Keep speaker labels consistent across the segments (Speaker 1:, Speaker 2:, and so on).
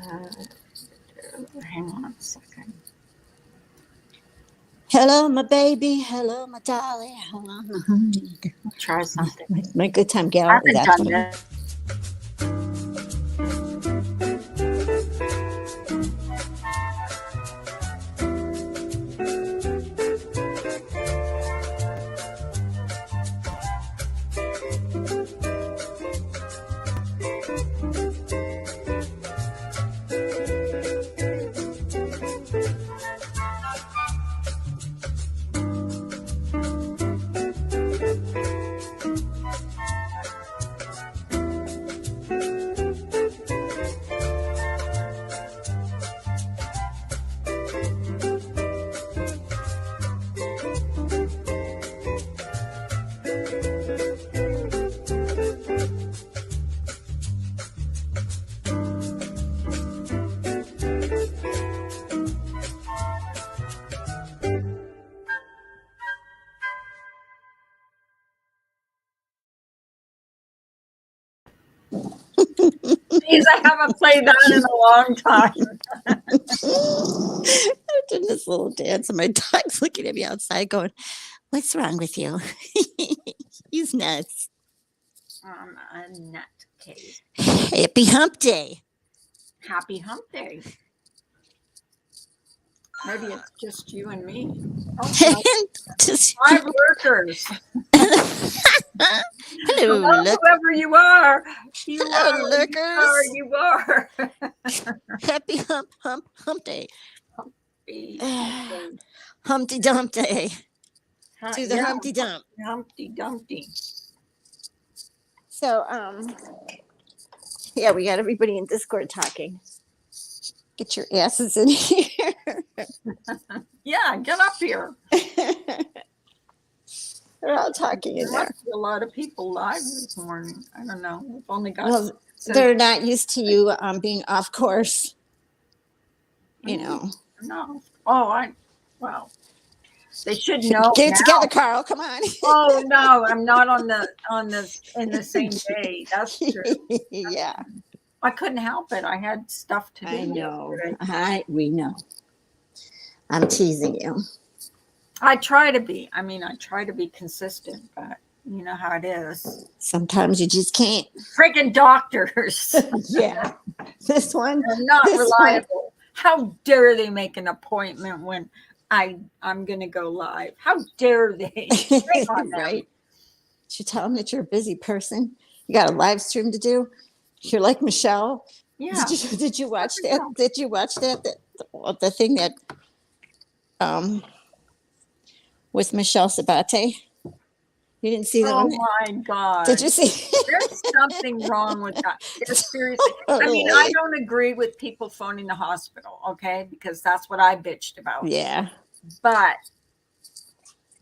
Speaker 1: Hang on a second.
Speaker 2: Hello, my baby. Hello, my darling. Hello, my honey.
Speaker 1: I'll try something.
Speaker 2: My good time
Speaker 1: I
Speaker 2: gal.
Speaker 1: haven't
Speaker 2: That's
Speaker 1: done
Speaker 2: what I'm.
Speaker 1: this. Geez, I haven't played that in a long time.
Speaker 2: I'm doing this little dance, and my dog's looking at me outside, going, "What's wrong with you?" He's nuts.
Speaker 1: A nutcase.
Speaker 2: Happy Hump Day.
Speaker 1: Happy Hump Day. Maybe it's just you and me. Oh, no.
Speaker 2: Just,
Speaker 1: 5 lurkers.
Speaker 2: hello,
Speaker 1: Hello,
Speaker 2: look.
Speaker 1: whoever you are. You
Speaker 2: Hello,
Speaker 1: are.
Speaker 2: lurkers.
Speaker 1: You are.
Speaker 2: Happy Hump Day.
Speaker 1: Humpty.
Speaker 2: Humpty Dump Day. To the
Speaker 1: Yeah,
Speaker 2: Humpty Dump.
Speaker 1: Humpty Dumpty.
Speaker 2: So, yeah, we got everybody in Discord talking. Get your asses in here.
Speaker 1: Yeah, get up here.
Speaker 2: They're all talking in
Speaker 1: There
Speaker 2: there.
Speaker 1: must be a lot of people live this morning. I don't know. We've only got.
Speaker 2: Well, they're not used to you being off course. You know.
Speaker 1: No. Oh, well, they should know.
Speaker 2: Get it
Speaker 1: now.
Speaker 2: together, Carl. Come on.
Speaker 1: Oh no, I'm not on the in the same day. That's true.
Speaker 2: Yeah.
Speaker 1: I couldn't help it. I had stuff to do.
Speaker 2: I know.
Speaker 1: Yesterday.
Speaker 2: We know. I'm teasing you.
Speaker 1: I try to be. I mean, I try to be consistent, but you know how it is.
Speaker 2: Sometimes you just can't.
Speaker 1: Freaking doctors.
Speaker 2: Yeah. This one.
Speaker 1: They're not
Speaker 2: this
Speaker 1: reliable.
Speaker 2: One.
Speaker 1: How dare they make an appointment when I'm going to go live? How dare they?
Speaker 2: Right. You tell them that you're a busy person. You got a live stream to do. You're like Michelle.
Speaker 1: Yeah.
Speaker 2: Did you watch that? Did you watch that? The thing that with Michelle Sabate. You didn't see that
Speaker 1: Oh
Speaker 2: one?
Speaker 1: my God.
Speaker 2: Did you see?
Speaker 1: There's something wrong with that. There's seriously. I mean, I don't agree with people phoning the hospital, okay? Because that's what I bitched about.
Speaker 2: Yeah.
Speaker 1: But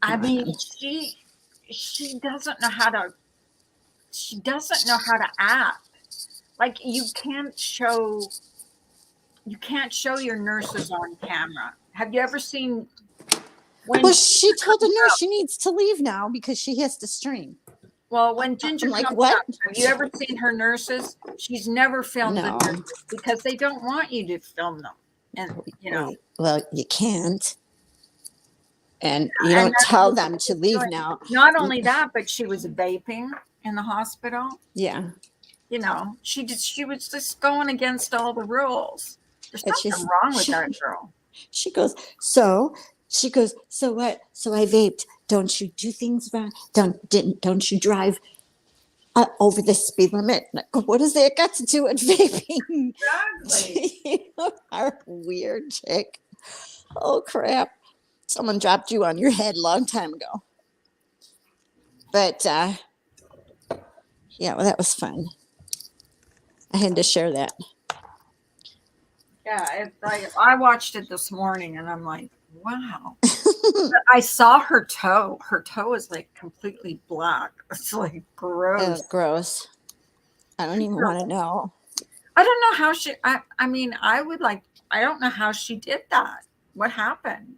Speaker 1: I mean, she doesn't know how to act. Like you can't show your nurses on camera. Have you ever seen
Speaker 2: well, she told the nurse she needs to leave now because she has to stream.
Speaker 1: Well, when Ginger
Speaker 2: I'm like,
Speaker 1: comes
Speaker 2: what?
Speaker 1: up, have you ever seen her nurses? She's never filmed the nurses because they don't want you to film them. And you know.
Speaker 2: Well, you can't. And you don't tell them to leave now.
Speaker 1: Not only that, but she was vaping in the hospital.
Speaker 2: Yeah.
Speaker 1: You know, she was just going against all the rules. There's something wrong with that girl.
Speaker 2: She goes, so what? So I vaped. Don't you do things wrong? Don't you drive over the speed limit? What does that got to do with vaping?
Speaker 1: Exactly.
Speaker 2: You are a weird chick. Oh crap. Someone dropped you on your head a long time ago. But yeah, well, that was fun. I had to share that.
Speaker 1: Yeah, I watched it this morning and I'm like, wow. I saw her toe. Her toe is like completely black. It's like gross.
Speaker 2: Gross. I don't even want to know.
Speaker 1: I don't know how she, I mean, I don't know how she did that. What happened?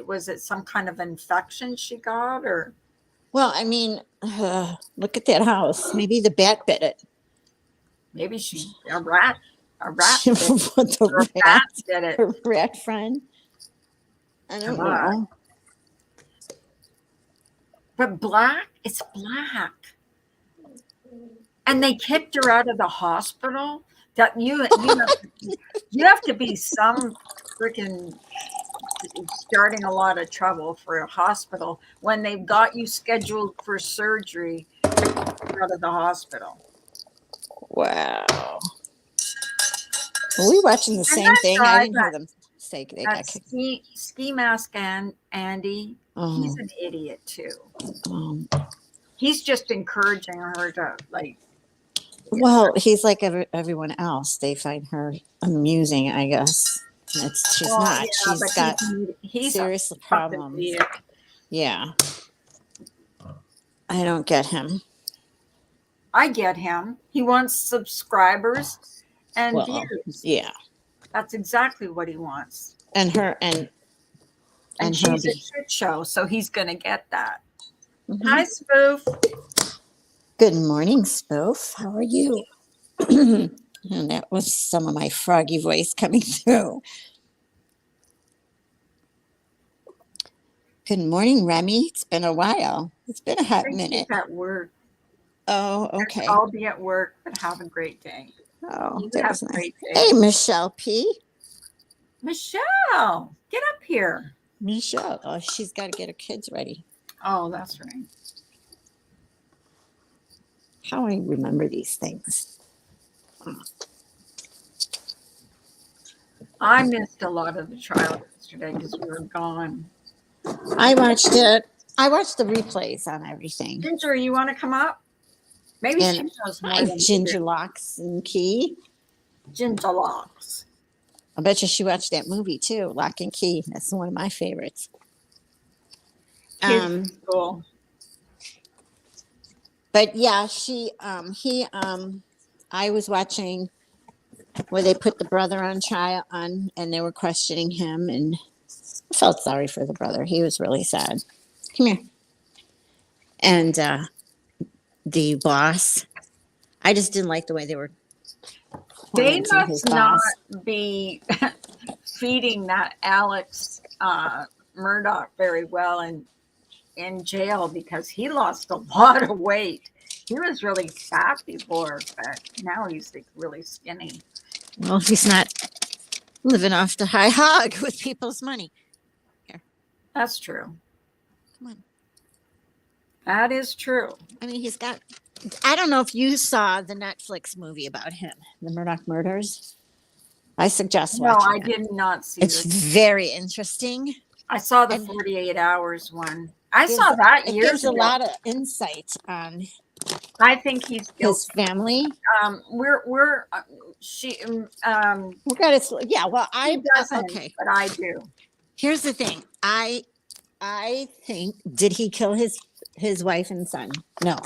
Speaker 1: Was it some kind of infection she got or?
Speaker 2: Well, I mean, look at that house. Maybe the bat bit it.
Speaker 1: Maybe a rat A rat did it.
Speaker 2: What,
Speaker 1: Or a
Speaker 2: the
Speaker 1: bat
Speaker 2: rat?
Speaker 1: did it.
Speaker 2: Her rat friend? I don't
Speaker 1: God.
Speaker 2: know.
Speaker 1: But black, it's black. And they kicked her out of the hospital. That you have to be some freaking starting a lot of trouble for a hospital when they've got you scheduled for surgery to kick you out of the hospital.
Speaker 2: Wow. Were we watching the
Speaker 1: And
Speaker 2: same
Speaker 1: that
Speaker 2: thing? I
Speaker 1: guy,
Speaker 2: didn't hear them say they got
Speaker 1: that
Speaker 2: kicked.
Speaker 1: ski mask and Andy, he's
Speaker 2: Oh,
Speaker 1: an idiot too.
Speaker 2: um,
Speaker 1: He's just encouraging her to like.
Speaker 2: well, he's like everyone else. They find her amusing, I guess. She's
Speaker 1: Well,
Speaker 2: not.
Speaker 1: yeah,
Speaker 2: She's
Speaker 1: but
Speaker 2: got
Speaker 1: he's a
Speaker 2: serious
Speaker 1: fucking
Speaker 2: problems.
Speaker 1: idiot.
Speaker 2: Yeah. I don't get him.
Speaker 1: I get him. He wants subscribers and
Speaker 2: Well,
Speaker 1: views.
Speaker 2: yeah.
Speaker 1: That's exactly what he wants.
Speaker 2: And her
Speaker 1: And
Speaker 2: and
Speaker 1: she's a
Speaker 2: Herbie.
Speaker 1: shit show, so he's going to get that.
Speaker 2: Mhm.
Speaker 1: Hi, Spoof.
Speaker 2: Good morning, Spoof. How are you? And that was some of my froggy voice coming through. Good morning, Remy. It's been a while. It's been a
Speaker 1: I
Speaker 2: hot
Speaker 1: think she's
Speaker 2: minute.
Speaker 1: at work.
Speaker 2: Oh, okay.
Speaker 1: I'll be at work, but have a great day.
Speaker 2: Oh,
Speaker 1: You
Speaker 2: that
Speaker 1: have
Speaker 2: was
Speaker 1: a
Speaker 2: nice.
Speaker 1: great day.
Speaker 2: Hey, Michelle P.
Speaker 1: Michelle, get up here.
Speaker 2: Michelle. Oh, she's got to get her kids ready.
Speaker 1: Oh, that's right.
Speaker 2: How I remember these things.
Speaker 1: I missed a lot of the trial yesterday because we were gone.
Speaker 2: I watched it. I watched the replays on everything.
Speaker 1: Ginger, you want to come up? Maybe she
Speaker 2: And
Speaker 1: knows more
Speaker 2: hi,
Speaker 1: than we
Speaker 2: Ginger
Speaker 1: do.
Speaker 2: Locks and Key.
Speaker 1: Ginger Locks.
Speaker 2: I bet you she watched that movie too, Lock and Key. That's one of my favorites.
Speaker 1: Kids school.
Speaker 2: But yeah, I was watching where they put the brother on trial and they were questioning him, and I felt sorry for the brother. He was really sad. Come here. And the boss, I just didn't like the way they were
Speaker 1: They
Speaker 2: tormenting his
Speaker 1: must not
Speaker 2: boss.
Speaker 1: be feeding that Alex Murdoch very well in jail because he lost a lot of weight. He was really fat before, but now he's like really skinny.
Speaker 2: Well, he's not living off the high hog with people's money.
Speaker 1: That's true.
Speaker 2: Come on.
Speaker 1: That is true.
Speaker 2: I mean, he's got. I don't know if you saw the Netflix movie about him, the Murdoch murders. I suggest
Speaker 1: No,
Speaker 2: watching
Speaker 1: I
Speaker 2: it.
Speaker 1: did not see
Speaker 2: It's
Speaker 1: this.
Speaker 2: very interesting.
Speaker 1: I saw the
Speaker 2: and
Speaker 1: 48 hours one. I
Speaker 2: gives-
Speaker 1: saw that
Speaker 2: It
Speaker 1: years
Speaker 2: gives a
Speaker 1: ago.
Speaker 2: lot of insight on
Speaker 1: I think he's guilty.
Speaker 2: his family.
Speaker 1: We're
Speaker 2: We got it. Yeah. Well,
Speaker 1: he doesn't,
Speaker 2: okay.
Speaker 1: but I do.
Speaker 2: Here's the thing. I think, did he kill his wife and son? No,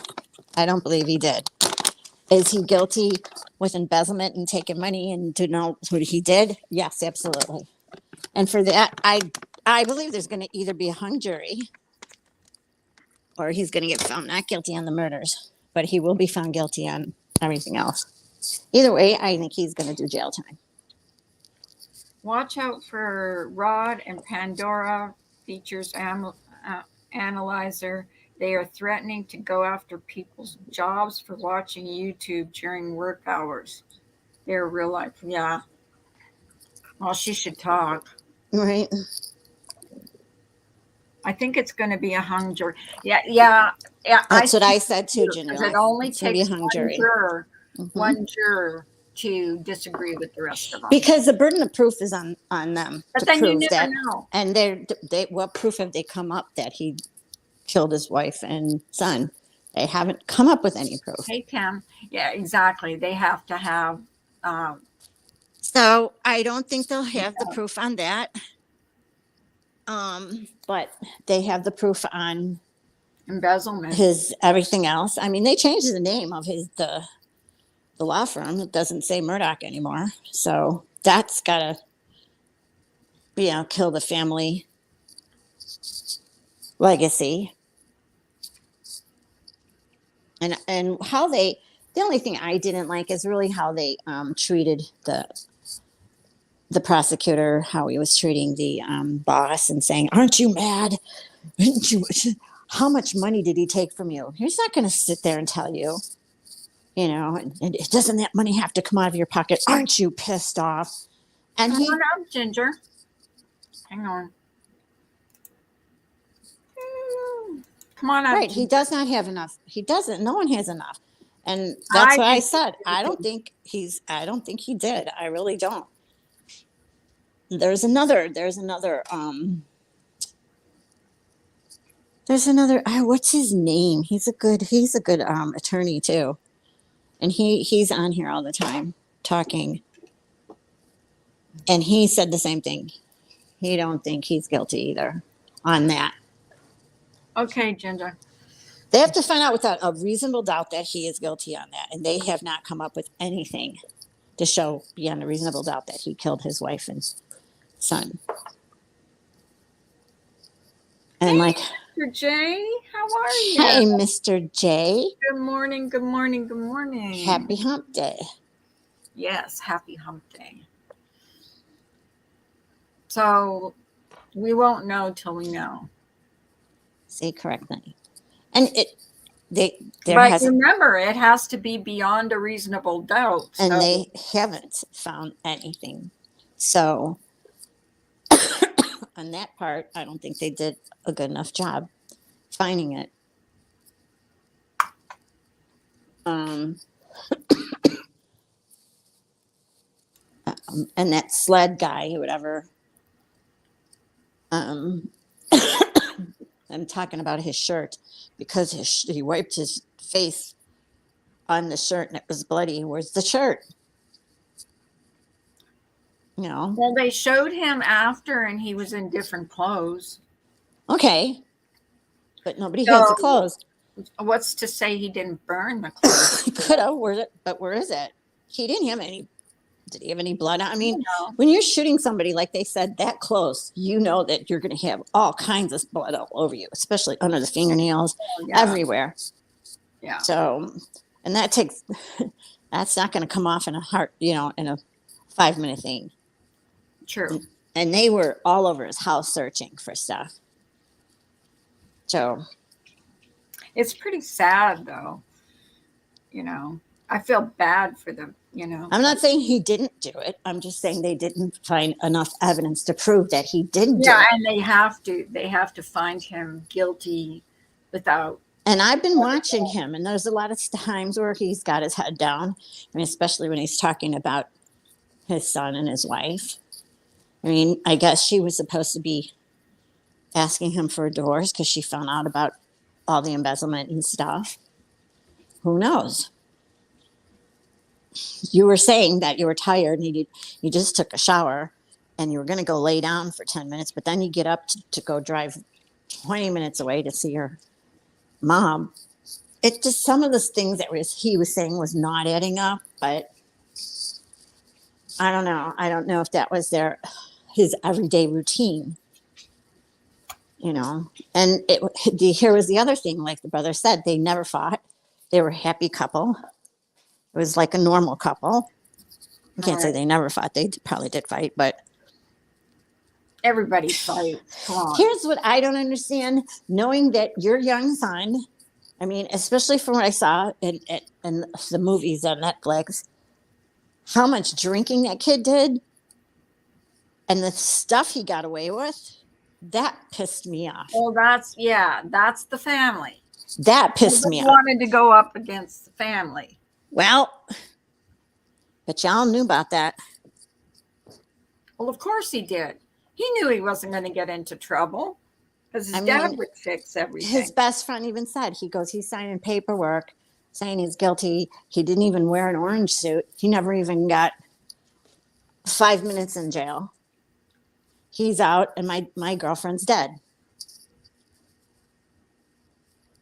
Speaker 2: I don't believe he did. Is he guilty with embezzlement and taking money and to know what he did? Yes, absolutely. And for that, I believe there's going to either be a hung jury or he's going to get found not guilty on the murders, but he will be found guilty on everything else. Either way, I think he's going to do jail time.
Speaker 1: Watch out for Rod and Pandora features analyzer. They are threatening to go after people's jobs for watching YouTube during work hours. They're real life. Yeah. Well, she should talk.
Speaker 2: Right.
Speaker 1: I think it's going to be a hung jury. Yeah.
Speaker 2: That's what I said too,
Speaker 1: Because
Speaker 2: Ginger.
Speaker 1: it only
Speaker 2: It's gonna be a
Speaker 1: takes
Speaker 2: hung
Speaker 1: one
Speaker 2: jury.
Speaker 1: juror,
Speaker 2: Mhm.
Speaker 1: one juror to disagree with the rest of them.
Speaker 2: Because the burden of proof is on them
Speaker 1: But
Speaker 2: to
Speaker 1: then you
Speaker 2: prove
Speaker 1: never
Speaker 2: that.
Speaker 1: know.
Speaker 2: And they what proof have they come up that he killed his wife and son? They haven't come up with any proof.
Speaker 1: Hey, Tim. Yeah, exactly. They have to have.
Speaker 2: So I don't think they'll have the proof on that. But they have the proof on
Speaker 1: Embezzlement.
Speaker 2: his everything else. I mean, they changed the name of the law firm. It doesn't say Murdoch anymore. So that's gotta, kill the family legacy. And how they The only thing I didn't like is really how they treated the prosecutor, how he was treating the boss and saying, "Aren't you mad? Aren't you? How much money did he take from you?" He's not going to sit there and tell you, and doesn't that money have to come out of your pocket? Aren't you pissed off? And
Speaker 1: Come on up, Ginger. Hang on. Come on up.
Speaker 2: right, he does not have enough. He doesn't. No one has enough. And that's what I said. I don't think he did. I really don't. There's another what's his name? He's a good attorney too. And he's on here all the time talking. And he said the same thing. He don't think he's guilty either on that.
Speaker 1: Okay, Ginger.
Speaker 2: They have to find out without a reasonable doubt that he is guilty on that. And they have not come up with anything to show beyond a reasonable doubt that he killed his wife and son. And
Speaker 1: Mr. J, how are you?
Speaker 2: Hey, Mr. J.
Speaker 1: Good morning, good morning, good morning.
Speaker 2: Happy hump day.
Speaker 1: Yes, happy hump day. So we won't know till we know.
Speaker 2: Say correctly. And
Speaker 1: remember, it has to be beyond a reasonable doubt.
Speaker 2: And they haven't found anything. So on that part, I don't think they did a good enough job finding it. And that sled guy, whatever. I'm talking about his shirt because he wiped his face on the shirt and it was bloody. Where's the shirt?
Speaker 1: Well, they showed him after and he was in different clothes.
Speaker 2: Okay. But nobody has the clothes.
Speaker 1: What's to say he didn't burn the clothes?
Speaker 2: He could have. But where is it? He didn't have any. Did he have any blood? I mean, when you're shooting somebody, like they said, that close, you know that you're going to have all kinds of blood all over you, especially under the fingernails, everywhere.
Speaker 1: Yeah.
Speaker 2: So, and that's not going to come off in a 5-minute thing.
Speaker 1: True.
Speaker 2: And they were all over his house searching for stuff. So.
Speaker 1: It's pretty sad, though. I feel bad for them,
Speaker 2: I'm not saying he didn't do it. I'm just saying they didn't find enough evidence to prove that he did do it.
Speaker 1: Yeah, and they have to find him guilty without.
Speaker 2: And I've been watching him, and there's a lot of times where he's got his head down. I mean, especially when he's talking about his son and his wife. I mean, I guess she was supposed to be asking him for a divorce because she found out about all the embezzlement and stuff. Who knows? You were saying that you were tired and you just took a shower and you were going to go lay down for 10 minutes, but then you get up to go drive 20 minutes away to see your mom. It just, some of the things that he was saying was not adding up, but I don't know. I don't know if that was his everyday routine, and here was the other thing, like the brother said, they never fought. They were a happy couple. It was like a normal couple. I can't say they never fought. They probably did fight, but
Speaker 1: everybody fights. Come on.
Speaker 2: Here's what I don't understand. Knowing that your young son, I mean, especially from what I saw in the movies on Netflix, how much drinking that kid did and the stuff he got away with, that pissed me off.
Speaker 1: Well, that's the family.
Speaker 2: That pissed me off.
Speaker 1: Wanted to go up against the family.
Speaker 2: Well, but y'all knew about that.
Speaker 1: Well, of course he did. He knew he wasn't going to get into trouble because his dad would fix everything.
Speaker 2: His best friend even said, he's signing paperwork saying he's guilty. He didn't even wear an orange suit. He never even got 5 minutes in jail. He's out and my girlfriend's dead.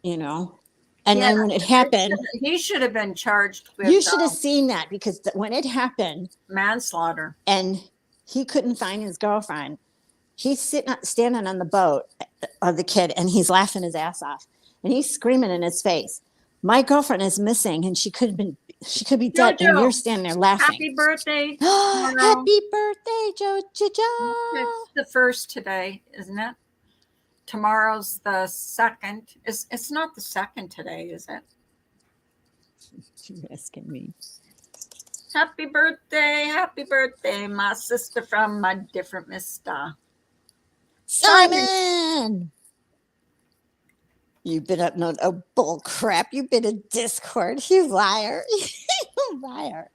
Speaker 2: And then when it happened,
Speaker 1: he should have been charged with.
Speaker 2: You should have seen that because when it happened,
Speaker 1: manslaughter,
Speaker 2: and he couldn't find his girlfriend. He's standing on the boat of the kid, and he's laughing his ass off, and he's screaming in his face, My girlfriend is missing, and she could be dead, and you're
Speaker 1: Jojo,
Speaker 2: standing there laughing.
Speaker 1: happy birthday tomorrow.
Speaker 2: Happy birthday, Jojo.
Speaker 1: It's the first today, isn't it? Tomorrow's the second. It's not the second today, is it?
Speaker 2: You're asking me.
Speaker 1: Happy birthday, my sister from my different mister.
Speaker 2: Simon! You've been up no bull crap. You've been in Discord. You liar. You liar.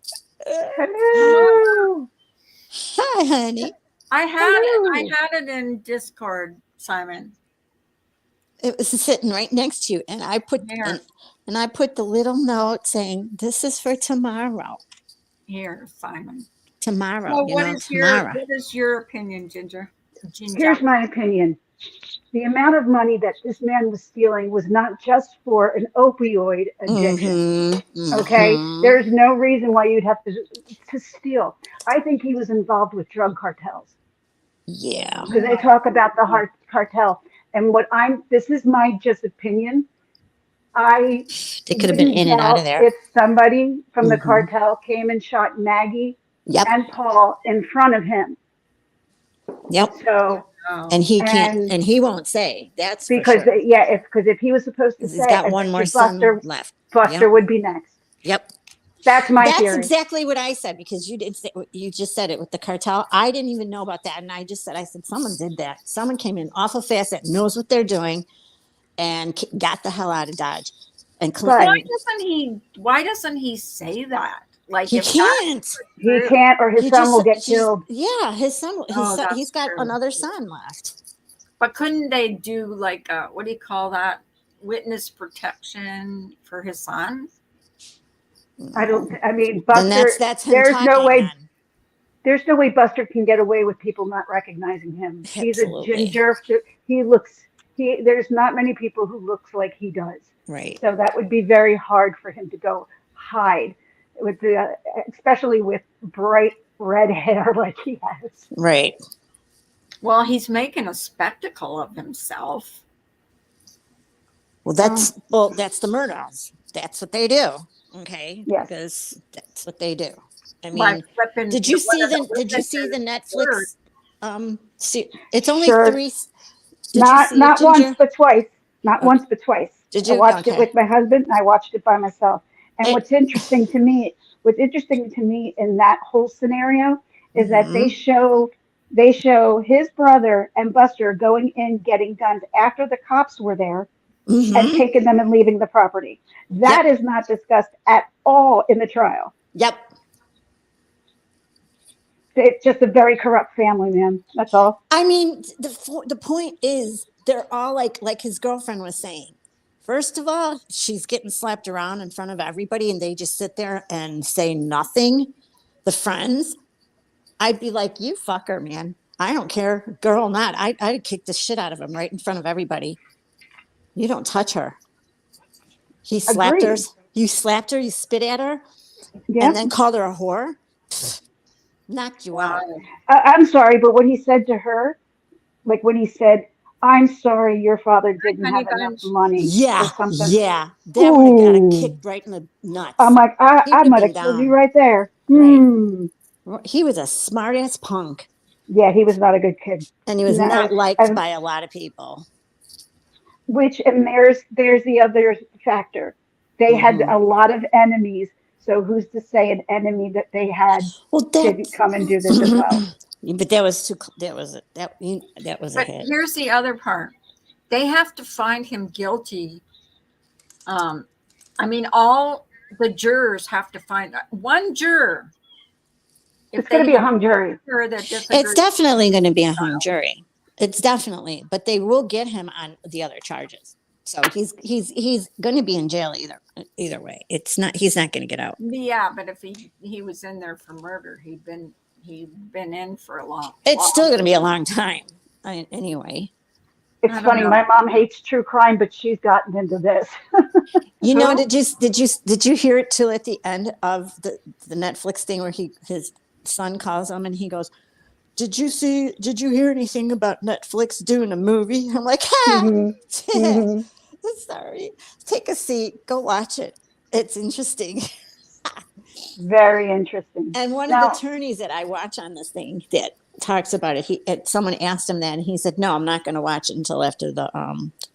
Speaker 3: Hello.
Speaker 2: Hi, honey.
Speaker 1: I had it in Discord, Simon.
Speaker 2: It was sitting right next to you, and I put the little note saying, "This is for tomorrow."
Speaker 1: Here, Simon.
Speaker 2: Tomorrow,
Speaker 1: Well,
Speaker 2: tomorrow.
Speaker 1: what is your opinion, Ginger?
Speaker 3: Here's my opinion. The amount of money that this man was stealing was not just for an opioid addiction. Okay? There's no reason why you'd have to steal. I think he was involved with drug cartels.
Speaker 2: Yeah.
Speaker 3: Because they talk about the cartel. And this is my just opinion.
Speaker 2: They could have been in and out of there.
Speaker 3: If somebody from the cartel came and shot Maggie and Paul in front of him.
Speaker 2: Yep.
Speaker 3: So,
Speaker 2: and he can't, and he won't say. That's
Speaker 3: because
Speaker 2: for sure.
Speaker 3: If he was supposed to say,
Speaker 2: he's got one more son left.
Speaker 3: Buster would be next.
Speaker 2: Yep.
Speaker 3: That's my theory.
Speaker 2: That's exactly what I said, because you just said it with the cartel. I didn't even know about that, and I said someone did that. Someone came in awful fast that knows what they're doing, and got the hell out of Dodge. And
Speaker 1: why doesn't he say that? Like
Speaker 2: he can't.
Speaker 3: He can't, or his son will get killed.
Speaker 2: Yeah, his son. He's got another son left.
Speaker 1: But couldn't they do like what do you call that? Witness protection for his son?
Speaker 3: I mean, Buster.
Speaker 2: That's
Speaker 3: there's no way.
Speaker 2: Then.
Speaker 3: There's no way Buster can get away with people not recognizing him.
Speaker 2: Absolutely.
Speaker 3: He's a ginger. There's not many people who looks like he does.
Speaker 2: Right.
Speaker 3: So that would be very hard for him to go hide especially with bright red hair like he has.
Speaker 2: Right.
Speaker 1: Well, he's making a spectacle of himself.
Speaker 2: Well, that's the murders. That's what they do. Okay.
Speaker 3: Yes.
Speaker 2: Because that's what they do. I mean, did you see the Netflix? It's only 3.
Speaker 3: Not once, but twice. Not once, but twice.
Speaker 2: Did you?
Speaker 3: I watched it with my husband, and I watched it by myself. And what's interesting to me in that whole scenario is that they show his brother and Buster going in getting guns after the cops were there and taking them and leaving the property. That is not discussed at all in the trial.
Speaker 2: Yep.
Speaker 3: It's just a very corrupt family, man. That's all.
Speaker 2: I mean, the point is, they're all like his girlfriend was saying. First of all, she's getting slapped around in front of everybody, and they just sit there and say nothing. The friends, I'd be like, you fucker, man. I don't care, girl or not. I'd kick the shit out of him right in front of everybody. You don't touch her. He slapped her. You slapped her. You spit at her, and then called her a whore. Knocked you out.
Speaker 3: I'm sorry, but what he said to her, like when he said, "I'm sorry, your father didn't have enough money."
Speaker 2: Yeah, yeah. That would have got a kick right in the nuts.
Speaker 3: I'm like, I might have killed you right there.
Speaker 2: Right. He was a smart ass punk.
Speaker 3: Yeah, he was not a good kid,
Speaker 2: and he was not liked by a lot of people.
Speaker 3: And there's the other factor. They had a lot of enemies. So who's to say an enemy that they had didn't come and do this as well?
Speaker 2: But that was a hit.
Speaker 1: Here's the other part. They have to find him guilty. I mean, all the jurors have to find one juror.
Speaker 3: It's going to be a hung jury.
Speaker 2: It's definitely going to be a hung jury. It's definitely, but they will get him on the other charges. So he's going to be in jail either way. He's not going to get out.
Speaker 1: Yeah, but if he was in there for murder, he'd been in for a long.
Speaker 2: It's still going to be a long time. Anyway.
Speaker 3: It's funny. My mom hates true crime, but she's gotten into this.
Speaker 2: Did you hear it till at the end of the Netflix thing where his son calls him and he goes, Did you hear anything about Netflix doing a movie? I'm like, Sorry. Take a seat. Go watch it. It's interesting.
Speaker 3: Very interesting.
Speaker 2: And one of the
Speaker 3: Now,
Speaker 2: attorneys that I watch on this thing that talks about it, someone asked him that, and he said, "No, I'm not going to watch it until after the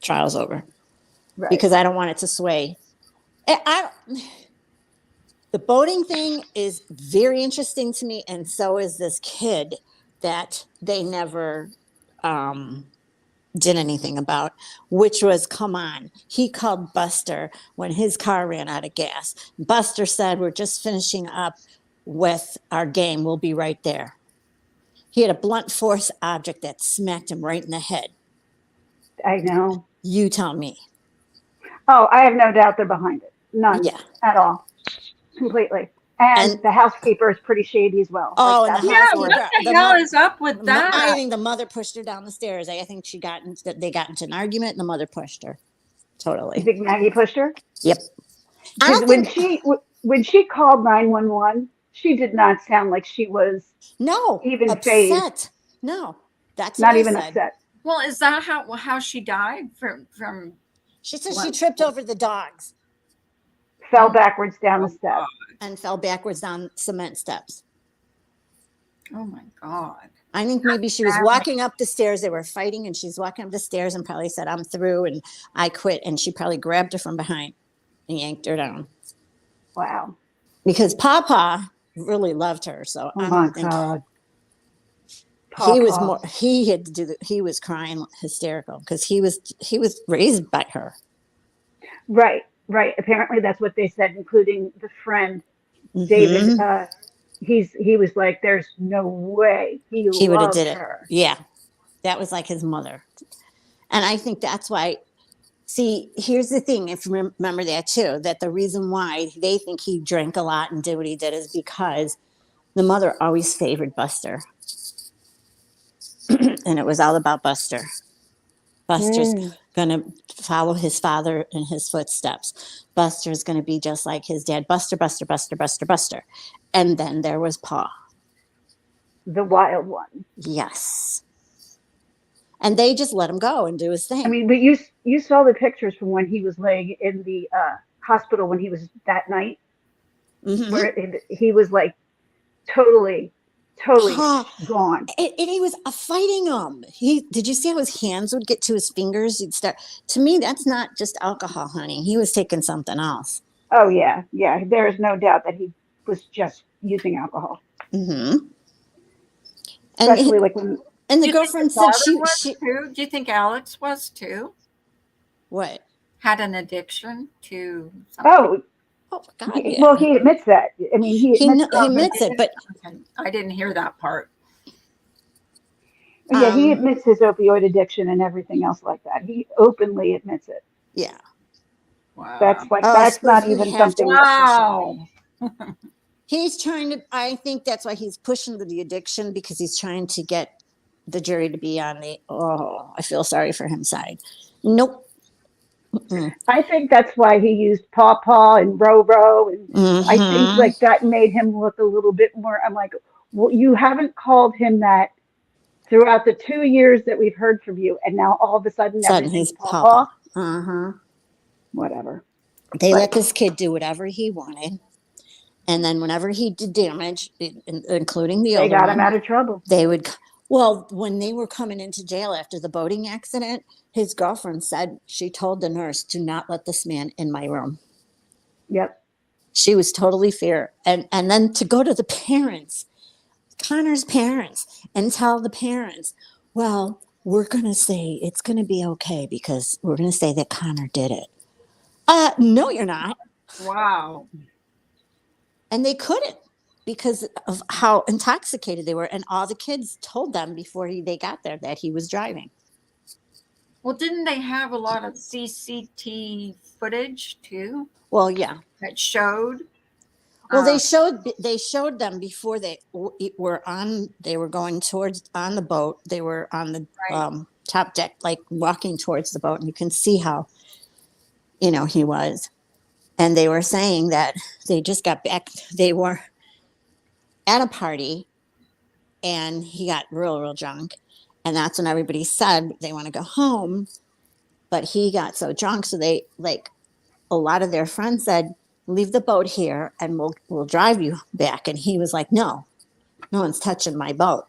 Speaker 2: trial's over
Speaker 3: right.
Speaker 2: because I don't want it to sway." The boating thing is very interesting to me, and so is this kid that they never did anything about, which was, come on. He called Buster when his car ran out of gas. Buster said, "We're just finishing up with our game. We'll be right there." He had a blunt force object that smacked him right in the head.
Speaker 3: I know.
Speaker 2: You tell me.
Speaker 3: Oh, I have no doubt they're behind it. None
Speaker 2: Yeah.
Speaker 3: at all. Completely. And
Speaker 2: And
Speaker 3: the housekeeper is pretty shady as well.
Speaker 2: oh,
Speaker 3: Like
Speaker 2: and the
Speaker 3: that
Speaker 1: Yeah,
Speaker 3: housekeeper.
Speaker 1: what
Speaker 2: housekeeper,
Speaker 1: the hell is up with
Speaker 2: I
Speaker 1: that?
Speaker 2: think the mother pushed her down the stairs. I think they got into an argument, and the mother pushed her.
Speaker 3: You
Speaker 2: Totally.
Speaker 3: think Maggie pushed her?
Speaker 2: Yep. I
Speaker 3: Because
Speaker 2: don't think
Speaker 3: when she called 911, she did not sound like she was
Speaker 2: no
Speaker 3: even phased,
Speaker 2: upset. No, that's what
Speaker 3: not
Speaker 2: I
Speaker 3: even
Speaker 2: said.
Speaker 3: upset.
Speaker 1: Well, is that how she died from
Speaker 2: She said she
Speaker 1: what?
Speaker 2: tripped over the dogs
Speaker 3: Fell backwards down the
Speaker 1: Oh
Speaker 3: steps.
Speaker 1: God.
Speaker 2: and fell backwards down cement steps.
Speaker 1: Oh my God.
Speaker 2: I think maybe she was walking up the stairs. They were fighting, and she's walking up the stairs and probably said, "I'm through," and I quit. And she probably grabbed her from behind and yanked her down
Speaker 3: Wow.
Speaker 2: because Papa really loved her. So
Speaker 3: Oh
Speaker 2: I
Speaker 3: my
Speaker 2: don't think
Speaker 3: God.
Speaker 2: he was
Speaker 3: Pawpaw.
Speaker 2: more. He had to do. He was crying hysterical because he was raised by her.
Speaker 3: Right, right. Apparently that's what they said, including the friend, David.
Speaker 2: Hmm.
Speaker 3: He was like, there's no way he
Speaker 2: He would have did
Speaker 3: loved
Speaker 2: it.
Speaker 3: her.
Speaker 2: Yeah, that was like his mother, and I think that's why. See, here's the thing. If you remember that too, that the reason why they think he drank a lot and did what he did is because the mother always favored Buster, and it was all about Buster. Buster's
Speaker 3: Mm,
Speaker 2: going to follow his father in his footsteps. Buster's going to be just like his dad. Buster, Buster, Buster, Buster, Buster. And then there was Pa.
Speaker 3: the wild one.
Speaker 2: Yes. And they just let him go and do his
Speaker 3: I
Speaker 2: thing.
Speaker 3: mean, but you saw the pictures from when he was laying in the hospital when he was that night,
Speaker 2: Mm-hmm.
Speaker 3: where he was like totally, totally
Speaker 2: Pa,
Speaker 3: gone.
Speaker 2: and he was fighting him. Did you see how his hands would get to his fingers? He'd start. To me, that's not just alcohol, honey. He was taking something else.
Speaker 3: Oh yeah, yeah. There is no doubt that he was just using alcohol,
Speaker 2: Mm-hmm. And
Speaker 3: especially like when.
Speaker 2: and
Speaker 1: Do
Speaker 2: the
Speaker 1: you think
Speaker 2: girlfriend
Speaker 1: the
Speaker 2: said
Speaker 1: father
Speaker 2: she
Speaker 1: was
Speaker 2: she
Speaker 1: too? Do you think Alex was too?
Speaker 2: what?
Speaker 1: Had an addiction to something?
Speaker 3: Oh,
Speaker 2: Oh God,
Speaker 3: well,
Speaker 2: yeah.
Speaker 3: he admits that. I mean, he admits
Speaker 2: He
Speaker 1: Oh,
Speaker 3: that.
Speaker 1: he
Speaker 2: admits it,
Speaker 1: did.
Speaker 2: but
Speaker 1: Okay. I didn't hear that part.
Speaker 3: Yeah, he
Speaker 2: um,
Speaker 3: admits his opioid addiction and everything else like that. He openly admits it.
Speaker 2: yeah.
Speaker 1: Wow.
Speaker 3: That's like
Speaker 2: Oh,
Speaker 3: that's not
Speaker 2: Spooky, we
Speaker 3: even
Speaker 2: have to
Speaker 3: something.
Speaker 2: watch the show.
Speaker 1: Wow.
Speaker 2: He's trying to. I think that's why he's pushing to the addiction because he's trying to get the jury to be on the. Oh, I feel sorry for him side. Nope. Mm-mm.
Speaker 3: I think that's why he used Paw Paw and Row Row, and I think
Speaker 2: Mm-hmm.
Speaker 3: like that made him look a little bit more. I'm like, well, you haven't called him that throughout the 2 years that we've heard from you, and now all of a sudden
Speaker 2: Sudden,
Speaker 3: everything's
Speaker 2: he's
Speaker 3: Paw Paw.
Speaker 2: Papa. Uh-huh.
Speaker 3: Whatever.
Speaker 2: They let
Speaker 3: But
Speaker 2: this kid do whatever he wanted, and then whenever he did damage, including the
Speaker 3: they
Speaker 2: older
Speaker 3: got him
Speaker 2: one,
Speaker 3: out of trouble.
Speaker 2: they would. Well, when they were coming into jail after the boating accident, his girlfriend said she told the nurse, "Do not let this man in my room."
Speaker 3: Yep.
Speaker 2: She was totally fair, and then to go to the parents, Connor's parents, and tell the parents, "Well, we're gonna say it's gonna be okay because we're gonna say that Connor did it." No, you're not.
Speaker 1: Wow.
Speaker 2: And they couldn't because of how intoxicated they were. And all the kids told them before they got there that he was driving.
Speaker 1: Well, didn't they have a lot of CCT footage too
Speaker 2: Well, yeah.
Speaker 1: that showed?
Speaker 2: Well,
Speaker 1: Uh,
Speaker 2: they showed them before they were on. They were going towards on the boat. They were on the
Speaker 1: right.
Speaker 2: top deck, like walking towards the boat, and you can see how he was. And they were saying that they just got back. They were at a party, and he got real drunk, and that's when everybody said they want to go home. but he got so drunk, so they like a lot of their friends said, "Leave the boat here, and we'll drive you back." And he was like, "No, no one's touching my boat."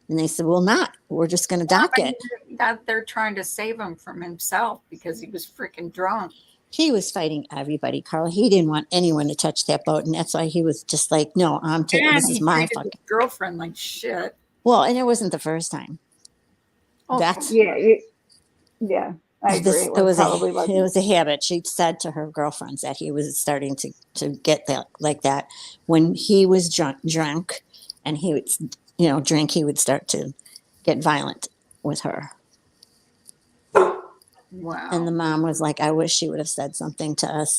Speaker 2: And they said, "Well, not. We're just going to
Speaker 1: Yeah,
Speaker 2: dock
Speaker 1: but
Speaker 2: it."
Speaker 1: that they're trying to save him from himself because he was freaking drunk.
Speaker 2: He was fighting everybody, Carla. He didn't want anyone to touch that boat, and that's why he was just like, "No, I'm taking.
Speaker 1: And
Speaker 2: This is
Speaker 1: he
Speaker 2: my
Speaker 1: treated his
Speaker 2: fucking."
Speaker 1: girlfriend like shit.
Speaker 2: Well, and it wasn't the first time.
Speaker 1: Okay.
Speaker 2: That's
Speaker 3: Yeah, yeah, I agree.
Speaker 2: this.
Speaker 3: It
Speaker 2: It
Speaker 3: was
Speaker 2: was
Speaker 3: probably
Speaker 2: it
Speaker 3: wasn't.
Speaker 2: was a habit. She said to her girlfriends that he was starting to get that like that when he was drunk, and he would drink. He would start to get violent with her. And the
Speaker 1: Wow.
Speaker 2: mom was like, "I wish she would have said something to us,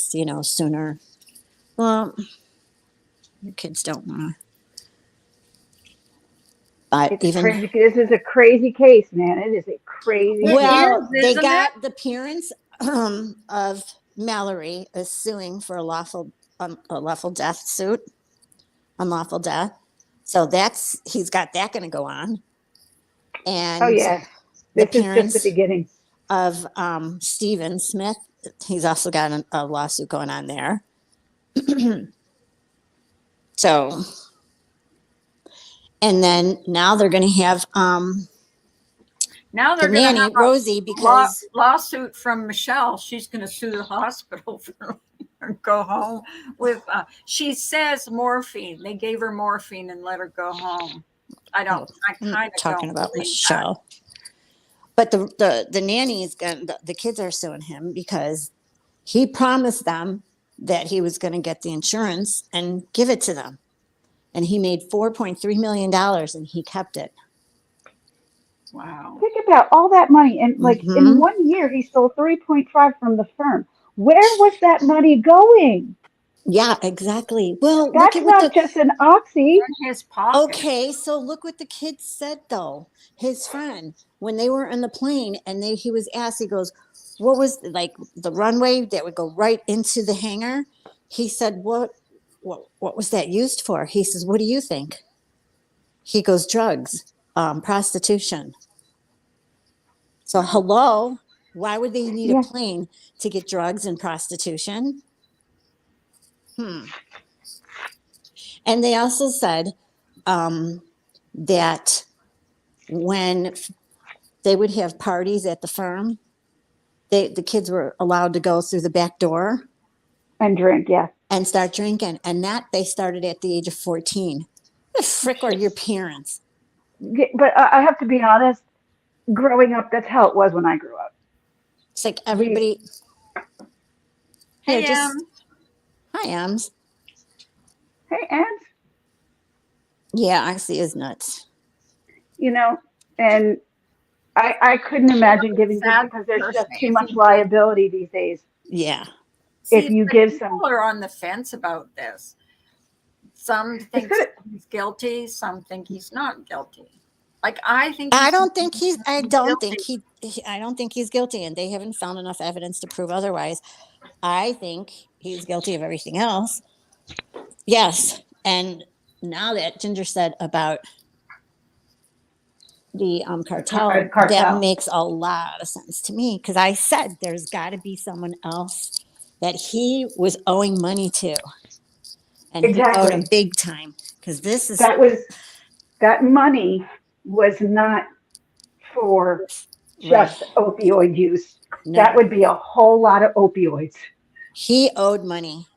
Speaker 2: sooner." Well, the kids don't want to. But
Speaker 3: It's
Speaker 2: even
Speaker 3: crazy. This is a crazy case, man. It is a crazy
Speaker 1: It
Speaker 3: case.
Speaker 2: well,
Speaker 1: is,
Speaker 2: they
Speaker 1: isn't it?
Speaker 2: got the parents of Mallory is suing for a lawful death suit, unlawful death. So he's got that going to go on,
Speaker 3: Oh
Speaker 2: and
Speaker 3: yeah,
Speaker 2: the
Speaker 3: this is just the
Speaker 2: parents
Speaker 3: beginning.
Speaker 2: of Stephen Smith, he's also got a lawsuit going on there. So, and then now they're going to have
Speaker 1: Now
Speaker 2: the
Speaker 1: they're going to
Speaker 2: nanny
Speaker 1: have
Speaker 2: Rosie
Speaker 1: a
Speaker 2: because
Speaker 1: lawsuit from Michelle. She's going to sue the hospital for go home with. She says morphine. They gave her morphine and let her go home. I
Speaker 2: oh, I'm
Speaker 1: kind of
Speaker 2: talking
Speaker 1: don't
Speaker 2: about
Speaker 1: believe that.
Speaker 2: Michelle. But the nanny is going. The kids are suing him because he promised them that he was going to get the insurance and give it to them, and he made $4.3 million, and he kept it.
Speaker 1: Wow.
Speaker 3: Think about all that money, and like in
Speaker 2: Hmm.
Speaker 3: 1 year, he stole 3.5 from the firm. Where was that money going?
Speaker 2: Yeah, exactly. Well, look
Speaker 3: That's
Speaker 2: at what
Speaker 3: not
Speaker 2: the
Speaker 3: just an oxy.
Speaker 1: In his pocket.
Speaker 2: okay. So look what the kid said though. His friend when they were in the plane and he was asked. He goes, "What was like the runway that would go right into the hangar?" He said, What was that used for?" He says, "What do you think?" He goes, "Drugs, prostitution." So hello, why would they need a
Speaker 3: Yeah,
Speaker 2: plane to get drugs and prostitution? Hmm. And they also said um, that when they would have parties at the firm, the kids were allowed to go through the back door
Speaker 3: and drink. Yeah,
Speaker 2: and start drinking, and that they started at the age of 14. What the frick are your parents?
Speaker 3: but I have to be honest. Growing up, that's how it was when I grew up.
Speaker 2: It's like
Speaker 3: We,
Speaker 2: everybody here
Speaker 1: Hey,
Speaker 2: just hi Ems.
Speaker 3: hey, and
Speaker 2: Yeah, I see his nuts.
Speaker 3: you know, and I couldn't
Speaker 1: you know
Speaker 3: imagine
Speaker 1: what the
Speaker 3: giving just
Speaker 1: sad
Speaker 3: because there's
Speaker 1: person
Speaker 3: just too
Speaker 1: is
Speaker 3: much liability these days.
Speaker 2: Yeah.
Speaker 3: If
Speaker 1: see,
Speaker 3: you
Speaker 1: the
Speaker 3: give some,
Speaker 1: people are on the fence about this. Some
Speaker 3: it's
Speaker 1: think
Speaker 3: good.
Speaker 1: he's guilty. Some think he's not guilty. Like I think
Speaker 2: I
Speaker 1: he's
Speaker 2: don't think
Speaker 1: guilty.
Speaker 2: I don't think he's guilty, and they haven't found enough evidence to prove otherwise. I think he's guilty of everything else. Yes. And now that Ginger said about the cartel, that
Speaker 3: Cartel.
Speaker 2: makes a lot of sense to me because I said there's got to be someone else that he was owing money to, and he owed him
Speaker 3: Exactly.
Speaker 2: big time because this is
Speaker 3: That was that money was not for
Speaker 2: right.
Speaker 3: just opioid use. That
Speaker 2: No,
Speaker 3: would be a whole lot of opioids.
Speaker 2: he owed money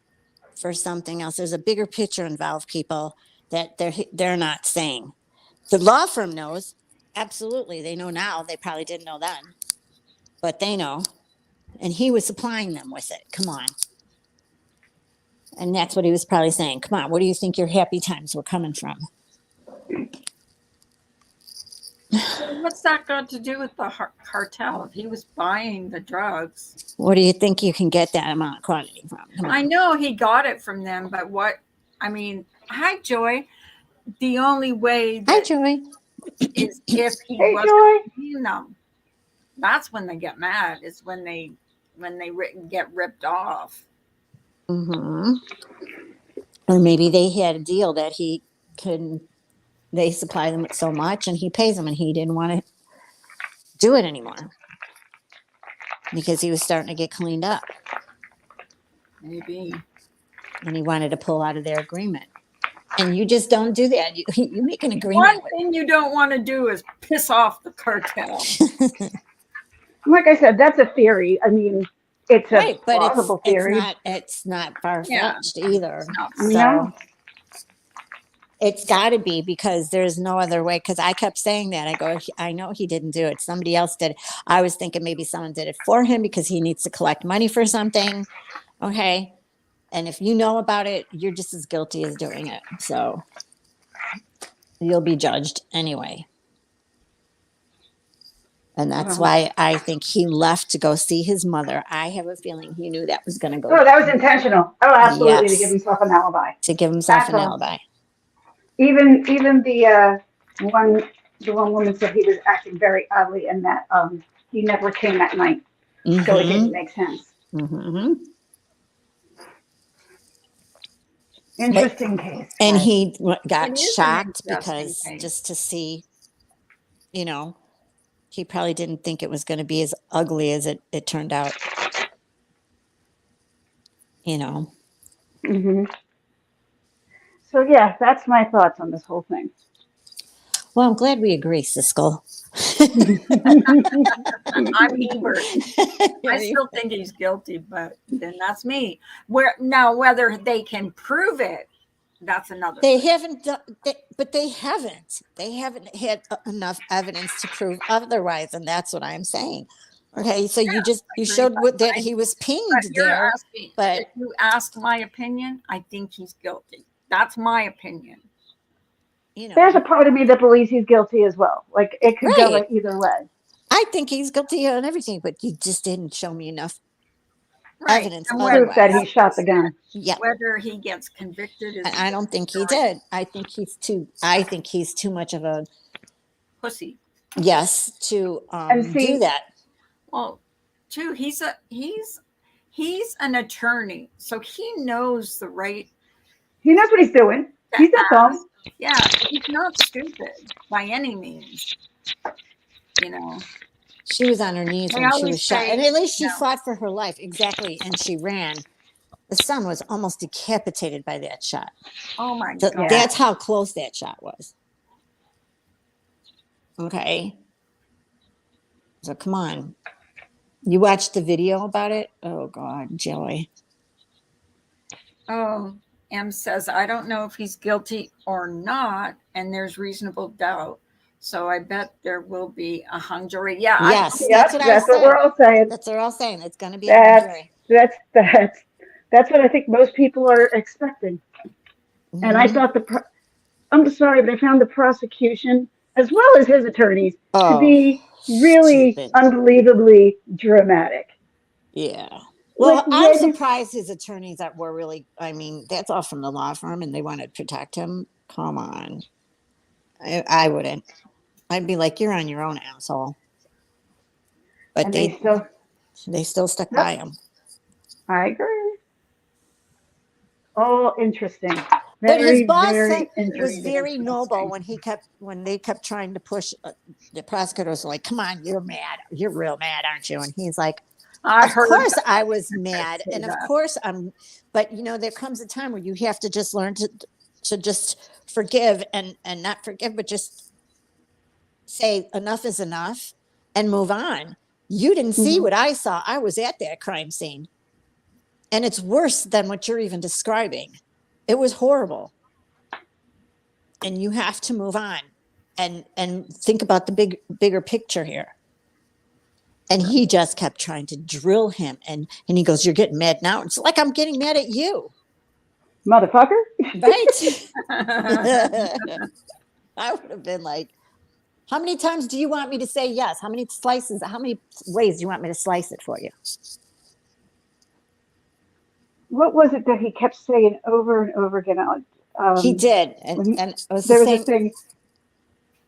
Speaker 2: for something else. There's a bigger picture involved, people that they're not saying. The law firm knows. Absolutely. They know now. They probably didn't know then, but they know. And he was supplying them with it. Come on. And that's what he was probably saying. Come on, where do you think your happy times were coming from?
Speaker 1: Well, what's that got to do with the cartel? If he was buying the drugs,
Speaker 2: Where do you think you can get that amount of quantity from? Come
Speaker 1: I
Speaker 2: on.
Speaker 1: know he got it from them, but what? I mean, hi, Joy. The only way
Speaker 2: Hi,
Speaker 1: that
Speaker 2: Joy.
Speaker 1: is if he
Speaker 3: Hey,
Speaker 1: wasn't
Speaker 3: Joy.
Speaker 1: paying them. That's when they get mad. Is when they get ripped off.
Speaker 2: Hmm. Or maybe they had a deal that he could, they supply them with so much and he pays them and he didn't want to do it anymore. because he was starting to get cleaned up
Speaker 1: Maybe.
Speaker 2: and he wanted to pull out of their agreement. And you just don't do that. You make an agreement.
Speaker 1: One thing you don't want to do is piss off the cartel.
Speaker 3: Like I said, that's a theory. I mean, it's
Speaker 2: Right,
Speaker 3: a
Speaker 2: but
Speaker 3: plausible theory.
Speaker 2: it's not far fetched either. So
Speaker 3: No.
Speaker 2: it's got to be, because there's no other way. Because I kept saying that. I go, I know he didn't do it. Somebody else did. I was thinking maybe someone did it for him because he needs to collect money for something. Okay. And if you know about it, you're just as guilty as doing it. So you'll be judged anyway. And that's why I think he left to go see his mother. I have a feeling he knew that was going to go.
Speaker 3: Oh, that was intentional. Oh, absolutely, to give
Speaker 2: Yes,
Speaker 3: himself an alibi.
Speaker 2: to give himself
Speaker 3: That's
Speaker 2: an
Speaker 3: all.
Speaker 2: alibi.
Speaker 3: Even one the one woman said he was acting very oddly and that he never came at night, so it didn't
Speaker 2: Mm-hmm.
Speaker 3: make sense.
Speaker 2: Mm-hmm.
Speaker 3: Interesting case.
Speaker 2: And
Speaker 3: Guys.
Speaker 2: he
Speaker 1: It
Speaker 2: got
Speaker 1: is an
Speaker 2: shocked
Speaker 1: interesting
Speaker 2: because
Speaker 1: case.
Speaker 2: just to see, you know, he probably didn't think it was going to be as ugly as it turned out. You know.
Speaker 3: Hmm. So yeah, that's my thoughts on this whole thing.
Speaker 2: Well, I'm glad we agree, Siskel.
Speaker 1: I'm Ebert. I still think he's guilty, but then that's me. Whether they can prove it, that's another
Speaker 2: They
Speaker 1: thing.
Speaker 2: haven't done, but they haven't. They haven't had enough evidence to prove otherwise, and that's what I'm saying. Okay, so you
Speaker 1: agree,
Speaker 2: showed
Speaker 1: but
Speaker 2: that he was pinged
Speaker 1: you're
Speaker 2: there,
Speaker 1: asking,
Speaker 2: but
Speaker 1: if you ask my opinion, I think he's guilty. That's my opinion.
Speaker 2: you know,
Speaker 3: There's a part of me that believes he's guilty as well. Like it could go
Speaker 2: right.
Speaker 3: either way.
Speaker 2: I think he's guilty on everything, but you just didn't show me enough
Speaker 1: Right.
Speaker 2: evidence
Speaker 1: And
Speaker 3: Proof that he
Speaker 2: otherwise.
Speaker 3: shot the gun.
Speaker 2: Yeah,
Speaker 1: whether he gets convicted is
Speaker 2: and I don't think he did. I think he's too much of a
Speaker 1: pussy.
Speaker 2: yes to
Speaker 3: And
Speaker 2: do
Speaker 3: see,
Speaker 2: that.
Speaker 1: Well, too, he's an attorney, so he knows the right
Speaker 3: he knows what he's doing.
Speaker 1: to
Speaker 3: He's not
Speaker 1: ask.
Speaker 3: dumb.
Speaker 1: Yeah, he's not stupid by any means. You know,
Speaker 2: She was on her knees
Speaker 1: they
Speaker 2: when she
Speaker 1: always
Speaker 2: was shot,
Speaker 1: say,
Speaker 2: and at least she
Speaker 1: you know,
Speaker 2: fought for her life. Exactly, and she ran. The son was almost decapitated by that shot.
Speaker 1: oh my
Speaker 2: So
Speaker 1: God.
Speaker 2: that's how close that shot was. Okay. So come on. You watched the video about it? Oh God, Joey.
Speaker 1: Oh, M says, I don't know if he's guilty or not, and there's reasonable doubt. So I bet there will be a hung jury. Yeah,
Speaker 2: Yes,
Speaker 3: Yep,
Speaker 2: that's what I
Speaker 3: that's what
Speaker 2: said.
Speaker 3: we're all saying.
Speaker 2: That's what they're all saying. It's going to be a hung
Speaker 3: That's
Speaker 2: jury.
Speaker 3: that's what I think most people are expecting. And I
Speaker 2: Mhm.
Speaker 3: thought I'm sorry, but I found the prosecution as well as his attorneys to
Speaker 2: Oh,
Speaker 3: be really
Speaker 2: stupid.
Speaker 3: unbelievably dramatic.
Speaker 2: Yeah.
Speaker 3: Like
Speaker 2: Well, I'm
Speaker 3: when
Speaker 2: surprised his attorneys that were really, I mean, that's all from the law firm and they want to protect him. Come on. I wouldn't. I'd be like, you're on your own, asshole. But
Speaker 3: and
Speaker 2: they still stuck
Speaker 3: yep,
Speaker 2: by him.
Speaker 3: I agree. All interesting.
Speaker 2: But his
Speaker 3: Very,
Speaker 2: boss
Speaker 3: very
Speaker 2: was
Speaker 3: interesting.
Speaker 2: very noble when they kept trying to push the prosecutors were like, come on, you're mad. You're real mad, aren't you? And he's like,
Speaker 1: I
Speaker 2: of
Speaker 1: heard
Speaker 2: course I was mad.
Speaker 1: say
Speaker 2: And of
Speaker 1: that.
Speaker 2: course but there comes a time where you have to just learn to just forgive and not forgive, but just say enough is enough and move on. You didn't see
Speaker 3: Mhm.
Speaker 2: what I saw. I was at that crime scene. And it's worse than what you're even describing. It was horrible. And you have to move on and think about the bigger picture here. And he just kept trying to drill him. And he goes, you're getting mad now. It's like I'm getting mad at you.
Speaker 3: Motherfucker.
Speaker 2: Right? I would have been like, how many times do you want me to say yes? How many ways do you want me to slice it for you?
Speaker 3: What was it that he kept saying over and over again?
Speaker 2: He did.
Speaker 3: When he,
Speaker 2: And it was the
Speaker 3: there was a
Speaker 2: same
Speaker 3: thing.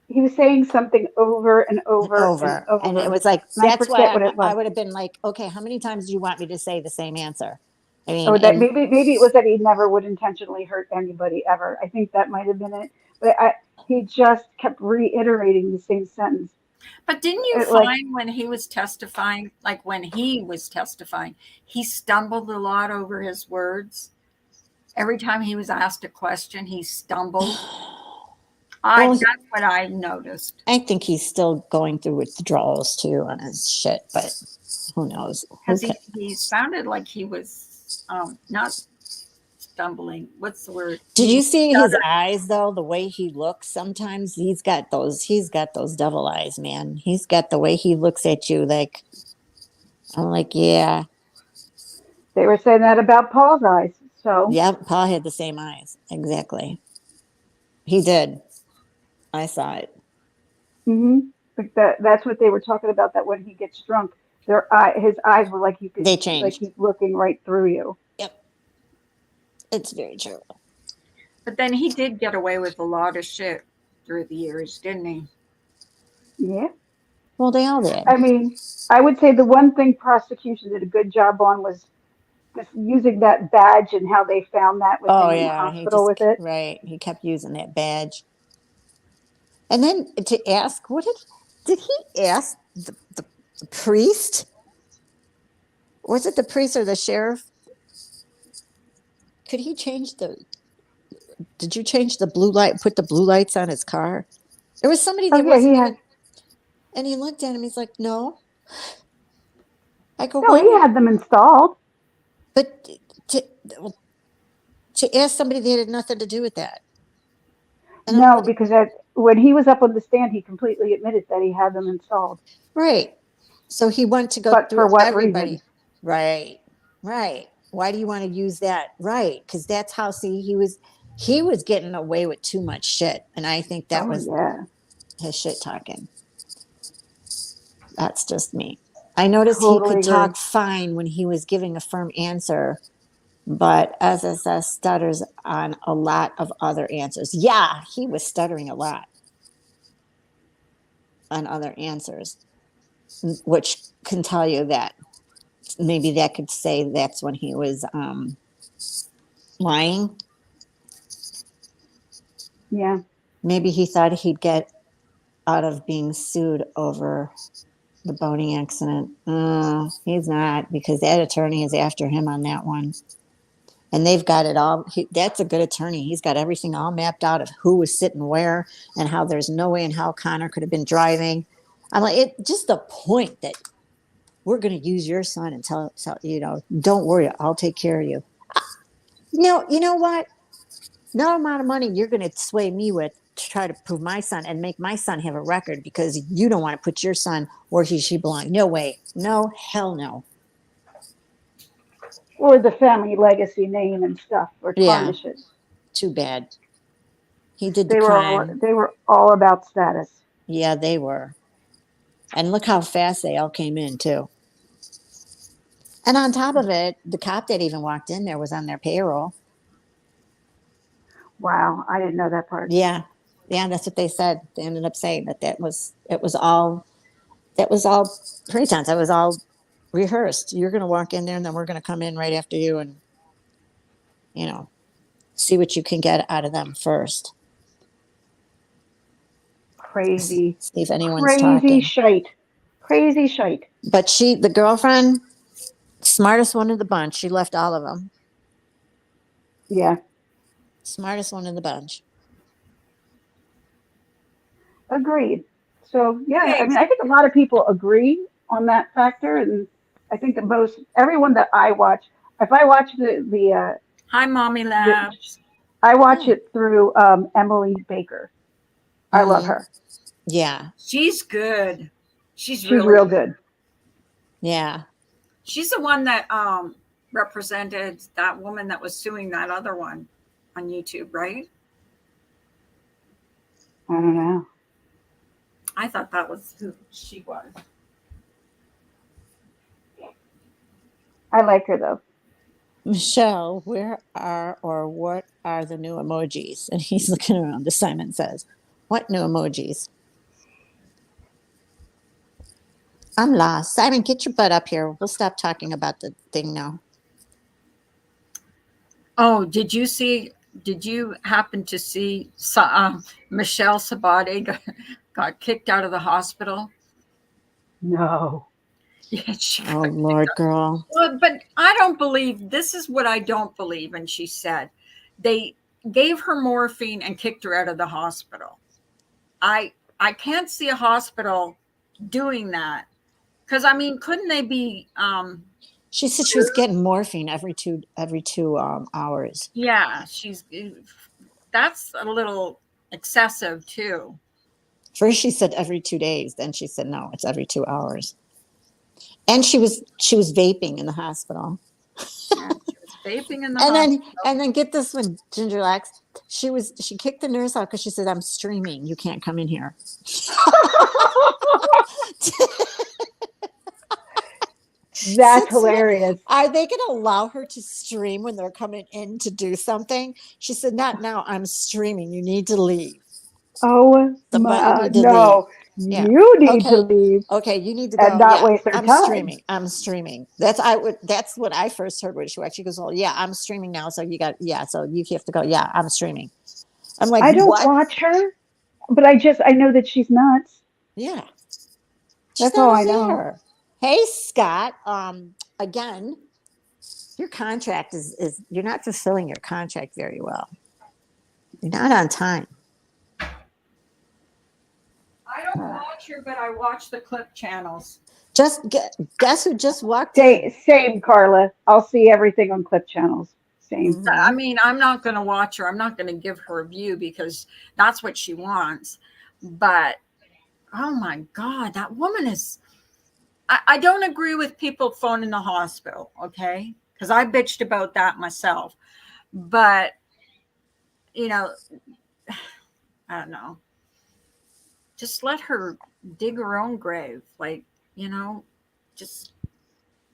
Speaker 3: He was saying something over and over and
Speaker 2: over. And it
Speaker 3: over,
Speaker 2: was like,
Speaker 3: and I
Speaker 2: that's
Speaker 3: forget
Speaker 2: why
Speaker 3: what it
Speaker 2: I
Speaker 3: was.
Speaker 2: would have been like, okay, how many times do you want me to say the same answer? I mean,
Speaker 3: Oh, that
Speaker 2: and
Speaker 3: maybe it was that he never would intentionally hurt anybody ever. I think that might have been it. But he just kept reiterating the same sentence
Speaker 1: But didn't you
Speaker 3: Like,
Speaker 1: find when he was testifying, like when he was testifying, he stumbled a lot over his words? Every time he was asked a question, he stumbled.
Speaker 2: Well,
Speaker 1: That's what I noticed.
Speaker 2: I think he's still going through withdrawals too on his shit, but who knows?
Speaker 1: Because he sounded like he was not stumbling. What's the word?
Speaker 2: Did
Speaker 1: He
Speaker 2: you see his
Speaker 1: stuttered.
Speaker 2: eyes though? The way he looks sometimes, he's got those devil eyes, man. He's got the way he looks at you like I'm like, yeah.
Speaker 3: they were saying that about Paul's eyes. So,
Speaker 2: Yep, Paul had the same eyes. Exactly. He did. I saw it.
Speaker 3: hmm like that's what they were talking about. That when he gets drunk, his eyes were like you could,
Speaker 2: They
Speaker 3: like
Speaker 2: changed.
Speaker 3: he's looking right through you.
Speaker 2: Yep. It's very true.
Speaker 1: But then he did get away with a lot of shit through the years, didn't he?
Speaker 3: Yeah.
Speaker 2: Well, they all did.
Speaker 3: I mean, I would say the one thing prosecution did a good job on was just using that badge and how they found that with
Speaker 2: Oh
Speaker 3: him in the
Speaker 2: yeah,
Speaker 3: hospital with it.
Speaker 2: right. He kept using that badge. And then to ask, what did he ask the priest? Was it the priest or the sheriff? Could he change did you change the blue light, put the blue lights on his car? There was somebody
Speaker 3: Oh
Speaker 2: that
Speaker 3: yeah,
Speaker 2: wasn't
Speaker 3: he
Speaker 2: even,
Speaker 3: had.
Speaker 2: and he looked at him, he's like, no. I go,
Speaker 3: No,
Speaker 2: why
Speaker 3: he
Speaker 2: would,
Speaker 3: had them installed.
Speaker 2: but to, to ask somebody that had nothing to do with that. And I'm
Speaker 3: No,
Speaker 2: like,
Speaker 3: because when he was up on the stand, he completely admitted that he had them installed.
Speaker 2: right. So he went to go
Speaker 3: But
Speaker 2: through
Speaker 3: for what reason?
Speaker 2: everybody. Right. Right. Why do you want to use that? Right. Because that's how, see, he was getting away with too much shit. And I think that
Speaker 3: Oh
Speaker 2: was
Speaker 3: yeah,
Speaker 2: his shit talking. That's just me. I noticed he
Speaker 3: totally
Speaker 2: could
Speaker 3: agree.
Speaker 2: talk fine when he was giving a firm answer, but SSS stutters on a lot of other answers. Yeah, he was stuttering a lot on other answers, which can tell you that maybe that could say that's when he was lying.
Speaker 3: Yeah.
Speaker 2: Maybe he thought he'd get out of being sued over the boating accident. He's not, because that attorney is after him on that one. And they've got it all. That's a good attorney. He's got everything all mapped out of who was sitting where and how there's no way in hell Connor could have been driving. I'm like, just the point that we're going to use your son and tell don't worry, I'll take care of you. No, you know what? No amount of money you're going to sway me with to try to prove my son and make my son have a record because you don't want to put your son where she belongs. No way. No, hell no.
Speaker 3: Or the family legacy name and stuff, or
Speaker 2: Yeah,
Speaker 3: tarnish it.
Speaker 2: too bad. He did the
Speaker 3: They were all
Speaker 2: crime.
Speaker 3: they were all about status.
Speaker 2: Yeah, they were. And look how fast they all came in, too. And on top of it, the cop that even walked in there was on their payroll.
Speaker 3: Wow, I didn't know that part.
Speaker 2: Yeah. Yeah, that's what they said. They ended up saying it was all pretense. It was all rehearsed. You're going to walk in there and then we're going to come in right after you and, you know, see what you can get out of them first.
Speaker 3: Crazy,
Speaker 2: See if anyone's
Speaker 3: crazy
Speaker 2: talking.
Speaker 3: shite, crazy shite.
Speaker 2: But the girlfriend, smartest one of the bunch. She left all of them.
Speaker 3: Yeah,
Speaker 2: Smartest one in the bunch.
Speaker 3: agreed. So yeah, I
Speaker 1: Okay.
Speaker 3: mean, I think a lot of people agree on that factor, and I think that most everyone that I watch, if I watch
Speaker 1: Hi, Mommy
Speaker 3: the
Speaker 1: Labs.
Speaker 3: I watch
Speaker 2: Oh.
Speaker 3: it through Emily Baker. I love
Speaker 2: Mm-hmm.
Speaker 3: her.
Speaker 2: Yeah.
Speaker 1: She's good. She's
Speaker 3: She's
Speaker 1: really
Speaker 3: real
Speaker 1: good.
Speaker 3: good.
Speaker 2: Yeah.
Speaker 1: She's the one that represented that woman that was suing that other one on YouTube, right?
Speaker 3: I don't know.
Speaker 1: I thought that was who she was.
Speaker 3: I like her though.
Speaker 2: Michelle, what are the new emojis? And he's looking around. The Simon says, what new emojis? I'm lost. Simon, get your butt up here. We'll stop talking about the thing now.
Speaker 1: Oh, did you see did you happen to see Michelle Sabate got kicked out of the hospital?
Speaker 3: No.
Speaker 1: Yeah, she
Speaker 2: Oh
Speaker 1: got.
Speaker 2: Lord, girl.
Speaker 1: Well, but I don't believe this is what I don't believe. And she said they gave her morphine and kicked her out of the hospital. I can't see a hospital doing that because I mean, couldn't they be?
Speaker 2: She said she was getting morphine every two hours.
Speaker 1: Yeah, that's a little excessive too.
Speaker 2: First she said every 2 days, then she said no, it's every 2 hours. And she was vaping in the hospital.
Speaker 1: Yeah, she was vaping in the
Speaker 2: And then
Speaker 1: hospital.
Speaker 2: and then get this one, Ginger Lax. She kicked the nurse out because she said, I'm streaming. You can't come in here.
Speaker 3: That's hilarious.
Speaker 2: Are they going to allow her to stream when they're coming in to do something? She said, not now. I'm streaming. You need to leave.
Speaker 3: Oh
Speaker 2: You
Speaker 3: my,
Speaker 2: need to leave.
Speaker 3: no,
Speaker 2: Yeah.
Speaker 3: you need to
Speaker 2: Okay.
Speaker 3: leave
Speaker 2: Okay. You need to
Speaker 3: and
Speaker 2: go.
Speaker 3: not
Speaker 2: Yeah.
Speaker 3: waste their
Speaker 2: I'm
Speaker 3: time.
Speaker 2: streaming. I'm streaming. That's what I first heard when she goes, well, yeah, I'm streaming now. So so you have to go. Yeah, I'm streaming. I'm like,
Speaker 3: I don't
Speaker 2: what?
Speaker 3: watch her, but I know that she's nuts.
Speaker 2: Yeah. She's
Speaker 3: That's
Speaker 2: not
Speaker 3: all
Speaker 2: a
Speaker 3: I know.
Speaker 2: there. Hey, Scott. Again, your contract is you're not fulfilling your contract very well. You're not on time.
Speaker 1: I don't watch her, but I watch the clip channels.
Speaker 2: Guess who just walked
Speaker 3: Same,
Speaker 2: in?
Speaker 3: same, Carla. I'll see everything on clip channels. Same.
Speaker 1: I
Speaker 2: Mm-hmm.
Speaker 1: mean, I'm not going to watch her. I'm not going to give her a view because that's what she wants. But oh my God, that woman is. I don't agree with people phoning the hospital, okay? Because I bitched about that myself. But, you know, I don't know. Just let her dig her own grave. Like, you know, just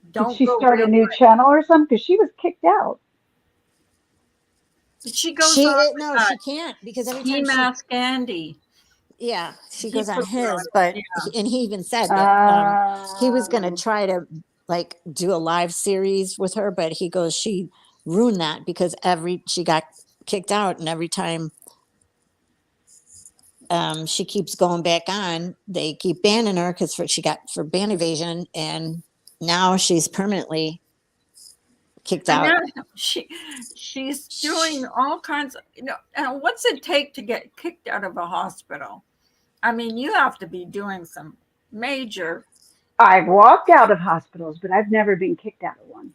Speaker 3: Did
Speaker 1: don't
Speaker 3: she
Speaker 1: go
Speaker 3: start
Speaker 1: real
Speaker 3: a new
Speaker 1: quick.
Speaker 3: channel or something? Because she was kicked out.
Speaker 1: But she goes on with
Speaker 2: No,
Speaker 1: that
Speaker 2: she can't because every
Speaker 1: ski
Speaker 2: time she
Speaker 1: mask Andy.
Speaker 2: yeah, she
Speaker 1: He
Speaker 2: goes on
Speaker 1: put her on.
Speaker 2: his, but
Speaker 1: Yeah.
Speaker 2: and he even said that he was going to
Speaker 3: Um,
Speaker 2: try to like do a live series with her, but he goes she ruined that because every she got kicked out, and every time she keeps going back on, they keep banning her because she got for ban evasion, and now she's permanently kicked
Speaker 1: I know
Speaker 2: out.
Speaker 1: she's doing all kinds of, and what's it take to get kicked out of a hospital? I mean, you have to be doing some major.
Speaker 3: I've walked out of hospitals, but I've never been kicked out of one.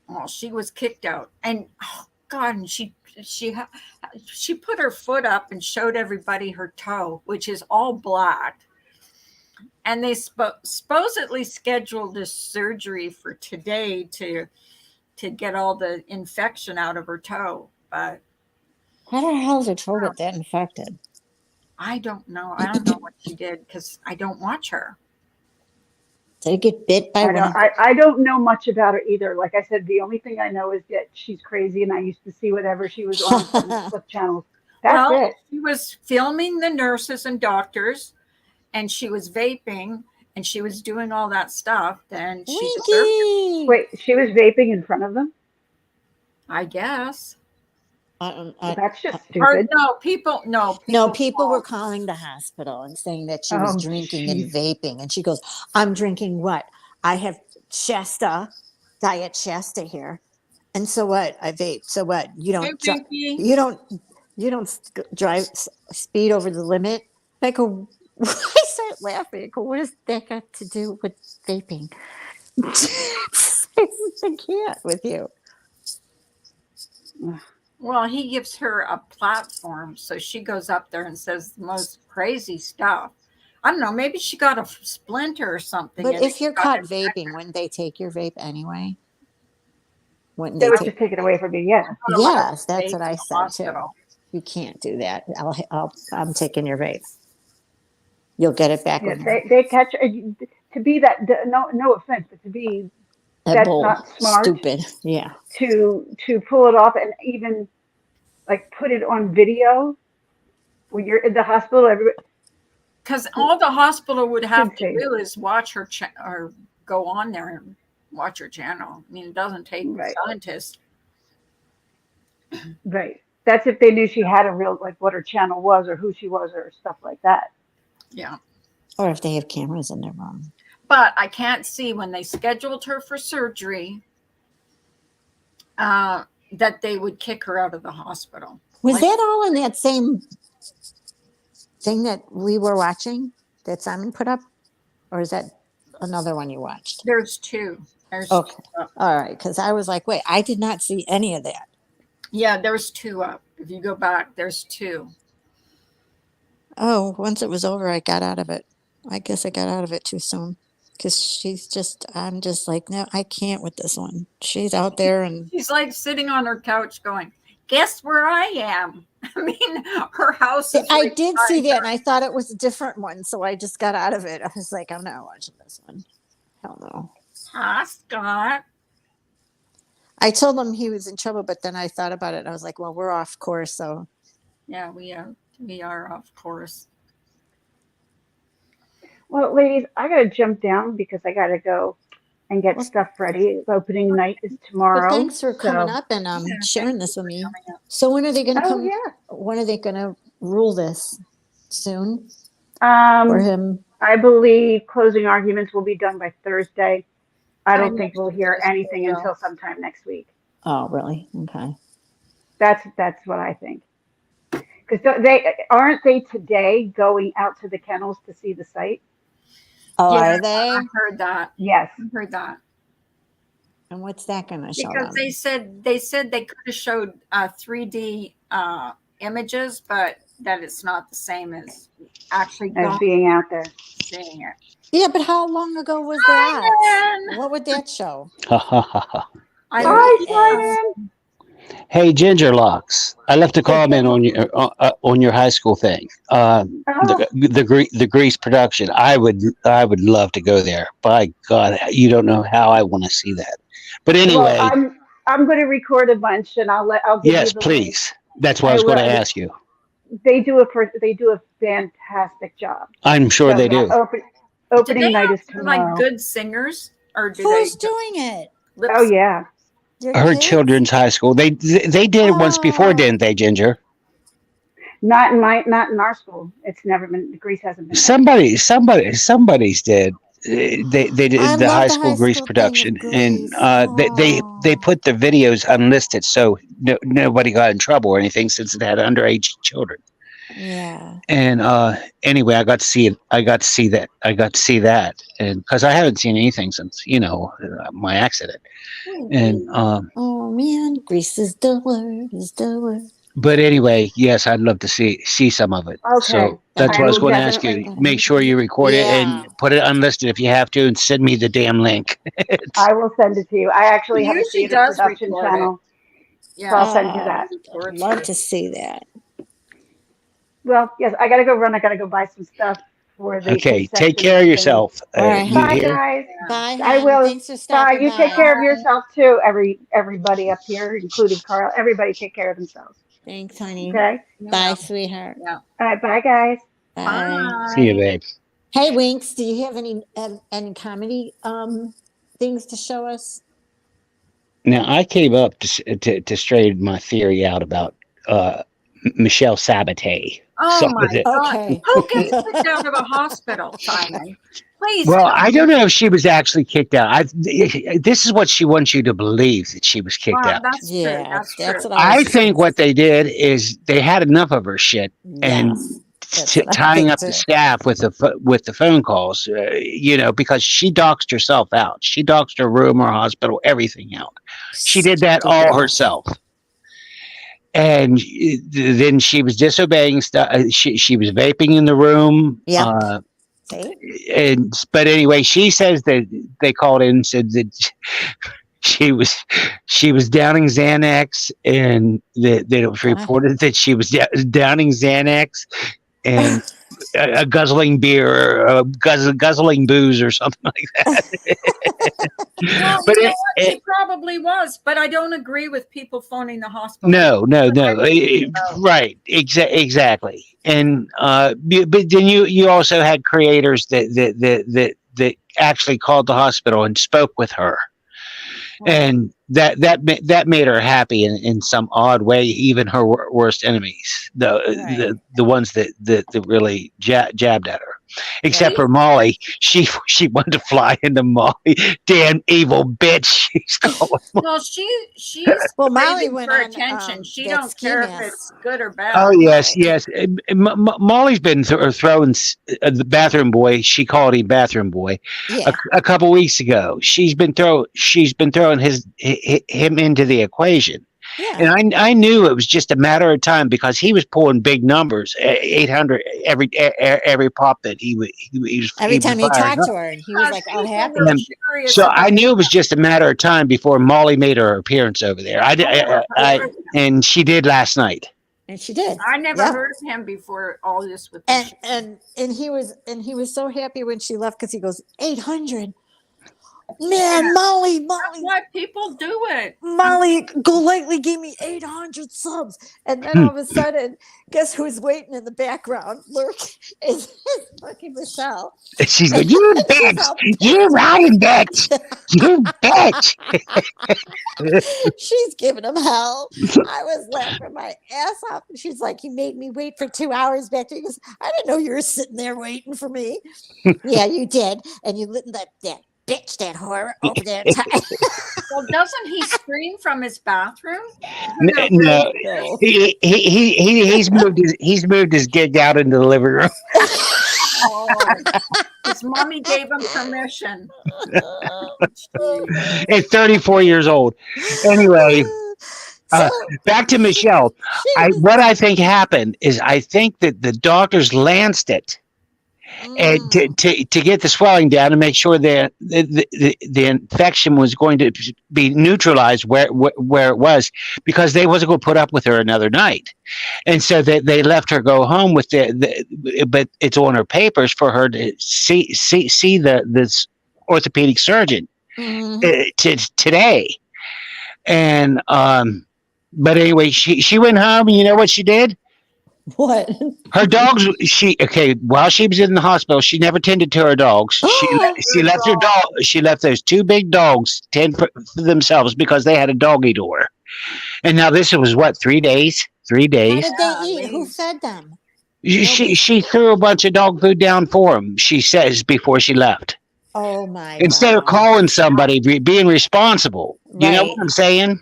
Speaker 1: Well, she was kicked out, and oh God, and she put her foot up and showed everybody her toe, which is all black. And they supposedly scheduled this surgery for today to get all the infection out of her toe, but
Speaker 2: How the hell did her toe get that infected?
Speaker 1: I don't know. I don't know what she did because I don't watch her.
Speaker 2: Did it get bit by
Speaker 3: I
Speaker 2: one
Speaker 3: don't
Speaker 2: of
Speaker 3: I don't know much about her either. Like I said, the only thing I know is that she's crazy and I used to see whatever she was on the clip channels. That's
Speaker 1: Well,
Speaker 3: it.
Speaker 1: she was filming the nurses and doctors, and she was vaping, and she was doing all that stuff. Then she deserved it,
Speaker 2: Winky?
Speaker 3: Wait, she was vaping in front of them?
Speaker 1: I guess.
Speaker 2: I,
Speaker 3: Well,
Speaker 2: I,
Speaker 3: that's
Speaker 2: I,
Speaker 3: just
Speaker 1: Or
Speaker 3: stupid.
Speaker 1: no, people. No,
Speaker 2: no,
Speaker 1: people
Speaker 2: people were
Speaker 1: called.
Speaker 2: calling the hospital and saying that she was
Speaker 3: Oh,
Speaker 2: drinking
Speaker 3: jeez.
Speaker 2: and vaping. And she goes, I'm drinking what? I have Diet Shasta here. And so what? I vape. So what?
Speaker 1: Hey, Winky.
Speaker 2: You don't, you don't drive speed over the limit. I go, I start laughing. I go, what does that got to do with vaping? I can't with you.
Speaker 1: Well, he gives her a platform, so she goes up there and says the most crazy stuff. I don't know. Maybe she got a splinter or something,
Speaker 2: But
Speaker 1: and
Speaker 2: if
Speaker 1: it
Speaker 2: you're
Speaker 1: got
Speaker 2: caught
Speaker 1: infected.
Speaker 2: vaping, wouldn't they take your vape anyway? Wouldn't
Speaker 3: They
Speaker 2: they
Speaker 3: would
Speaker 2: take?
Speaker 3: just take it away from me. Yeah.
Speaker 1: I'm not allowed
Speaker 2: Yes,
Speaker 1: to
Speaker 2: that's
Speaker 1: vape
Speaker 2: what
Speaker 1: in
Speaker 2: I
Speaker 1: the
Speaker 2: said too.
Speaker 1: hospital.
Speaker 2: You can't do that. I'm taking your vape. You'll get it back
Speaker 3: Yeah.
Speaker 2: when
Speaker 3: They catch to be that, no offense, but to be
Speaker 2: that
Speaker 3: that's
Speaker 2: bowl
Speaker 3: not smart
Speaker 2: stupid. Yeah.
Speaker 3: to pull it off and even like put it on video when you're in the hospital. Everybody,
Speaker 1: Because all the hospital would
Speaker 3: it's
Speaker 1: have to
Speaker 3: insane.
Speaker 1: do is watch her or go on there and watch her channel. I mean, it doesn't take
Speaker 3: Right.
Speaker 1: scientists.
Speaker 3: Right. That's if they knew she had a real, like what her channel was or who she was or stuff like that.
Speaker 1: Yeah.
Speaker 2: Or if they have cameras in their room.
Speaker 1: But I can't see when they scheduled her for surgery that they would kick her out of the hospital.
Speaker 2: Was
Speaker 1: Like,
Speaker 2: that all in that same thing that we were watching that Simon put up? Or is that another one you watched?
Speaker 1: there's two. There's
Speaker 2: Okay.
Speaker 1: two up.
Speaker 2: All right. Because I was like, wait, I did not see any of that.
Speaker 1: Yeah, there's two up. If you go back, there's two.
Speaker 2: Oh, once it was over, I got out of it. I guess I got out of it too soon. Because I'm just like, no, I can't with this one. She's out there and
Speaker 1: She's like sitting on her couch going, guess where I am? I mean, her house is
Speaker 2: I
Speaker 1: right
Speaker 2: did see
Speaker 1: behind
Speaker 2: that
Speaker 1: her.
Speaker 2: and I thought it was a different one. So I just got out of it. I was like, I'm not watching this one. Hell no.
Speaker 1: Hi, Scott.
Speaker 2: I told him he was in trouble, but then I thought about it and I was like, well, we're off course. So
Speaker 1: Yeah, we are of course.
Speaker 3: Well, ladies, I gotta jump down because I gotta go and get
Speaker 2: Well-
Speaker 3: stuff ready. Opening night is
Speaker 2: but
Speaker 3: tomorrow.
Speaker 2: thanks for coming
Speaker 3: so-
Speaker 2: up and
Speaker 1: Yeah,
Speaker 2: sharing
Speaker 1: thanks
Speaker 2: this with
Speaker 1: for
Speaker 2: me.
Speaker 1: coming up.
Speaker 2: So when are they going to
Speaker 3: Oh
Speaker 2: come?
Speaker 3: yeah.
Speaker 2: When are they going to rule this? Soon for
Speaker 3: Um,
Speaker 2: him?
Speaker 3: I believe closing arguments will be done by Thursday. I
Speaker 1: I
Speaker 3: don't
Speaker 1: know
Speaker 3: think we'll
Speaker 1: she
Speaker 3: hear
Speaker 1: does
Speaker 3: anything
Speaker 1: well.
Speaker 3: until sometime next week.
Speaker 2: Oh, really? Okay.
Speaker 3: That's what I think. Because aren't they today going out to the kennels to see the site?
Speaker 2: Oh,
Speaker 1: Yeah,
Speaker 2: are they?
Speaker 1: I heard that.
Speaker 3: Yes.
Speaker 1: I heard that.
Speaker 2: And what's that going to show
Speaker 1: Because
Speaker 2: them?
Speaker 1: they said they could have showed 3D images, but that it's not the same as actually
Speaker 3: As
Speaker 1: going
Speaker 3: being out there.
Speaker 1: seeing it.
Speaker 2: Yeah, but how long ago was that?
Speaker 1: Simon!
Speaker 2: What would that show?
Speaker 4: Ha ha ha ha.
Speaker 1: I
Speaker 3: Hi,
Speaker 2: Yes.
Speaker 3: Simon.
Speaker 4: Hey, Ginger Locks. I left a comment on your high school thing.
Speaker 3: Oh,
Speaker 4: The Grease production. I would love to go there. By God, you don't know how I want to see that. But anyway,
Speaker 3: well, I'm going to record a bunch and I'll give
Speaker 4: yes,
Speaker 3: you the link.
Speaker 4: please. That's what I
Speaker 3: I
Speaker 4: was going to
Speaker 3: will.
Speaker 4: ask you.
Speaker 3: They do a fantastic job.
Speaker 4: I'm sure
Speaker 3: So
Speaker 4: they
Speaker 3: yeah,
Speaker 4: do.
Speaker 1: do
Speaker 3: opening
Speaker 1: they
Speaker 3: night
Speaker 1: have
Speaker 3: is tomorrow.
Speaker 1: like good singers or do
Speaker 2: Who's
Speaker 1: they
Speaker 2: doing it?
Speaker 1: lip
Speaker 3: Oh yeah.
Speaker 2: Your
Speaker 4: Her
Speaker 2: kids?
Speaker 4: children's high school. They did it once before,
Speaker 2: Oh.
Speaker 4: didn't they, Ginger?
Speaker 3: Not in our school. It's never been. Greece hasn't been.
Speaker 4: Somebody's did. They did
Speaker 2: I
Speaker 4: the
Speaker 2: love
Speaker 4: high
Speaker 2: the
Speaker 4: school
Speaker 2: high
Speaker 4: Grease
Speaker 2: school thing
Speaker 4: production,
Speaker 2: with
Speaker 4: and
Speaker 2: Grease.
Speaker 4: they
Speaker 2: Oh.
Speaker 4: put the videos unlisted, so nobody got in trouble or anything since it had underage children.
Speaker 2: Yeah.
Speaker 4: And anyway, I got to see it. I got to see that. And because I haven't seen anything since my accident. And
Speaker 2: Oh man, Grease is the word. Is the word.
Speaker 4: but anyway, yes, I'd love to see some of it.
Speaker 3: Okay.
Speaker 4: So that's
Speaker 3: I
Speaker 4: what I was
Speaker 3: will
Speaker 4: going to ask you.
Speaker 3: definitely.
Speaker 4: Make sure you record it and
Speaker 2: Yeah.
Speaker 4: put it unlisted if you have to, and send me the damn link.
Speaker 3: I will send it to you. I actually have a
Speaker 1: usually
Speaker 3: theater
Speaker 1: does
Speaker 3: production
Speaker 1: record it.
Speaker 3: channel.
Speaker 1: Yeah.
Speaker 3: So I'll send you that.
Speaker 2: I'd love to see that.
Speaker 3: Well, yes, I gotta go run. I gotta go buy some stuff for the
Speaker 4: Okay, take
Speaker 3: concession
Speaker 4: care of
Speaker 3: thing.
Speaker 4: yourself.
Speaker 2: All right,
Speaker 4: You
Speaker 3: Bye,
Speaker 4: hear?
Speaker 3: guys.
Speaker 2: Bye,
Speaker 3: I
Speaker 2: hon.
Speaker 3: will.
Speaker 2: Thanks for
Speaker 3: Bye.
Speaker 2: stopping
Speaker 3: You take care of
Speaker 2: by.
Speaker 3: yourself too. Everybody up here, including Carl. Everybody take care of themselves.
Speaker 2: Thanks, honey.
Speaker 3: Okay.
Speaker 2: Bye, sweetheart.
Speaker 1: Yeah.
Speaker 3: All right. Bye, guys.
Speaker 2: Bye.
Speaker 4: See you, babe.
Speaker 2: Hey, Winks, do you have any comedy things to show us?
Speaker 4: Now I came up to straighten my theory out about Michelle Sabatay.
Speaker 1: Oh
Speaker 4: Some
Speaker 1: my
Speaker 4: of it.
Speaker 1: God.
Speaker 2: Okay.
Speaker 1: Who gets kicked out of a hospital, Simon? Please.
Speaker 4: Well,
Speaker 1: tell
Speaker 4: I
Speaker 1: me.
Speaker 4: don't know if she was actually kicked out. This is what she wants you to believe, that she was kicked
Speaker 1: Well,
Speaker 4: out.
Speaker 1: that's true.
Speaker 2: Yeah,
Speaker 1: That's
Speaker 2: that's
Speaker 1: true.
Speaker 2: what I
Speaker 4: I
Speaker 2: was
Speaker 4: think what they did is they had enough of her shit, and
Speaker 2: Yes, that's what I
Speaker 4: tying
Speaker 2: think
Speaker 4: up the
Speaker 2: too.
Speaker 4: staff with the phone calls, because she doxed herself out. She doxed her room, her hospital, everything out. She did that all
Speaker 2: Stupid.
Speaker 4: herself. And then she was disobeying stuff. She was vaping in the room.
Speaker 2: Yep. See?
Speaker 4: But anyway, she says that they called in and said that she was downing Xanax, and that it was reported that she was downing Xanax and guzzling beer, or guzzling booze, or something like that.
Speaker 1: Well,
Speaker 4: But
Speaker 1: you know what? She probably was, but I don't agree with people phoning the hospital.
Speaker 4: no, right, exactly. And but then you also had creators that actually called the hospital and spoke with her, and that made her happy in some odd way. Even her worst enemies, the ones that really jabbed at her, except for Molly. She wanted to fly into Molly. Damn evil bitch! She's calling.
Speaker 1: Well, she's
Speaker 2: Well, Molly
Speaker 1: craving
Speaker 2: went
Speaker 1: for
Speaker 2: on
Speaker 1: attention. She
Speaker 2: that
Speaker 1: don't
Speaker 2: ski
Speaker 1: care if
Speaker 2: mask.
Speaker 1: it's good or
Speaker 4: Oh
Speaker 1: bad.
Speaker 4: yes, yes. Molly's been throwing the bathroom boy. She called him bathroom boy
Speaker 2: Yeah.
Speaker 4: a couple weeks ago. She's been throwing him into the equation,
Speaker 2: Yeah.
Speaker 4: and I knew it was just a matter of time because he was pulling big numbers, 800 every pop that
Speaker 2: Every time he
Speaker 4: firing
Speaker 2: talked
Speaker 4: up.
Speaker 2: to her, and he was like all
Speaker 1: People
Speaker 2: happy.
Speaker 1: were
Speaker 4: And
Speaker 1: curious
Speaker 4: so I
Speaker 1: about
Speaker 4: knew it was just a matter of time before Molly made her appearance over there. And she did last night.
Speaker 2: And she did.
Speaker 1: I never
Speaker 2: Yep.
Speaker 1: heard of him before all this with the
Speaker 2: And he was so happy when she left because he goes 800. Man, Molly,
Speaker 1: That's why people do it.
Speaker 2: Molly Golightly gave me 800 subs. And then all of a sudden, guess who's waiting in the background? Lurk is fucking Michelle.
Speaker 4: She's like, you bitch, you rotten bitch, you bitch.
Speaker 2: She's giving him hell. I was laughing my ass off. And she's like, you made me wait for 2 hours back there. He goes, I didn't know you were sitting there waiting for me. Yeah, you did. And you lit that bitch, that whore over there.
Speaker 1: Well, doesn't he scream from his bathroom?
Speaker 4: No, he's moved his gig out into the living room.
Speaker 1: Oh, his mommy gave him permission.
Speaker 4: At 34 years old. Anyway, back to Michelle. What I think happened is I think that the doctors lanced it. And to get the swelling down and make sure that the infection was going to be neutralized where it was, because they wasn't going to put up with her another night, and so they let her go home with but it's on her papers for her to see this orthopedic surgeon today, and but anyway, she went home, and you know what she did?
Speaker 2: What?
Speaker 4: Her dogs. While she was in the hospital, she never tended to her dogs. She left her dog. She left those two big dogs tend for themselves because they had a doggy door. And now this was what, 3 days? 3 days.
Speaker 2: How did they eat? Who fed them?
Speaker 4: She threw a bunch of dog food down for them. She says before she left.
Speaker 2: Oh my!
Speaker 4: Instead of calling somebody, being responsible. You know what I'm saying?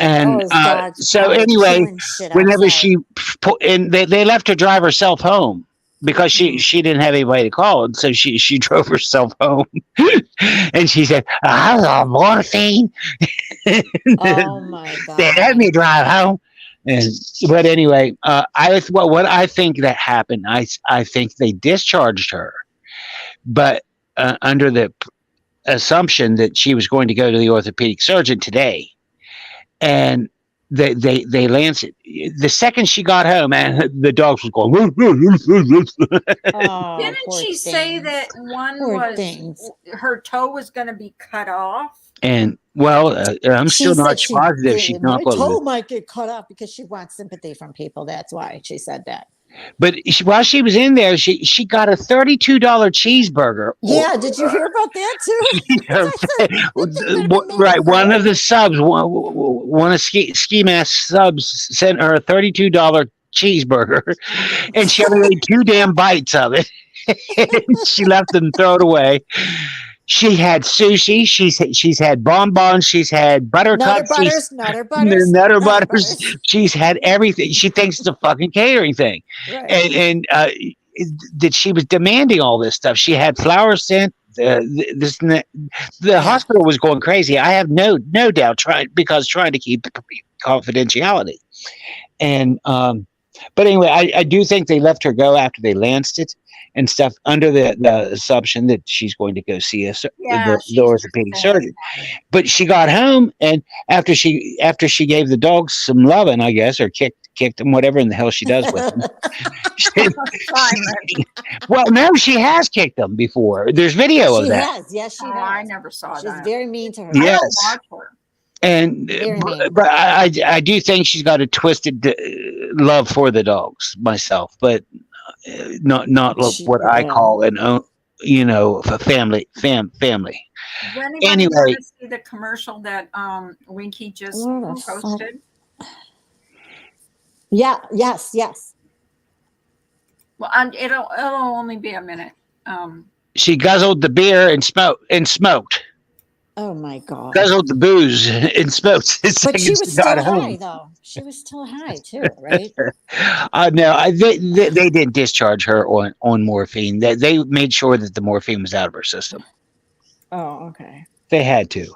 Speaker 4: And so anyway, whenever she put in, they left her drive herself home because she didn't have anybody to call, and so she drove herself home. And she said, "I was on morphine."
Speaker 2: Oh my God!
Speaker 4: They let me drive home. But anyway, what I think that happened, I think they discharged her, but under the assumption that she was going to go to the orthopedic surgeon today. And they lanced it. The second she got home, and the dogs was going.
Speaker 1: Didn't she say that her toe was going to be cut off?
Speaker 4: And I'm still not positive she's not going to.
Speaker 2: My toe might get cut off because she wants sympathy from people. That's why she said that.
Speaker 4: But while she was in there, she got a $32 cheeseburger.
Speaker 2: Yeah, did you hear about that too?
Speaker 4: Right, one of the subs, one of Ski Mask subs sent her a $32 cheeseburger, and she only ate 2 damn bites of it. She left them, throw it away. She had sushi. She's had bonbons. She's had buttercup.
Speaker 2: Nutter butters.
Speaker 4: She's had everything. She thinks it's a fucking catering thing,
Speaker 2: right.
Speaker 4: and that she was demanding all this stuff. She had flour sent. The hospital was going crazy. I have no doubt trying to keep confidentiality, and but anyway, I do think they let her go after they lanced it and stuff under the assumption that she's going to go see the orthopedic surgeon. But she got home, and after she gave the dogs some loving, I guess, or kicked them, whatever in the hell she does with them. Well, no, she has kicked them before. There's video of that.
Speaker 2: Has. Yes, she has.
Speaker 1: I never saw that.
Speaker 2: She's very mean to her.
Speaker 4: Yes.
Speaker 1: I don't watch her.
Speaker 4: And but I do think she's got a twisted love for the dogs myself, but not what I call an family.
Speaker 1: Does anybody want
Speaker 4: Anyway,
Speaker 1: to see the commercial that Winky just
Speaker 2: What the fuck?
Speaker 1: posted?
Speaker 2: Yeah. Yes.
Speaker 1: Well, it'll only be a minute.
Speaker 4: she guzzled the beer and smoked.
Speaker 2: Oh my god.
Speaker 4: Guzzled the booze and smoked the
Speaker 2: But she
Speaker 4: second
Speaker 2: was
Speaker 4: she got
Speaker 2: still high
Speaker 4: home.
Speaker 2: though. She was still high too, right?
Speaker 4: No, they didn't discharge her on morphine. They made sure that the morphine was out of her system.
Speaker 2: Oh, okay.
Speaker 4: They had to.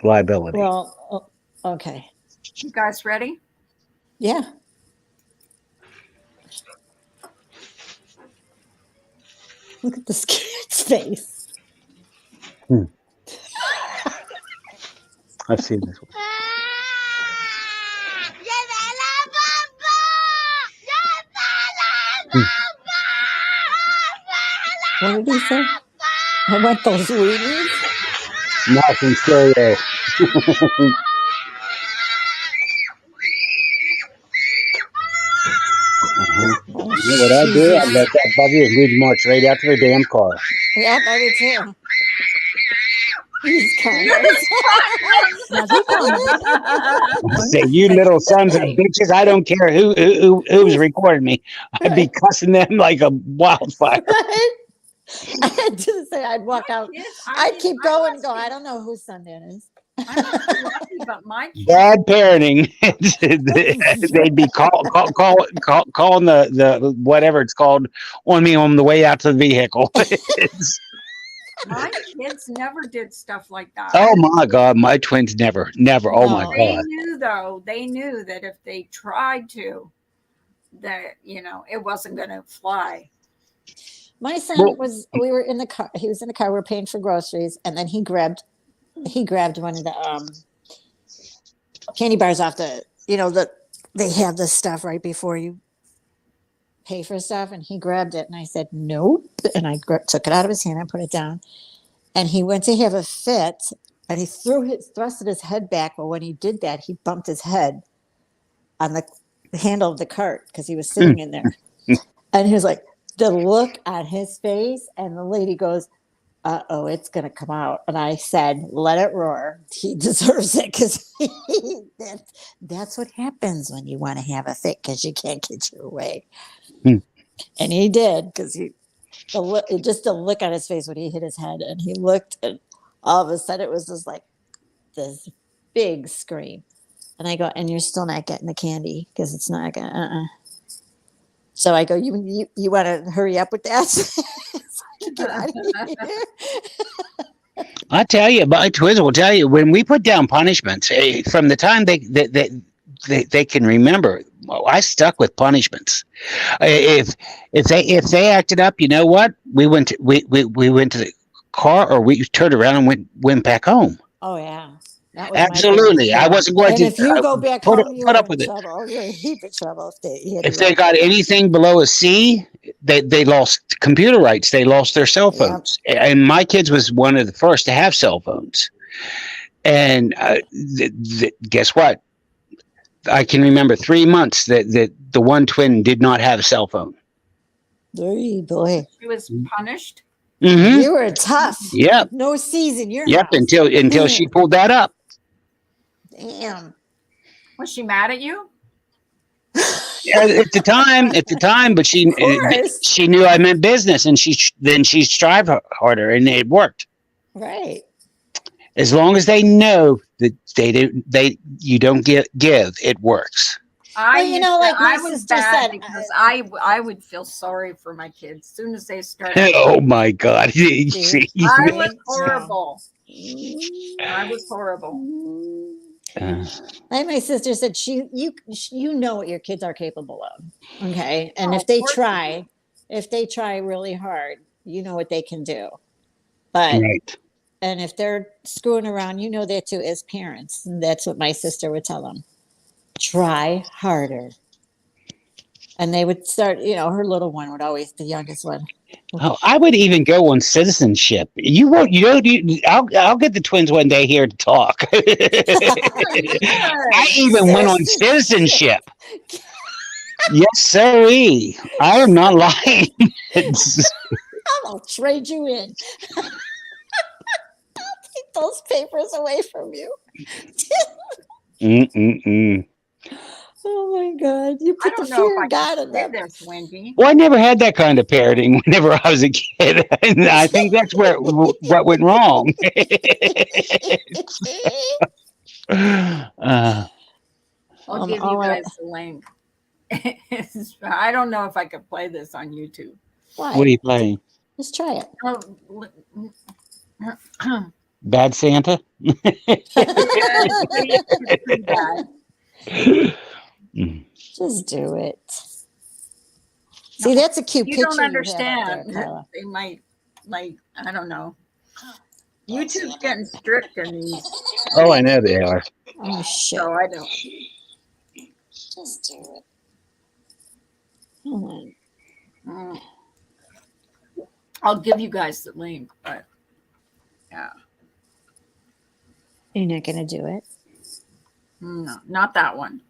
Speaker 4: Liability.
Speaker 2: Well, okay.
Speaker 1: You guys ready?
Speaker 2: Yeah. Look at this kid's face.
Speaker 4: I've seen this one.
Speaker 2: What did he say? I want those weenies.
Speaker 4: Nothing stereo.
Speaker 2: Oh,
Speaker 4: You know what I do? I
Speaker 2: Jesus.
Speaker 4: let that buggy and we'd march right out to the damn car.
Speaker 2: Yep, I did too. He's kind Now he comes.
Speaker 4: Say, you little sons of bitches! I don't care who's recording me. I'd be cussing them like a wildfire.
Speaker 2: I had to say I'd walk out. I'd keep going and go. I don't know whose son that is.
Speaker 1: I'm not too lucky, but my kids,
Speaker 4: Bad parenting. They'd be calling the whatever it's called on me on the way out to the vehicle.
Speaker 1: my kids never did stuff like that.
Speaker 4: Oh my God, my twins never. Oh my
Speaker 2: No.
Speaker 1: They
Speaker 4: God.
Speaker 1: knew though. They knew that if they tried to, that it wasn't going to fly.
Speaker 2: My son
Speaker 4: Well-
Speaker 2: we were in the car. He was in the car. We were paying for groceries, and then he grabbed one of the candy bars off they have this stuff right before you pay for stuff, and he grabbed it, and I said nope, and I took it out of his hand and put it down, and he went to have a fit, and he thrusted his head back. Well, when he did that, he bumped his head on the handle of the cart because he was sitting in there, and he was like, the look on his face, and the lady goes, uh-oh, it's going to come out. And I said, let it roar. He deserves it because that's what happens when you want to have a fit because you can't get your way. And he did because just the look on his face when he hit his head, and he looked, and all of a sudden it was just like this big scream. And I go, and you're still not getting the candy because it's not going to, So I go, you want to hurry up with that? So I can get out of here.
Speaker 4: I tell you, my twins will tell you when we put down punishments from the time they can remember. I stuck with punishments. If they acted up, you know what? We went to the car, or we turned around and went back home.
Speaker 2: Oh yeah, that was
Speaker 4: Absolutely. I wasn't going
Speaker 2: and
Speaker 4: to.
Speaker 2: if you go back
Speaker 4: put
Speaker 2: home, you're
Speaker 4: up
Speaker 2: in
Speaker 4: with it.
Speaker 2: trouble. You're in a heap of trouble
Speaker 4: If they got anything below a C, they lost computer rights. They lost their cell phones. And my kids was one of the first to have cell phones. And guess what? I can remember 3 months that the one twin did not have a cell phone.
Speaker 2: Boy,
Speaker 1: She was punished.
Speaker 4: Mm-hmm.
Speaker 2: you were tough.
Speaker 4: Yep.
Speaker 2: No C's in your
Speaker 4: Yep.
Speaker 2: house.
Speaker 4: Until she pulled that up.
Speaker 2: Damn.
Speaker 1: Was she mad at you?
Speaker 4: At the time, but she knew I meant business, and she strived harder, and it worked.
Speaker 2: Right.
Speaker 4: As long as they know that you don't give, it works.
Speaker 2: Like my
Speaker 1: I was
Speaker 2: sister
Speaker 1: bad
Speaker 2: said,
Speaker 1: because I would feel sorry for my kids as soon as they started.
Speaker 4: Oh my God!
Speaker 1: I was horrible. I was horrible.
Speaker 2: Like my sister said, you know what your kids are capable of, okay? And
Speaker 1: Oh,
Speaker 2: if they
Speaker 1: of course
Speaker 2: try really hard, you know what they can do. But
Speaker 4: Right.
Speaker 2: and if they're screwing around, you know that too as parents. And that's what my sister would tell them. Try harder. And they would start, her little one would always, the youngest one.
Speaker 4: Oh, I would even go on citizenship. You won't. I'll get the twins one day here to talk. I even went on citizenship. Yes, sirree. I am not lying.
Speaker 2: I'll trade you in. I'll take those papers away from you. Oh my God! You
Speaker 1: I
Speaker 2: put the
Speaker 1: don't know if
Speaker 2: fear
Speaker 1: I
Speaker 2: of God
Speaker 1: can
Speaker 2: in
Speaker 1: say
Speaker 2: them.
Speaker 1: this, Wendy.
Speaker 4: Well, I never had that kind of parenting whenever I was a kid. And I think that's what went wrong.
Speaker 1: I'll give you
Speaker 2: All
Speaker 1: guys the link. I don't know if I could play this on YouTube.
Speaker 4: what are
Speaker 2: why?
Speaker 4: you playing?
Speaker 2: Just try it.
Speaker 1: Oh,
Speaker 4: Bad Santa?
Speaker 1: pretty bad.
Speaker 2: Just do it. See, that's a cute
Speaker 1: You
Speaker 2: picture
Speaker 1: don't
Speaker 2: you have up there,
Speaker 1: understand.
Speaker 2: Carla.
Speaker 1: They might, like, I don't know. YouTube's getting strict in these,
Speaker 4: Oh, I know they are.
Speaker 2: Oh shit!
Speaker 1: so I don't.
Speaker 2: Just do it. Hold on.
Speaker 1: Mm. I'll give you guys the link, but yeah,
Speaker 2: You're not gonna do it.
Speaker 1: no, not that one.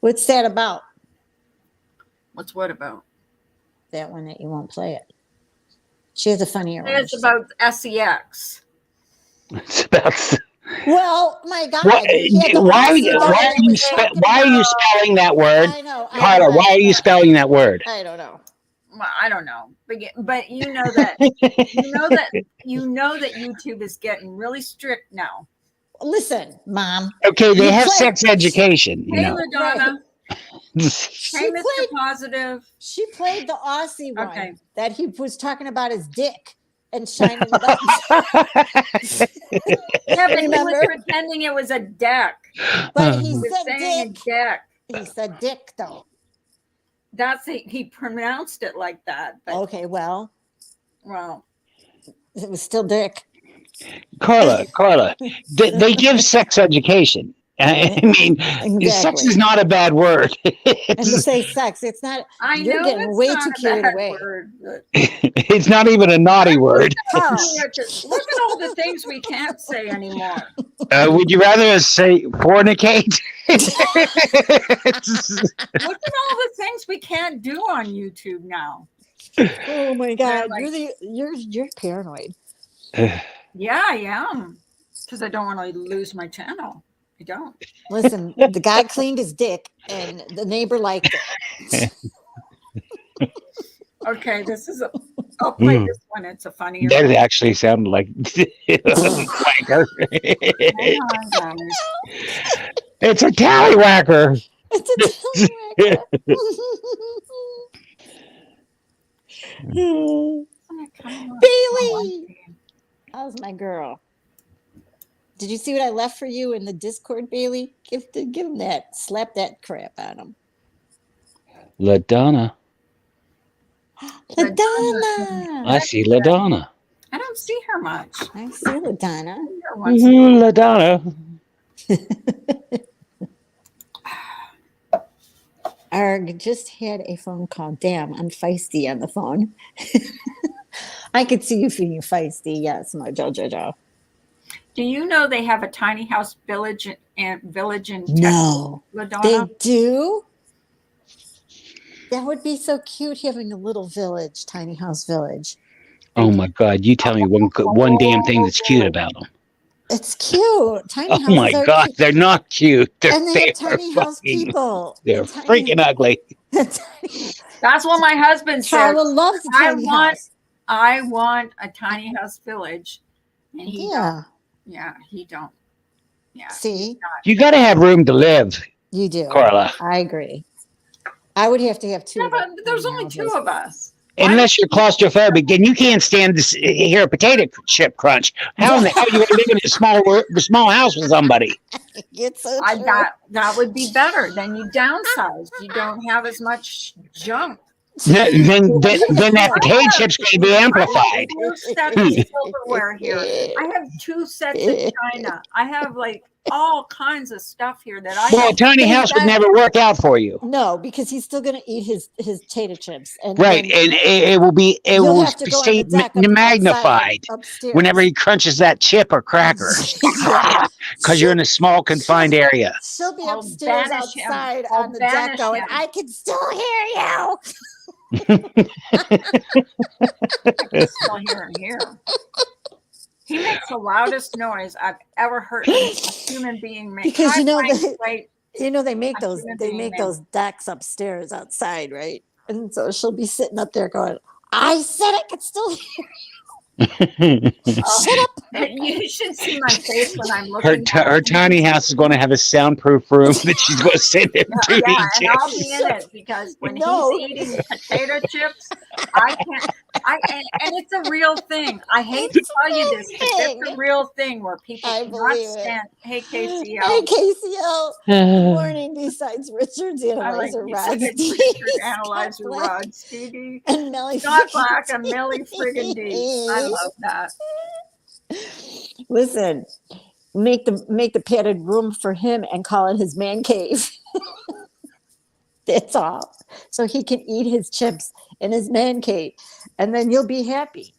Speaker 2: What's that about?
Speaker 1: What's what about?
Speaker 2: That one that you won't play it. She has a funnier one.
Speaker 1: It's about sex.
Speaker 4: It's about.
Speaker 2: Well, my God.
Speaker 4: Why,
Speaker 2: he had the
Speaker 4: why,
Speaker 2: Aussie
Speaker 1: you
Speaker 2: one
Speaker 4: why,
Speaker 2: and
Speaker 4: are
Speaker 2: it
Speaker 4: you
Speaker 2: was talking
Speaker 4: why are you
Speaker 2: about-
Speaker 4: spelling that word?
Speaker 2: I know.
Speaker 4: Carla, why are you spelling that word?
Speaker 2: I don't know.
Speaker 1: Well, I don't know, but you know that you know that YouTube is getting really strict now.
Speaker 2: Listen, Mom.
Speaker 4: Okay, they
Speaker 2: You
Speaker 4: have
Speaker 2: play-
Speaker 4: sex education, you
Speaker 1: Hey,
Speaker 4: know.
Speaker 1: Madonna.
Speaker 2: She
Speaker 1: Hey, Mr.
Speaker 2: played.
Speaker 1: Positive.
Speaker 2: She played the Aussie one
Speaker 1: Okay.
Speaker 2: that he was talking about his dick and shining it up.
Speaker 1: Yeah, but he was
Speaker 2: Remember?
Speaker 1: pretending it was a deck.
Speaker 2: But he
Speaker 1: He was
Speaker 2: said
Speaker 1: saying
Speaker 2: dick.
Speaker 1: a deck.
Speaker 2: He said dick though.
Speaker 1: That's it. He pronounced it like that. But
Speaker 2: Okay, well,
Speaker 1: well,
Speaker 2: it was still dick.
Speaker 4: Carla, they give sex education. I mean, sex
Speaker 2: Exactly.
Speaker 4: is not a bad word.
Speaker 2: And you
Speaker 4: It's,
Speaker 2: say sex. It's not.
Speaker 1: I
Speaker 2: You're
Speaker 1: know
Speaker 2: getting
Speaker 1: it's
Speaker 2: way
Speaker 1: not
Speaker 2: too
Speaker 1: a
Speaker 2: carried
Speaker 1: bad
Speaker 2: away.
Speaker 1: word, but
Speaker 4: it's not even a naughty word.
Speaker 2: Carl.
Speaker 1: look at all the things we can't say anymore.
Speaker 4: Would you rather us say fornicate?
Speaker 1: Look at all the things we can't do on YouTube now.
Speaker 2: Oh my God,
Speaker 1: like-
Speaker 2: you're paranoid.
Speaker 1: Yeah, I am. Because I don't want to lose my channel. I don't.
Speaker 2: Listen, the guy cleaned his dick, and the neighbor liked it.
Speaker 1: Okay, I'll play this one. It's a funnier
Speaker 4: That
Speaker 1: one.
Speaker 4: actually sounded like wanker.
Speaker 1: Hang on, guys.
Speaker 4: It's a tallywhacker.
Speaker 2: It's a Bailey, how's my girl? Did you see what I left for you in the Discord, Bailey? Give him that. Slap that crap on him.
Speaker 4: LaDonna.
Speaker 2: LaDonna.
Speaker 4: I see LaDonna.
Speaker 1: I don't see her much.
Speaker 2: I see LaDonna.
Speaker 1: Her once in a
Speaker 4: Ooh, LaDonna.
Speaker 2: Arg just had a phone call. Damn, I'm feisty on the phone. I could see you being feisty. Yes, Mojo Jojo.
Speaker 1: Do you know they have a tiny house village in Texas,
Speaker 2: No, they
Speaker 1: LaDonna?
Speaker 2: do. That would be so cute having a little village, tiny house village.
Speaker 4: Oh my God! You tell me one damn thing that's cute about them.
Speaker 2: It's cute. Tiny
Speaker 4: Oh
Speaker 2: houses
Speaker 4: my
Speaker 2: are
Speaker 4: God!
Speaker 2: cute.
Speaker 4: They're not cute.
Speaker 2: And they
Speaker 4: They
Speaker 2: have tiny
Speaker 4: are
Speaker 2: house
Speaker 4: fucking-
Speaker 2: people.
Speaker 4: They're
Speaker 2: Tiny-
Speaker 4: freaking ugly.
Speaker 1: That's what my husband said.
Speaker 2: Carla loves the
Speaker 1: I
Speaker 2: tiny
Speaker 1: want-
Speaker 2: house.
Speaker 1: I want a tiny house village. And he
Speaker 2: Yeah.
Speaker 1: don't. Yeah, he don't. Yeah.
Speaker 2: See,
Speaker 4: You got to have room to live,
Speaker 2: you do.
Speaker 4: Carla.
Speaker 2: I agree. I would have to have two.
Speaker 1: Yeah,
Speaker 2: of
Speaker 1: but
Speaker 2: them
Speaker 1: there's
Speaker 2: tiny
Speaker 1: only two
Speaker 2: houses.
Speaker 1: of us.
Speaker 4: Unless you're claustrophobic and you can't stand to hear a potato chip crunch. How in the hell are you going to live in a small house with somebody?
Speaker 2: It's so true.
Speaker 1: That would be better. Then you downsize. You don't have as much junk.
Speaker 4: Then that potato chip's going to be amplified.
Speaker 1: Two sets of silverware here. I have 2 sets of china. I have like all kinds of stuff here that I
Speaker 4: Well, a
Speaker 1: don't.
Speaker 4: tiny house would never work out for you.
Speaker 2: No, because he's still going to eat his tater chips. And
Speaker 4: Right,
Speaker 2: then
Speaker 4: and it will
Speaker 2: you'll have to go on the
Speaker 4: stay
Speaker 2: deck
Speaker 4: magnified
Speaker 2: upstairs.
Speaker 4: whenever he crunches that chip or cracker because you're in a small confined area.
Speaker 2: She'll be
Speaker 1: I'll
Speaker 2: upstairs
Speaker 1: banish him.
Speaker 2: outside
Speaker 1: I'll
Speaker 2: on the deck
Speaker 1: banish
Speaker 2: going,
Speaker 1: him.
Speaker 2: I can still hear you.
Speaker 1: I can still hear him here. He makes the loudest noise I've ever heard a human being make.
Speaker 2: Because
Speaker 1: Try
Speaker 2: you know
Speaker 1: playing
Speaker 2: the
Speaker 1: great
Speaker 2: they make
Speaker 1: a
Speaker 2: those
Speaker 1: human being make.
Speaker 2: decks upstairs outside, right? And so she'll be sitting up there going, I said I could still shut up.
Speaker 1: You should see my face when I'm
Speaker 4: her
Speaker 1: looking at
Speaker 4: her
Speaker 1: it.
Speaker 4: tiny house is going to have a soundproof room that she's going to sit in to
Speaker 1: Yeah,
Speaker 4: eat
Speaker 1: and I'll be
Speaker 4: chips.
Speaker 1: in it because when
Speaker 2: No.
Speaker 1: he's eating potato chips, I can't. And it's a real thing. I hate to
Speaker 2: It's
Speaker 1: tell you this, but it's
Speaker 2: thing.
Speaker 1: a real thing where people
Speaker 2: I
Speaker 1: cannot
Speaker 2: believe it.
Speaker 1: stand. Hey,
Speaker 2: Hey,
Speaker 1: KCL.
Speaker 2: KCL. Good morning. Besides Richard's
Speaker 1: I like
Speaker 2: analyzer
Speaker 1: besides
Speaker 2: rods,
Speaker 1: Richard Analyzer Rod, Stevie,
Speaker 2: and Melly
Speaker 1: Scott
Speaker 2: friggin'
Speaker 1: Black, and Millie friggin' D. I love that.
Speaker 2: Listen, make the padded room for him and call it his man cave. That's all. So he can eat his chips in his man cave, and then you'll be happy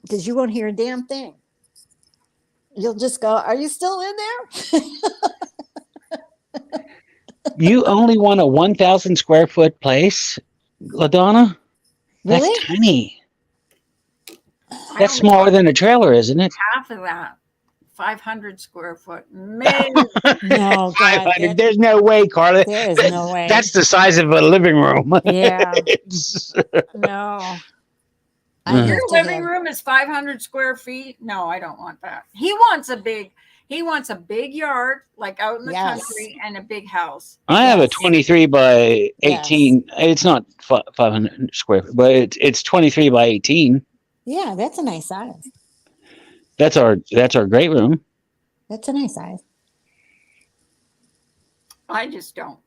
Speaker 2: because you won't hear a damn thing. You'll just go, "Are you still in there?"
Speaker 4: You only want a 1,000 square foot place, LaDonna? That's
Speaker 2: Really?
Speaker 4: tiny.
Speaker 1: I
Speaker 4: That's
Speaker 1: only
Speaker 4: smaller
Speaker 1: want
Speaker 4: than a trailer, isn't it?
Speaker 1: half of that. 500 square foot. Maybe.
Speaker 2: No, God,
Speaker 4: 500. There's no way, Carla.
Speaker 2: there is no way.
Speaker 4: That's the size of a living room.
Speaker 2: Yeah,
Speaker 4: It's-
Speaker 2: no. I
Speaker 4: Mhm.
Speaker 1: Your
Speaker 2: have to
Speaker 1: living
Speaker 2: have.
Speaker 1: room is 500 square feet. No, I don't want that. He wants a big yard, like out in the
Speaker 2: Yes.
Speaker 1: country, and a big house.
Speaker 4: I have a
Speaker 2: Yes.
Speaker 4: 23 by
Speaker 2: Yes.
Speaker 4: 18. It's not 500 square feet, but it's 23 by 18.
Speaker 2: Yeah, that's a nice size.
Speaker 4: That's our great room.
Speaker 2: That's a nice size.
Speaker 1: I just don't.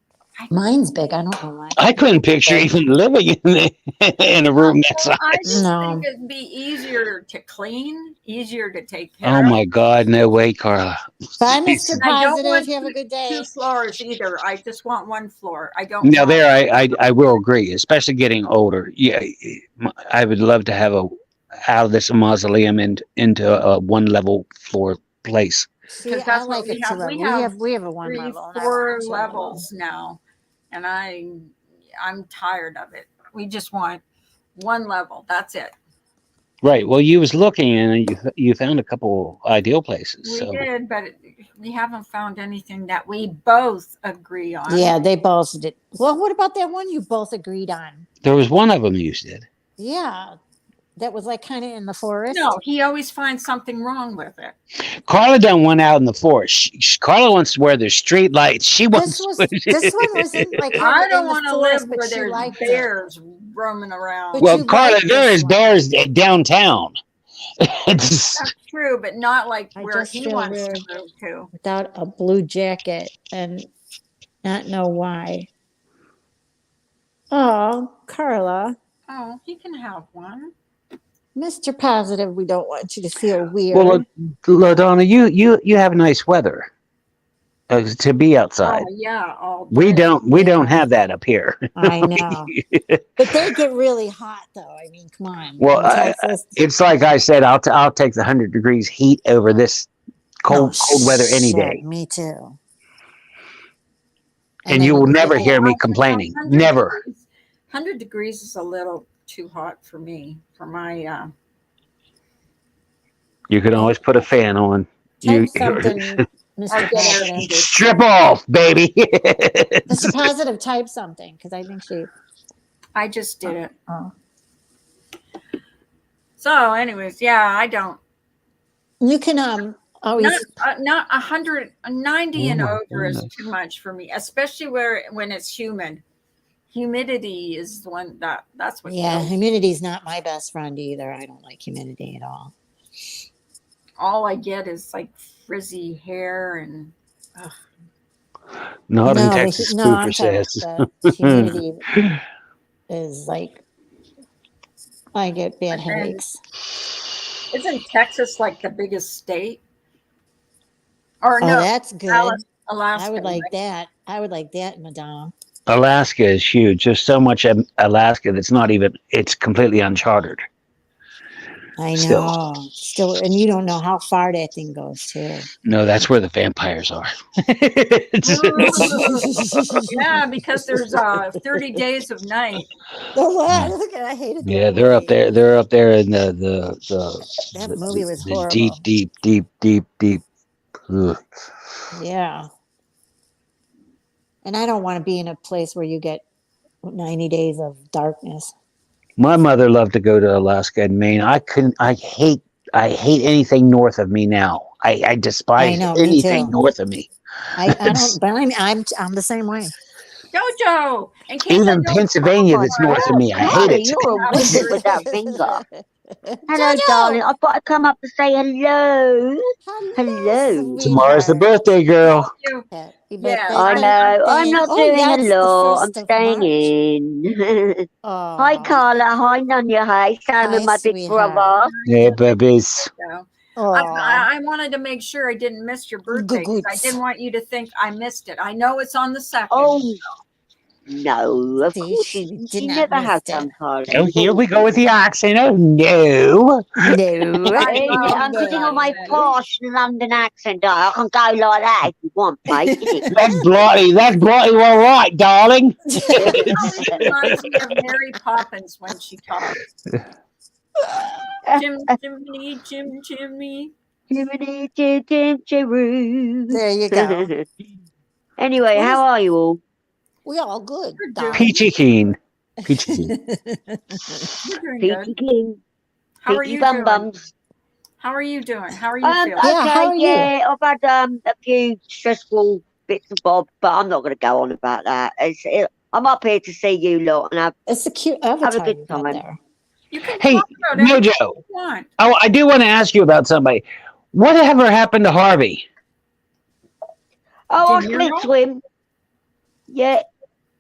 Speaker 2: Mine's big. I don't know why.
Speaker 4: I couldn't picture even living in a room that size.
Speaker 1: I just
Speaker 2: No.
Speaker 1: think it'd be easier to clean, easier to take care
Speaker 4: Oh
Speaker 1: of.
Speaker 4: my God, no way, Carla.
Speaker 2: Bye, Mr.
Speaker 1: And I don't
Speaker 2: Positive.
Speaker 1: want
Speaker 2: You have a good day.
Speaker 1: 2 floors either. I just want 1 floor. I don't
Speaker 4: Now
Speaker 1: want
Speaker 4: there, I will agree, especially getting older. Yeah, I would love to have out of this mausoleum and into a one level floor place.
Speaker 2: See,
Speaker 1: because
Speaker 2: I
Speaker 1: that's what
Speaker 2: like
Speaker 1: we
Speaker 2: it
Speaker 1: have.
Speaker 2: two level.
Speaker 1: We
Speaker 2: We have a one
Speaker 1: 3,
Speaker 2: level. and I
Speaker 1: 4
Speaker 2: want a two level.
Speaker 1: levels now, and I'm tired of it. We just want 1 level. That's it.
Speaker 4: Right. Well, you was looking and you found a couple ideal places.
Speaker 1: We
Speaker 4: So
Speaker 1: did, but we haven't found anything that we both agree on.
Speaker 2: Yeah, they both did. Well, what about that one you both agreed on?
Speaker 4: there was one of them you said.
Speaker 2: Yeah, that was like kind of in the forest.
Speaker 1: No, he always finds something wrong with it.
Speaker 4: Carla done went out in the forest. Carla wants where there's street lights. She wants.
Speaker 2: This one wasn't like
Speaker 1: I
Speaker 2: in
Speaker 1: don't
Speaker 2: the
Speaker 1: want to
Speaker 2: forest,
Speaker 1: live
Speaker 2: but
Speaker 1: where
Speaker 2: she
Speaker 1: there's
Speaker 2: liked it.
Speaker 1: bears roaming around.
Speaker 2: But
Speaker 4: Well,
Speaker 2: you
Speaker 4: Carla,
Speaker 2: like
Speaker 4: there
Speaker 2: this
Speaker 4: is
Speaker 2: one.
Speaker 4: bears downtown. It's,
Speaker 1: That's true, but not like
Speaker 2: I
Speaker 1: where
Speaker 2: just
Speaker 1: he
Speaker 2: feel
Speaker 1: wants
Speaker 2: weird.
Speaker 1: to move to.
Speaker 2: Without a blue jacket and not know why. Oh, Carla,
Speaker 1: Oh, he can have one.
Speaker 2: Mr. Positive, we don't want you to feel weird.
Speaker 4: well, LaDonna, you have nice weather to be outside.
Speaker 1: Oh yeah, all
Speaker 4: We
Speaker 1: day.
Speaker 4: don't have that up here.
Speaker 2: I know. But they get really hot, though. I mean, come on.
Speaker 4: Well,
Speaker 2: in Texas.
Speaker 4: It's like I said, I'll take the 100 degrees heat over this cold weather any
Speaker 2: shit,
Speaker 4: day.
Speaker 2: Me too.
Speaker 4: And
Speaker 2: then
Speaker 4: you will
Speaker 2: when
Speaker 4: never
Speaker 2: get
Speaker 4: hear me
Speaker 2: hot-
Speaker 4: complaining.
Speaker 1: 100
Speaker 4: Never.
Speaker 1: degrees- 100 degrees is a little too hot for me. For my
Speaker 4: You can always put a fan on.
Speaker 2: Type
Speaker 4: You
Speaker 2: something,
Speaker 1: I'll
Speaker 2: Mr.
Speaker 1: get air
Speaker 2: Positive.
Speaker 1: conditioning.
Speaker 4: strip off, baby.
Speaker 2: Mr. Positive, type something because I think she.
Speaker 1: I just did it.
Speaker 2: Oh.
Speaker 1: So, anyways, yeah, I don't.
Speaker 2: You can always.
Speaker 1: Not 190 and
Speaker 4: Oh my
Speaker 1: over is
Speaker 4: goodness.
Speaker 1: too much for me, especially when it's humid. Humidity is the one that's what.
Speaker 2: Yeah,
Speaker 1: kills.
Speaker 2: humidity's not my best friend either. I don't like humidity at all.
Speaker 1: All I get is like frizzy hair and.
Speaker 4: Not in
Speaker 2: No,
Speaker 4: Texas,
Speaker 2: no,
Speaker 4: Spoofer
Speaker 2: I'm talking
Speaker 4: says.
Speaker 2: the humidity is like I get bad headaches.
Speaker 1: Isn't Texas like the biggest state? Or
Speaker 2: Oh,
Speaker 1: no,
Speaker 2: that's good.
Speaker 1: Alaska.
Speaker 2: I would like
Speaker 1: right?
Speaker 2: that. I would like that, Madonna.
Speaker 4: Alaska is huge. There's so much Alaska that's not even, it's completely uncharted.
Speaker 2: I
Speaker 4: Still.
Speaker 2: know. Still, and you don't know how far that thing goes too.
Speaker 4: No, that's where the vampires are.
Speaker 1: Yeah, because there's 30 days of night.
Speaker 2: The what? Look at I hated that
Speaker 4: Yeah, they're up
Speaker 2: movie.
Speaker 4: there. They're up there in
Speaker 2: That movie was
Speaker 4: the deep,
Speaker 2: horrible.
Speaker 4: deep, deep, deep, deep. Ugh.
Speaker 2: Yeah. And I don't want to be in a place where you get 90 days of darkness.
Speaker 4: My mother loved to go to Alaska and Maine. I couldn't. I hate anything north of me now. I
Speaker 2: I
Speaker 4: despise
Speaker 2: know, me
Speaker 4: anything
Speaker 2: too.
Speaker 4: north of me.
Speaker 2: I
Speaker 4: It's
Speaker 2: don't, but I'm the same way.
Speaker 1: Jojo and Caitlin
Speaker 4: even
Speaker 1: don't
Speaker 5: Oh
Speaker 4: Pennsylvania
Speaker 5: my
Speaker 4: that's north of
Speaker 5: God,
Speaker 4: me. I hate
Speaker 5: Carla,
Speaker 4: it.
Speaker 5: you're a
Speaker 1: have a
Speaker 5: wizard with that
Speaker 1: birthday.
Speaker 5: finger. Hello,
Speaker 2: Jojo!
Speaker 5: darling. I thought I'd come up to say hello.
Speaker 2: Hello,
Speaker 5: Hello.
Speaker 4: Tomorrow's the
Speaker 2: sweetheart.
Speaker 4: birthday girl.
Speaker 1: Thank you.
Speaker 2: Happy
Speaker 1: Yes,
Speaker 2: birthday,
Speaker 5: I
Speaker 1: I
Speaker 5: know. I'm
Speaker 2: birthday.
Speaker 5: not
Speaker 2: Oh,
Speaker 5: doing
Speaker 2: yeah,
Speaker 5: a
Speaker 2: it's the
Speaker 5: lot. I'm
Speaker 2: 1st of
Speaker 5: staying
Speaker 2: March.
Speaker 5: in. Hi,
Speaker 2: Oh,
Speaker 5: Carla. Hi, Nanya. Hi, Sam and
Speaker 2: hi,
Speaker 5: my big
Speaker 2: sweetheart.
Speaker 5: brother.
Speaker 4: Yeah, babies.
Speaker 1: so.
Speaker 2: Oh,
Speaker 1: I wanted to make sure I didn't miss your birthday because I
Speaker 2: goods.
Speaker 1: didn't want you to think I missed it. I know it's on the 2nd.
Speaker 5: Oh, no. Of
Speaker 2: See,
Speaker 5: course,
Speaker 2: she did
Speaker 5: you
Speaker 2: not
Speaker 5: never
Speaker 2: miss
Speaker 5: have
Speaker 2: that.
Speaker 5: done, Carla.
Speaker 4: Oh, here we go with the accent. Oh no.
Speaker 2: No,
Speaker 5: I'm putting on my posh London accent. I can go like that if you want, mate. Innit?
Speaker 4: That's bloody. That's bloody all right, darling.
Speaker 1: It always reminds me of Mary Poppins when she talks. Jiminy, Jimmy.
Speaker 5: Jiminy, Jim, Jim, Jeru.
Speaker 2: there you go.
Speaker 5: Anyway,
Speaker 2: What
Speaker 5: how
Speaker 2: is-
Speaker 5: are you all?
Speaker 2: We all good,
Speaker 1: We're
Speaker 2: darling.
Speaker 4: Peachy keen. Peachy keen.
Speaker 1: You're doing
Speaker 5: Peachy
Speaker 1: good.
Speaker 5: King,
Speaker 1: How are
Speaker 5: Peachy
Speaker 1: you
Speaker 5: Bum
Speaker 1: doing?
Speaker 5: Bums.
Speaker 1: How are you doing? How are you feeling?
Speaker 2: Yeah, how
Speaker 5: Okay,
Speaker 2: are you?
Speaker 5: yeah, I've had a few stressful bits and bobs, but I'm not going to go on about that. I'm up here to see you lot and
Speaker 2: It's a cute
Speaker 5: have a
Speaker 2: avatar
Speaker 5: good
Speaker 2: you got
Speaker 5: time.
Speaker 2: there.
Speaker 1: You can
Speaker 4: Hey,
Speaker 1: talk about anything
Speaker 4: Mojo.
Speaker 1: you want.
Speaker 4: Oh, I do want to ask you about somebody. Whatever happened to Harvey?
Speaker 5: Oh, I'll
Speaker 1: De Niro?
Speaker 5: speak to him. Yeah,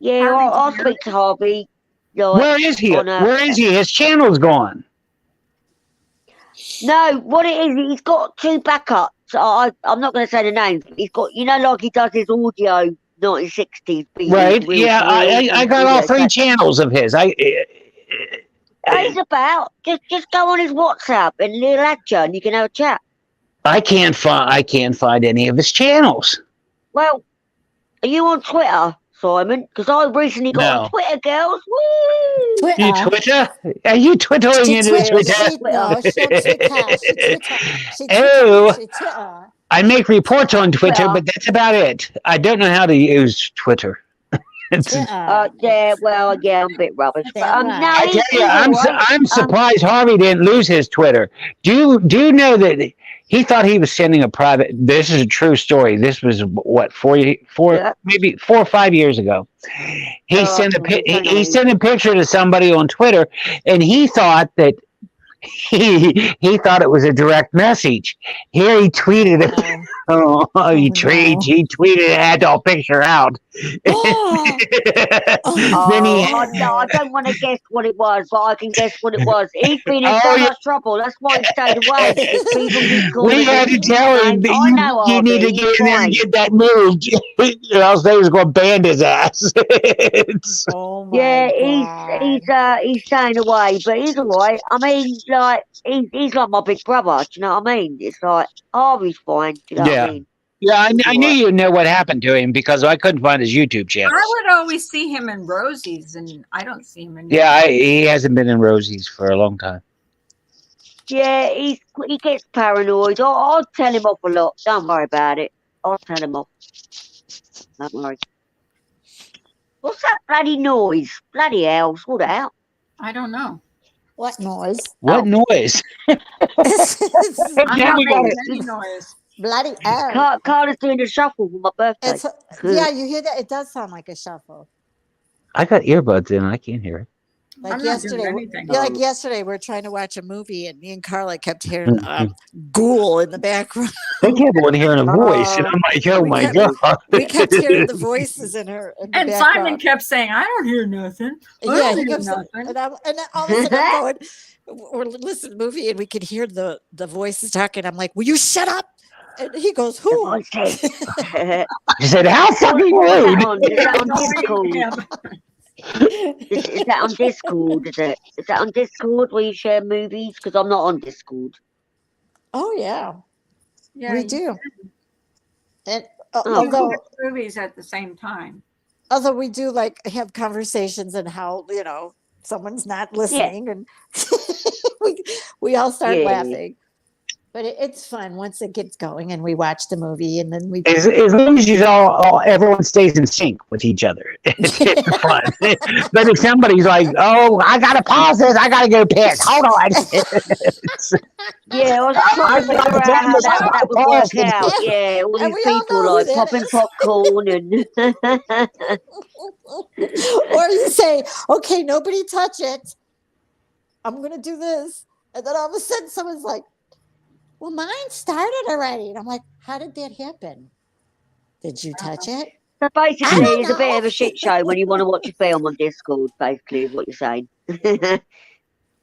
Speaker 5: yeah,
Speaker 1: Harvey
Speaker 5: I'll
Speaker 1: De Niro?
Speaker 5: speak to Harvey. Like,
Speaker 4: Where is he?
Speaker 5: on a,
Speaker 4: Where is he? His channel's gone.
Speaker 5: No, what it is, he's got two backups. I'm not going to say the names, but he's got, like he does his audio 1960s beat
Speaker 4: Right?
Speaker 5: real
Speaker 4: Yeah,
Speaker 5: to real
Speaker 4: I
Speaker 5: and
Speaker 4: got all
Speaker 5: audio.
Speaker 4: three
Speaker 5: So
Speaker 4: channels of his.
Speaker 5: it's about just go on his WhatsApp and he'll add you and you can have a chat.
Speaker 4: I can't find any of his channels.
Speaker 5: Well, are you on Twitter, Simon? Because I recently got on
Speaker 4: No.
Speaker 5: Twitter, girls. Woo!
Speaker 4: You Twitter? Are you twittering
Speaker 2: She
Speaker 4: into
Speaker 2: Twitter.
Speaker 4: Twitter?
Speaker 2: She no, she don't Twitter. She Twitter. She Twitter.
Speaker 4: Oh,
Speaker 2: She Twitter.
Speaker 4: I make reports on Twitter,
Speaker 5: Twitter.
Speaker 4: but that's about it. I don't know how to use Twitter. It's,
Speaker 2: Twitter.
Speaker 5: Yeah, well, yeah, I'm a bit rubbish. But
Speaker 2: That
Speaker 5: no,
Speaker 2: right.
Speaker 4: I tell
Speaker 5: he's
Speaker 4: you,
Speaker 5: all right.
Speaker 4: I'm surprised Harvey didn't lose his Twitter. Do you know that he thought he was sending a private? This is a true story. This was what
Speaker 5: Yeah.
Speaker 4: maybe 4 or 5 years ago. He
Speaker 5: Oh,
Speaker 4: sent a
Speaker 5: I don't know.
Speaker 4: he sent a picture to somebody on Twitter, and he thought that he thought it was a direct message. Here he tweeted it.
Speaker 2: Oh,
Speaker 4: Oh,
Speaker 2: no.
Speaker 4: he tweeted an adult picture out.
Speaker 2: Oh,
Speaker 4: Then he
Speaker 5: I don't want to guess what it was, but I can guess what it was. He's been in
Speaker 4: Oh,
Speaker 5: so
Speaker 4: yeah.
Speaker 5: much trouble. That's why he stayed away. Because people keep calling
Speaker 4: We had to
Speaker 5: him
Speaker 4: tell him
Speaker 5: names.
Speaker 4: that
Speaker 5: I know,
Speaker 4: you need to
Speaker 5: Harvey,
Speaker 4: get in there and
Speaker 5: fine.
Speaker 4: get that moved, or else they was going to ban his ass.
Speaker 2: oh my
Speaker 5: Yeah,
Speaker 2: God.
Speaker 5: he's staying away, but he's all right. I mean, like he's like my big brother. Do you know what I mean? It's like Harvey's fine. Do you know what I mean?
Speaker 4: Yeah, I
Speaker 5: He's
Speaker 4: knew
Speaker 5: all right.
Speaker 4: you'd know what happened to him because I couldn't find his YouTube channel.
Speaker 1: I would always see him in Rosie's, and I don't see him in.
Speaker 4: Yeah, he hasn't been in Rosie's for a long time.
Speaker 5: Yeah, he gets paranoid. I'll tell him off a lot. Don't worry about it. I'll tell him off. Don't worry. What's that bloody noise? Bloody hell, sort it out.
Speaker 1: I don't know.
Speaker 2: What noise?
Speaker 4: What noise?
Speaker 1: I'm
Speaker 4: Yeah,
Speaker 1: not
Speaker 4: we got
Speaker 1: making
Speaker 4: it.
Speaker 1: any noise.
Speaker 2: Bloody hell.
Speaker 5: Carla's doing a shuffle for my birthday.
Speaker 2: It's, yeah, you hear that? It does sound like a shuffle.
Speaker 4: I got earbuds in. I can't hear it.
Speaker 2: Like
Speaker 1: I'm not
Speaker 2: yesterday,
Speaker 1: doing anything.
Speaker 2: yeah, like yesterday, we are trying to watch a movie, and me and Carla kept hearing "ghoul" in the background.
Speaker 4: I kept on hearing a voice, and I'm like, oh
Speaker 2: We
Speaker 4: my
Speaker 2: kept-
Speaker 4: god.
Speaker 2: We kept hearing the voices in her. In the
Speaker 1: And
Speaker 2: background.
Speaker 1: Simon kept saying, "I don't hear nothing." I
Speaker 2: Yeah,
Speaker 1: don't
Speaker 2: he
Speaker 1: hear
Speaker 2: kept
Speaker 1: nothing.
Speaker 2: and then all of a sudden I'm going, we're listening to the movie, and we could hear the voices talking. I'm like, "Will you shut up?" And he goes, "Who?"
Speaker 5: I said,
Speaker 4: I said, how fucking
Speaker 5: what was
Speaker 4: rude.
Speaker 5: that on? Is that on
Speaker 1: Don't
Speaker 5: Discord?
Speaker 1: him.
Speaker 5: Is that on Discord? Is it? Is that on Discord where you share movies? Because I'm not on Discord.
Speaker 2: Oh yeah,
Speaker 1: Yeah,
Speaker 2: we
Speaker 1: you
Speaker 2: do. And
Speaker 5: Oh,
Speaker 1: can
Speaker 2: although
Speaker 1: watch movies at the same time.
Speaker 2: we do like have conversations and how someone's not
Speaker 5: yeah,
Speaker 2: listening, and we we all start
Speaker 5: yeah.
Speaker 2: laughing. But it's fun once it gets going, and we watch the movie, and then we.
Speaker 4: As long as you all everyone stays in sync with each other, it's fun. But if somebody's like, "Oh, I gotta pause this. I gotta go piss. Hold on,"
Speaker 5: Yeah, I was trying
Speaker 4: I
Speaker 5: to
Speaker 4: forgot
Speaker 5: figure
Speaker 4: to
Speaker 5: out
Speaker 4: turn
Speaker 5: how
Speaker 4: this
Speaker 5: that would
Speaker 4: pause.
Speaker 5: work out. Yeah, all
Speaker 2: And
Speaker 5: these
Speaker 2: we all
Speaker 5: people
Speaker 2: know who
Speaker 5: like
Speaker 2: that
Speaker 5: popping
Speaker 2: is.
Speaker 5: popcorn and
Speaker 2: Or you say, "Okay, nobody touch it. I'm gonna do this," and then all of a sudden, someone's like, "Well, mine started already," and I'm like, "How did that happen? Did you touch it?"
Speaker 5: so
Speaker 2: I
Speaker 5: basically
Speaker 2: don't
Speaker 5: it's a bit of
Speaker 2: know.
Speaker 5: a shit show when you want to watch a film on Discord, basically is what you're saying.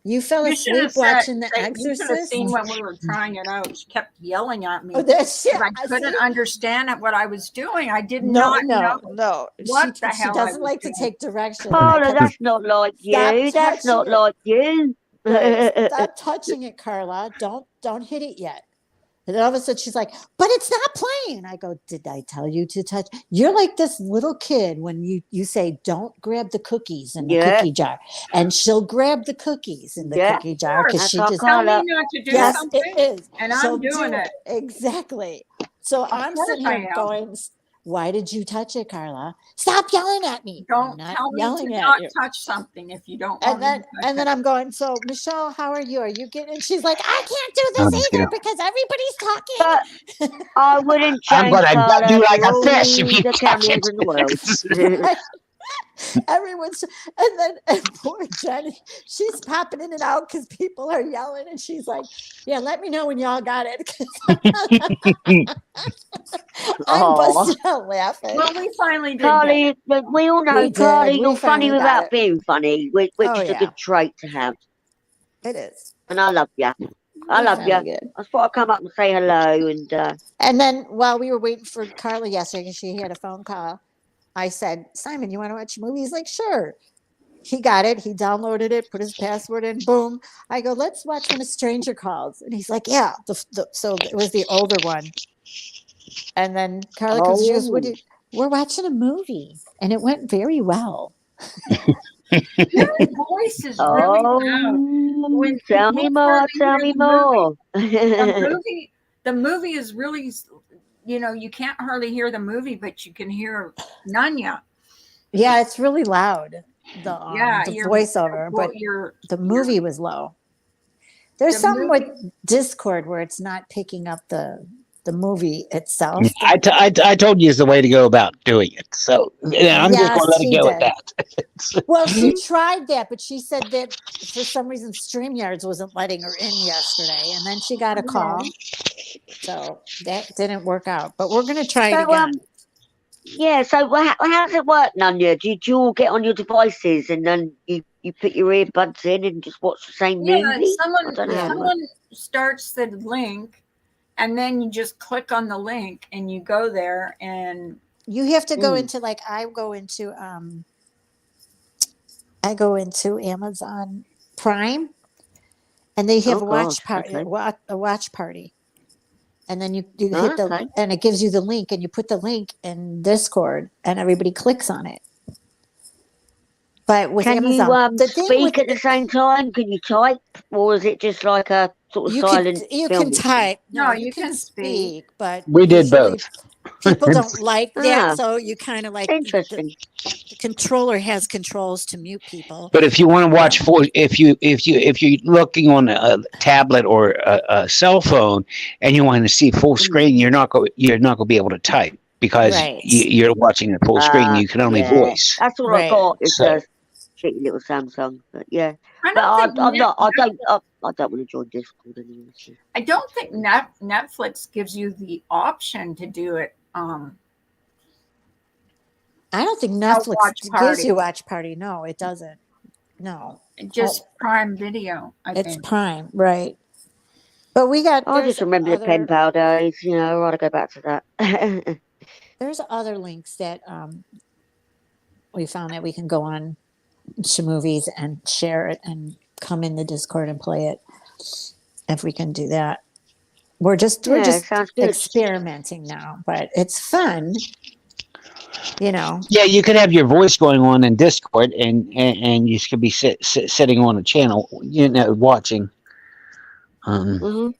Speaker 2: You fell
Speaker 1: You should have
Speaker 2: asleep watching The
Speaker 1: you should have
Speaker 2: Exorcist.
Speaker 1: seen when we were trying it out. She kept yelling at me
Speaker 2: Oh, that's
Speaker 1: because
Speaker 2: yeah.
Speaker 1: I
Speaker 2: I
Speaker 1: couldn't
Speaker 2: see.
Speaker 1: understand what I was doing. I did
Speaker 2: No,
Speaker 1: not
Speaker 2: no,
Speaker 1: know
Speaker 2: no.
Speaker 1: what the
Speaker 2: She
Speaker 1: hell I
Speaker 2: doesn't
Speaker 1: was
Speaker 2: like to
Speaker 1: doing.
Speaker 2: take direction, and I
Speaker 5: Carla,
Speaker 2: kept
Speaker 5: that's not like
Speaker 2: stop
Speaker 5: you. That's
Speaker 2: touching
Speaker 5: not
Speaker 2: it.
Speaker 5: like you.
Speaker 2: Right, stop touching it, Carla. Don't hit it yet. And then all of a sudden she's like, "But it's not playing." I go, "Did I tell you to touch?" You're like this little kid when you say, "Don't grab the cookies in the
Speaker 5: Yeah,
Speaker 2: cookie jar," and she'll grab the cookies in the
Speaker 5: yeah.
Speaker 2: cookie jar because
Speaker 1: Course,
Speaker 5: That's
Speaker 2: she
Speaker 5: our
Speaker 2: just.
Speaker 1: tell me
Speaker 5: Carla.
Speaker 1: not to do
Speaker 5: Yeah.
Speaker 2: Yes, it
Speaker 1: something,
Speaker 2: is.
Speaker 1: and
Speaker 2: She'll
Speaker 1: I'm doing
Speaker 2: do
Speaker 1: it.
Speaker 2: it exactly. So
Speaker 1: Of
Speaker 2: I'm
Speaker 1: course
Speaker 2: sitting
Speaker 1: I
Speaker 2: here
Speaker 1: am.
Speaker 2: going, "Why did you touch it, Carla? Stop yelling at me." "I'm
Speaker 1: Don't
Speaker 2: not
Speaker 1: tell me to
Speaker 2: yelling at
Speaker 1: not
Speaker 2: you."
Speaker 1: touch something if you don't want me to touch
Speaker 2: And then
Speaker 1: it.
Speaker 2: I'm going, "So Michelle, how are you? Are you getting?" And she's like, "I can't do
Speaker 4: I'm
Speaker 2: this
Speaker 4: just
Speaker 2: either
Speaker 4: gonna.
Speaker 2: because everybody's
Speaker 5: But
Speaker 2: talking."
Speaker 5: I wouldn't
Speaker 4: I'm
Speaker 5: change
Speaker 4: gonna gut
Speaker 5: Carla
Speaker 4: you like
Speaker 5: for
Speaker 4: a fish if
Speaker 5: all
Speaker 4: you
Speaker 5: the
Speaker 4: touch
Speaker 5: camels
Speaker 4: it.
Speaker 5: in the world.
Speaker 2: Right? Everyone's and poor Jenny, she's popping in and out because people are yelling, and she's like, "Yeah, let me know when y'all got it." 'Cause I'm
Speaker 5: Oh,
Speaker 2: busting out laughing.
Speaker 1: Well, we finally did get
Speaker 5: Carly, we all know,
Speaker 2: We did.
Speaker 5: Carly,
Speaker 2: We
Speaker 5: you're funny
Speaker 2: finally got
Speaker 5: without
Speaker 2: it.
Speaker 5: being funny, which
Speaker 2: Oh
Speaker 5: is a
Speaker 2: yeah,
Speaker 5: good trait to have.
Speaker 2: it is.
Speaker 5: And I love you. I
Speaker 2: We
Speaker 5: love you.
Speaker 2: finally did.
Speaker 5: I thought I'd come up and say hello. And
Speaker 2: And then while we were waiting for Carla yesterday, she had a phone call. I said, "Simon, you want to watch a movie?" He's like, "Sure." He got it. He downloaded it, put his password in, boom. I go, "Let's watch When a Stranger Calls." And he's like, "Yeah." So it was the older one. And then Carla comes, she goes,
Speaker 5: oh,
Speaker 2: "We're watching a movie." And it went very well.
Speaker 1: your voice is really loud.
Speaker 5: oh,
Speaker 1: When you
Speaker 5: tell me
Speaker 1: don't
Speaker 5: more,
Speaker 1: hardly
Speaker 5: tell
Speaker 1: hear
Speaker 5: me
Speaker 1: the movie,
Speaker 5: more.
Speaker 1: the movie, the movie is really, you can't hardly hear the movie, but you can hear Nanya.
Speaker 2: Yeah, it's really loud.
Speaker 1: Yeah,
Speaker 2: The voiceover, but the
Speaker 1: your
Speaker 2: movie was low. There's
Speaker 1: the
Speaker 2: something with
Speaker 1: movie.
Speaker 2: Discord where it's not picking up the movie itself.
Speaker 4: I told you is the way to go about doing it. So yeah, I'm just gonna
Speaker 2: Yes,
Speaker 4: let it
Speaker 2: she
Speaker 4: go at
Speaker 2: did.
Speaker 4: that.
Speaker 2: Well, she tried that, but she said that for some reason StreamYards wasn't letting her in yesterday, and then she got a call, so that didn't work out. But we're gonna try it
Speaker 5: So,
Speaker 2: again.
Speaker 5: yeah, so how does it work, Nanya? Do you all get on your devices and then you put your earbuds in and just watch the same
Speaker 1: Yeah,
Speaker 5: movie? I don't know how
Speaker 2: Yeah,
Speaker 5: it works.
Speaker 1: someone starts the link, and then you just click on the link, and you go there, and
Speaker 2: you have to go
Speaker 5: Mm.
Speaker 2: into like I go into Amazon Prime, and they have
Speaker 5: Oh,
Speaker 2: a
Speaker 5: God.
Speaker 2: watch party,
Speaker 5: Okay.
Speaker 2: a watch party, and then you
Speaker 5: Oh,
Speaker 2: hit the
Speaker 5: okay.
Speaker 2: and it gives you the link, and you put the link in Discord, and everybody clicks on it. But with
Speaker 5: Can you
Speaker 2: Amazon, the thing with
Speaker 5: speak at the same time? Can you type? Or is it just like a sort of silent
Speaker 2: you can
Speaker 5: filming thing?
Speaker 2: type, no,
Speaker 1: no,
Speaker 2: you
Speaker 1: you
Speaker 2: can
Speaker 1: can speak.
Speaker 2: speak, but
Speaker 4: We did
Speaker 2: usually
Speaker 4: both.
Speaker 2: people don't like that,
Speaker 5: Ah,
Speaker 2: so you kind of like
Speaker 5: interesting.
Speaker 2: the controller has controls to mute people.
Speaker 4: But if you want to watch
Speaker 2: Um,
Speaker 4: for if you're looking on a tablet or a cell phone and you want to see full
Speaker 5: Mm.
Speaker 4: screen, you're not going to be able to type because
Speaker 2: right,
Speaker 4: you're watching a full screen. You can only
Speaker 5: Yeah.
Speaker 4: voice.
Speaker 5: That's all I
Speaker 2: right.
Speaker 5: got is
Speaker 4: So
Speaker 5: a shitty little Samsung. But yeah.
Speaker 1: I
Speaker 5: But
Speaker 1: don't think
Speaker 5: I'm not. I don't want to join Discord anyway. So.
Speaker 1: I don't think Netflix gives you the option to do it.
Speaker 2: I don't think
Speaker 1: A
Speaker 2: Netflix
Speaker 1: watch
Speaker 2: gives you
Speaker 1: party,
Speaker 2: watch party. No, it doesn't. No, oh,
Speaker 1: just Prime Video. I
Speaker 2: it's
Speaker 1: think.
Speaker 2: Prime, right? But
Speaker 5: I just remember the pen pal days. I'd rather go back to that.
Speaker 2: there's other links that we found that we can go on movies and share it and come in the Discord and play it if we can do that. We're just
Speaker 5: sounds good.
Speaker 2: experimenting now, but it's fun.
Speaker 4: Yeah, you could have your voice going on in Discord, and you could be sitting on a channel, watching.
Speaker 5: Mhm.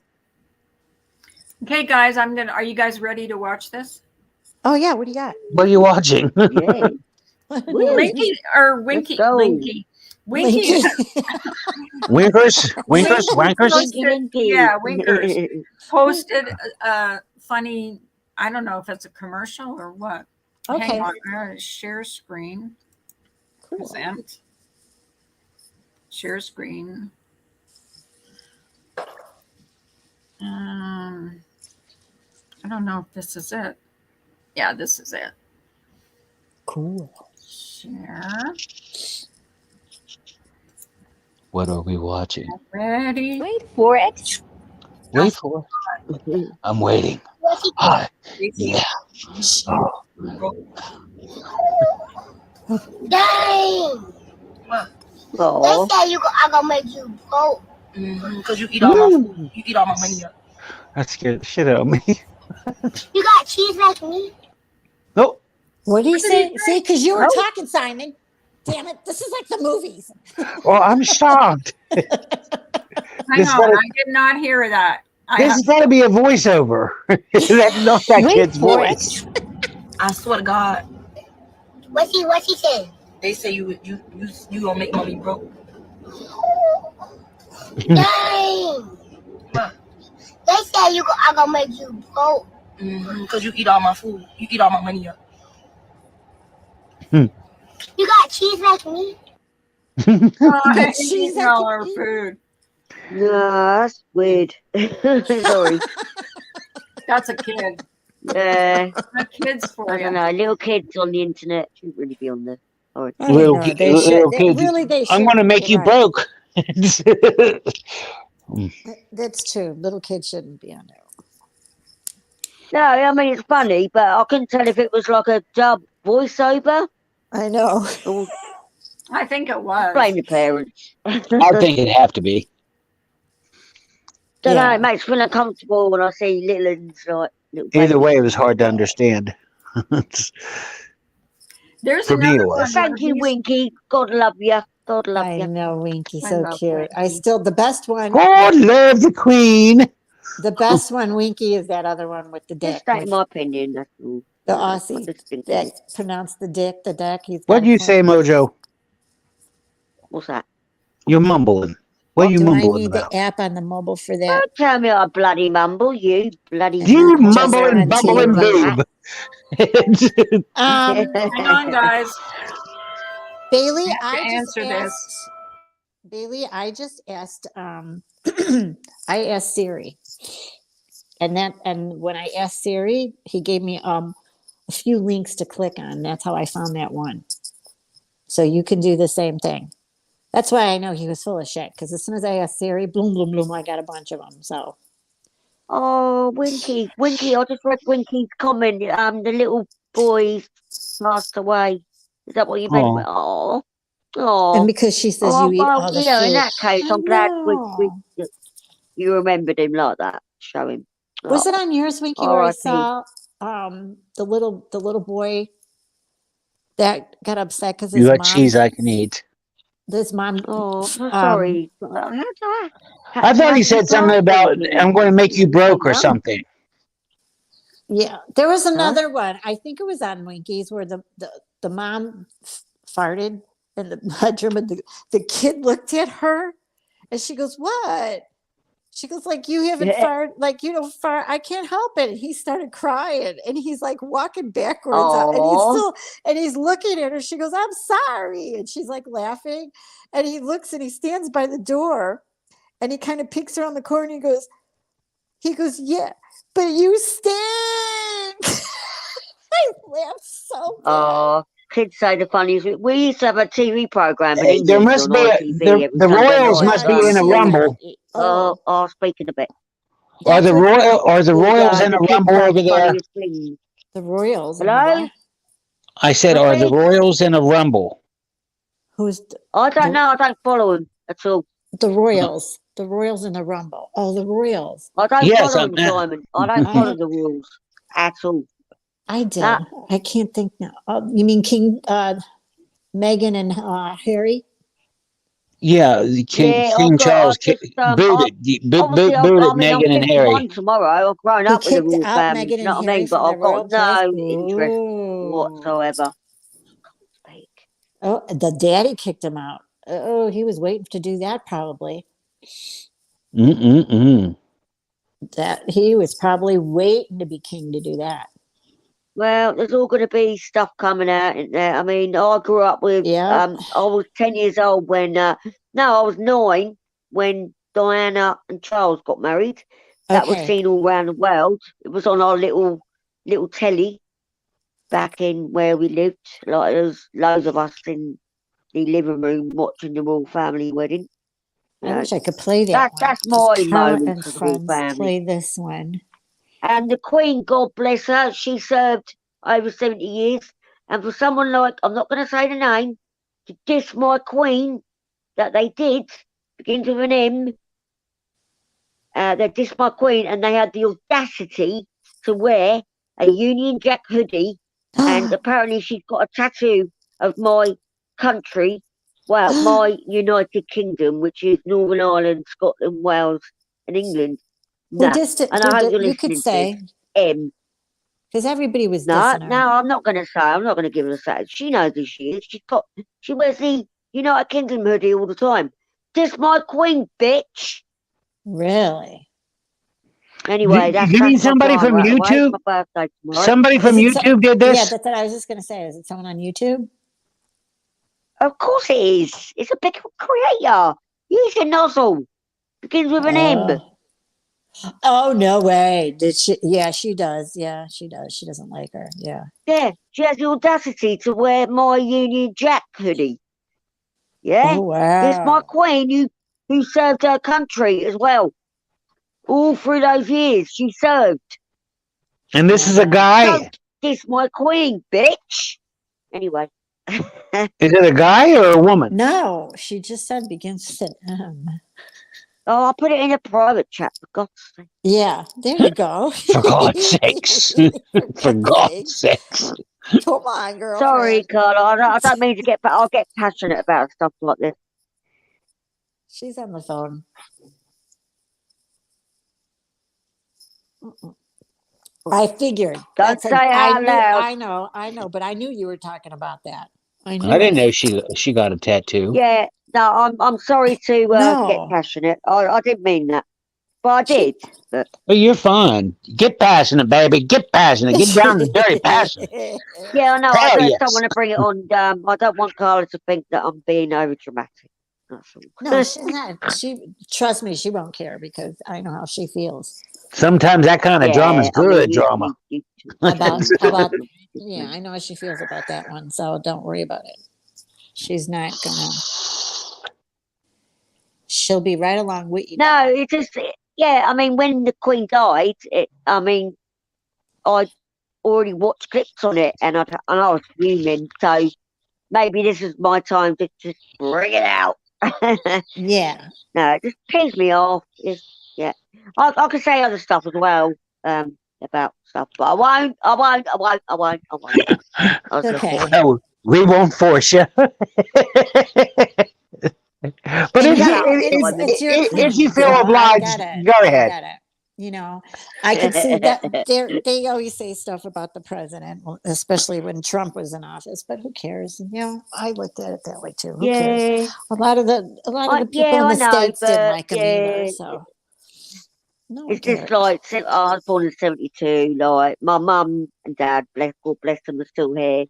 Speaker 1: Okay, guys, are you guys ready to watch this?
Speaker 2: Oh yeah, what do you got?
Speaker 4: What are you watching?
Speaker 5: Yeah. Woo.
Speaker 1: Linky or Winky?
Speaker 5: Let's go.
Speaker 1: Linky. Winky.
Speaker 4: Winkers,
Speaker 1: Winky
Speaker 4: wankers.
Speaker 1: posted-
Speaker 5: Winky.
Speaker 1: Yeah, Winkers posted a funny. I don't know if it's a commercial or what.
Speaker 2: Okay.
Speaker 1: Hang on, I'm gonna share screen.
Speaker 2: Cool.
Speaker 1: Present. Share screen. I don't know if this is it. Yeah, this is it.
Speaker 2: Cool.
Speaker 1: Share.
Speaker 4: What are we watching?
Speaker 1: Ready?
Speaker 6: Wait for it.
Speaker 4: Wait for it. I'm waiting. Hi. Yeah. Oh.
Speaker 6: Dang!
Speaker 5: Oh.
Speaker 6: They say I'm gonna make you broke.
Speaker 7: Because you eat all my food. You eat all my money up.
Speaker 4: That scared the shit out of me.
Speaker 6: You got cheese like me?
Speaker 4: Nope.
Speaker 2: What do you say? See, because you were
Speaker 5: Oh.
Speaker 2: talking, Simon. Damn it! This is like the movies.
Speaker 4: Well, I'm shocked.
Speaker 1: Hang
Speaker 4: This
Speaker 1: on,
Speaker 4: gotta-
Speaker 1: I did not hear that.
Speaker 4: This has got to be a voiceover. That's not that
Speaker 2: Wait
Speaker 4: kid's
Speaker 2: for it.
Speaker 4: voice.
Speaker 7: I swear to God.
Speaker 6: What she say?
Speaker 7: They say you gonna make mommy broke.
Speaker 6: Dang!
Speaker 7: What?
Speaker 6: They say I'm gonna make you broke.
Speaker 7: Because you eat all my food. You eat all my money up.
Speaker 6: You got cheese like me?
Speaker 1: I
Speaker 2: She's
Speaker 1: eat
Speaker 2: like-
Speaker 1: all our food.
Speaker 5: No, that's weird. Sorry.
Speaker 1: That's a kid.
Speaker 5: Yeah.
Speaker 1: A kid's for
Speaker 5: I
Speaker 1: you.
Speaker 5: don't know. Little kids on the internet shouldn't really be on there. Sorry.
Speaker 2: I don't
Speaker 4: Little
Speaker 2: know,
Speaker 4: kid-
Speaker 2: they
Speaker 4: little
Speaker 2: should. They,
Speaker 4: kids.
Speaker 2: really, they should.
Speaker 4: I'm going to make you
Speaker 2: Right.
Speaker 4: broke.
Speaker 2: That's true. Little kids shouldn't be on there.
Speaker 5: No, I mean it's funny, but I couldn't tell if it was like a dub voiceover
Speaker 2: I know.
Speaker 5: or
Speaker 1: I think it was.
Speaker 5: blame the parents.
Speaker 4: I think it'd have to be.
Speaker 5: Don't know,
Speaker 2: Yeah.
Speaker 5: it makes me feel uncomfortable when I see little ones like little
Speaker 4: Either
Speaker 5: babies.
Speaker 4: way, it was hard to understand.
Speaker 1: There's
Speaker 4: For me,
Speaker 1: another
Speaker 4: it
Speaker 1: one.
Speaker 4: was.
Speaker 5: Thank you, Winky. God love you. God love
Speaker 2: I
Speaker 5: you.
Speaker 2: know, Winky,
Speaker 1: I
Speaker 2: so
Speaker 1: love
Speaker 2: cute. I
Speaker 1: Winky.
Speaker 2: still the best one.
Speaker 4: God love the queen.
Speaker 2: The best one, Winky, is that other one with the dick,
Speaker 5: Just stating
Speaker 2: with
Speaker 5: my opinion. That's all.
Speaker 2: the
Speaker 5: I
Speaker 2: Aussie
Speaker 5: just think
Speaker 2: that pronounced the dick, the deck. He's
Speaker 4: What
Speaker 2: got
Speaker 4: do you
Speaker 2: fun.
Speaker 4: say, Mojo?
Speaker 5: What's that?
Speaker 4: You're mumbling. What are you
Speaker 2: Do I
Speaker 4: mumbling
Speaker 2: need
Speaker 4: about?
Speaker 2: the app on the mobile for that?
Speaker 5: Don't tell me I bloody mumble, you bloody.
Speaker 4: You
Speaker 2: Just
Speaker 4: mumbling,
Speaker 2: on
Speaker 4: bumbling
Speaker 2: TV.
Speaker 4: boob.
Speaker 2: Um,
Speaker 1: Hang on, guys.
Speaker 2: Bailey,
Speaker 1: I have to
Speaker 2: I just
Speaker 1: answer this.
Speaker 2: asked. Bailey, I just asked. I asked Siri, and when I asked Siri, he gave me a few links to click on. That's how I found that one. So you can do the same thing. That's why I know he was full of shit. Because as soon as I asked Siri, bloom, bloom, bloom, I got a bunch of them. So
Speaker 5: Oh, Winky, Winky! I just read Winky's comment. The little boy passed away. Is that what you meant?
Speaker 4: Oh.
Speaker 5: Oh,
Speaker 2: and
Speaker 5: oh.
Speaker 2: because she says
Speaker 5: Oh,
Speaker 2: you eat
Speaker 5: well,
Speaker 2: all the
Speaker 5: yeah. In
Speaker 2: food.
Speaker 5: that case,
Speaker 2: I
Speaker 5: I'm glad
Speaker 2: know.
Speaker 5: you remembered him like that. Show him.
Speaker 2: Was it
Speaker 5: Oh,
Speaker 2: on yours, Winky, where I
Speaker 5: R.I.P.
Speaker 2: saw the little boy that got upset because
Speaker 4: You
Speaker 2: his
Speaker 4: got
Speaker 2: mom
Speaker 4: cheese I can eat.
Speaker 2: this mom
Speaker 5: Oh, I'm so
Speaker 2: um
Speaker 5: sorry.
Speaker 4: I thought he said something about I'm going to make you broke or something.
Speaker 2: yeah, there was another one. I think it was on Winky's where the mom farted in the bedroom and the kid looked at her and she goes, "What?" She goes, like, "You haven't farted, like, you don't fart. I can't help it." And he started crying and he's like walking backwards and he's looking at her. She goes, "I'm sorry." And she's like laughing. And he looks and he stands by the door and he kind of peeks around the corner and he goes, "Yeah, but you stink." I laughed so bad.
Speaker 5: Oh, kids say the funniest. We used to have a TV program in
Speaker 4: Hey, there
Speaker 5: England
Speaker 4: must
Speaker 5: on
Speaker 4: be
Speaker 5: ITV every
Speaker 4: the
Speaker 5: Sunday
Speaker 4: Royals
Speaker 5: night.
Speaker 4: must be in a rumble.
Speaker 5: Oh, I'll speak in a bit.
Speaker 4: Are the
Speaker 2: That's
Speaker 4: Royals in a
Speaker 5: The kids
Speaker 4: rumble
Speaker 5: say
Speaker 4: over
Speaker 5: the
Speaker 4: there?
Speaker 5: funniest things.
Speaker 2: the Royals.
Speaker 5: Hello?
Speaker 2: What?
Speaker 4: I said, are the
Speaker 5: Really?
Speaker 4: Royals in a rumble?
Speaker 2: Who's
Speaker 5: I don't know. I don't follow him at all.
Speaker 2: the Royals? The Royals in the Rumble. Oh, the Royals.
Speaker 5: I don't
Speaker 4: Yes,
Speaker 5: follow him, Simon. I don't follow the rules at all.
Speaker 2: I did.
Speaker 5: Nah.
Speaker 2: I can't think now. You mean King, Meghan and Harry?
Speaker 4: yeah. King Charles booed at
Speaker 5: I'm
Speaker 4: Meghan and
Speaker 5: 51
Speaker 4: Harry.
Speaker 5: tomorrow. I've grown
Speaker 2: He
Speaker 5: up with the
Speaker 2: kicked
Speaker 5: royal
Speaker 2: out
Speaker 5: family.
Speaker 2: Meghan
Speaker 5: You
Speaker 2: and
Speaker 5: know what I
Speaker 2: Harry
Speaker 5: mean? But
Speaker 2: from their
Speaker 5: I've got
Speaker 2: royal place.
Speaker 5: no interest
Speaker 2: Ooh.
Speaker 5: whatsoever. Speak.
Speaker 2: Oh, the daddy kicked him out. Oh, he was waiting to do that probably. That he was probably waiting to be king to do that.
Speaker 5: Well, there's all going to be stuff coming out in there. I mean, I grew up with.
Speaker 2: Yeah.
Speaker 5: I was 10 years old when. No, I was 9 when Diana and Charles got married. That was
Speaker 2: Okay.
Speaker 5: seen all around the world. It was on our little telly back in where we lived. Like there was loads of us in the living room watching the royal family wedding. You
Speaker 2: I
Speaker 5: know,
Speaker 2: wish I could play that one.
Speaker 5: that's
Speaker 2: Just
Speaker 5: my
Speaker 2: Carla
Speaker 5: moment
Speaker 2: and
Speaker 5: for the royal
Speaker 2: Friends
Speaker 5: family.
Speaker 2: play this one.
Speaker 5: And the Queen, God bless her, she served over 70 years. And for someone like, I'm not going to say the name, to diss my Queen that they did, begins with an M, they dissed my Queen and they had the audacity to wear a Union Jack hoodie. And apparently she's got a tattoo of my country, well, my United Kingdom, which is Northern Ireland, Scotland, Wales, and England.
Speaker 2: Who
Speaker 5: Nah.
Speaker 2: dissed it?
Speaker 5: And I hope you're
Speaker 2: You could
Speaker 5: listening to this.
Speaker 2: say,
Speaker 5: M.
Speaker 2: because everybody was
Speaker 5: No,
Speaker 2: dissing her.
Speaker 5: no, I'm not going to say. I'm not going to give her a say. She knows who she is. She wears the United Kingdom hoodie all the time. This my Queen, bitch.
Speaker 2: Really?
Speaker 5: Anyway, that's
Speaker 4: You mean
Speaker 5: my
Speaker 4: somebody from
Speaker 5: drama out of the way. It's
Speaker 4: YouTube?
Speaker 5: my birthday tomorrow.
Speaker 4: Somebody from YouTube did
Speaker 2: Yeah,
Speaker 4: this?
Speaker 2: that's what I was just going to say. Is it someone on YouTube?
Speaker 5: Of course it is. It's a big creator. Use your nozzle. Begins with an M.
Speaker 2: Oh, no way. Did she? Yeah, she does. Yeah, she does. She doesn't like her. Yeah.
Speaker 5: Yeah, she has the audacity to wear my Union Jack hoodie. Yeah,
Speaker 2: Oh,
Speaker 5: this my
Speaker 2: wow.
Speaker 5: Queen who served her country as well. All through those years, she served.
Speaker 4: And this is a guy.
Speaker 5: Don't diss my Queen, bitch. Anyway.
Speaker 4: Is it a guy or a woman?
Speaker 2: No, she just said begins with an M.
Speaker 5: Oh, I'll put it in a private chat, for God's sake.
Speaker 2: Yeah, there you go.
Speaker 4: For God's sakes. For God's sakes.
Speaker 2: Come on, girl.
Speaker 5: Sorry, Carla. I don't mean to get, but I'll get passionate about stuff like this.
Speaker 2: She's on the phone. I figured.
Speaker 5: Don't say it out loud.
Speaker 2: I know, but I knew you were talking about that. I knew.
Speaker 4: I didn't know she got a tattoo.
Speaker 5: Yeah, no, I'm sorry to
Speaker 2: No.
Speaker 5: get passionate. I didn't mean that, but I did. But
Speaker 4: Well, you're fine. Get passionate, baby. Get passionate. Get down and dirty passionate.
Speaker 5: yeah, I know. I
Speaker 4: Hell
Speaker 5: just
Speaker 4: yes.
Speaker 5: don't want to bring it on. I don't want Carla to think that I'm being over dramatic. That's all.
Speaker 2: No, she's not. Trust me, she won't care because I know how she feels
Speaker 4: Sometimes that kind of drama's good drama.
Speaker 2: about. Yeah, I know how she feels about that one. So don't worry about it. She's not gonna. She'll be right along with you.
Speaker 5: No, it's just I mean, when the Queen died, I already watched clips on it, and I was fuming. So maybe this is my time to just bring it out.
Speaker 2: Yeah.
Speaker 5: No, it just pisses me off. I could say other stuff as well about stuff, but I won't.
Speaker 2: Okay.
Speaker 4: Well, we won't force you. But if you feel obliged, go ahead.
Speaker 2: You know, I could see that they always say stuff about the president, especially when Trump was in office. But who cares? You know, I looked at it that way too. Who cares? A lot of the people in the states didn't like him either. So no,
Speaker 5: it's just like I was born in '72. Like my mum and dad, God bless them, are still here.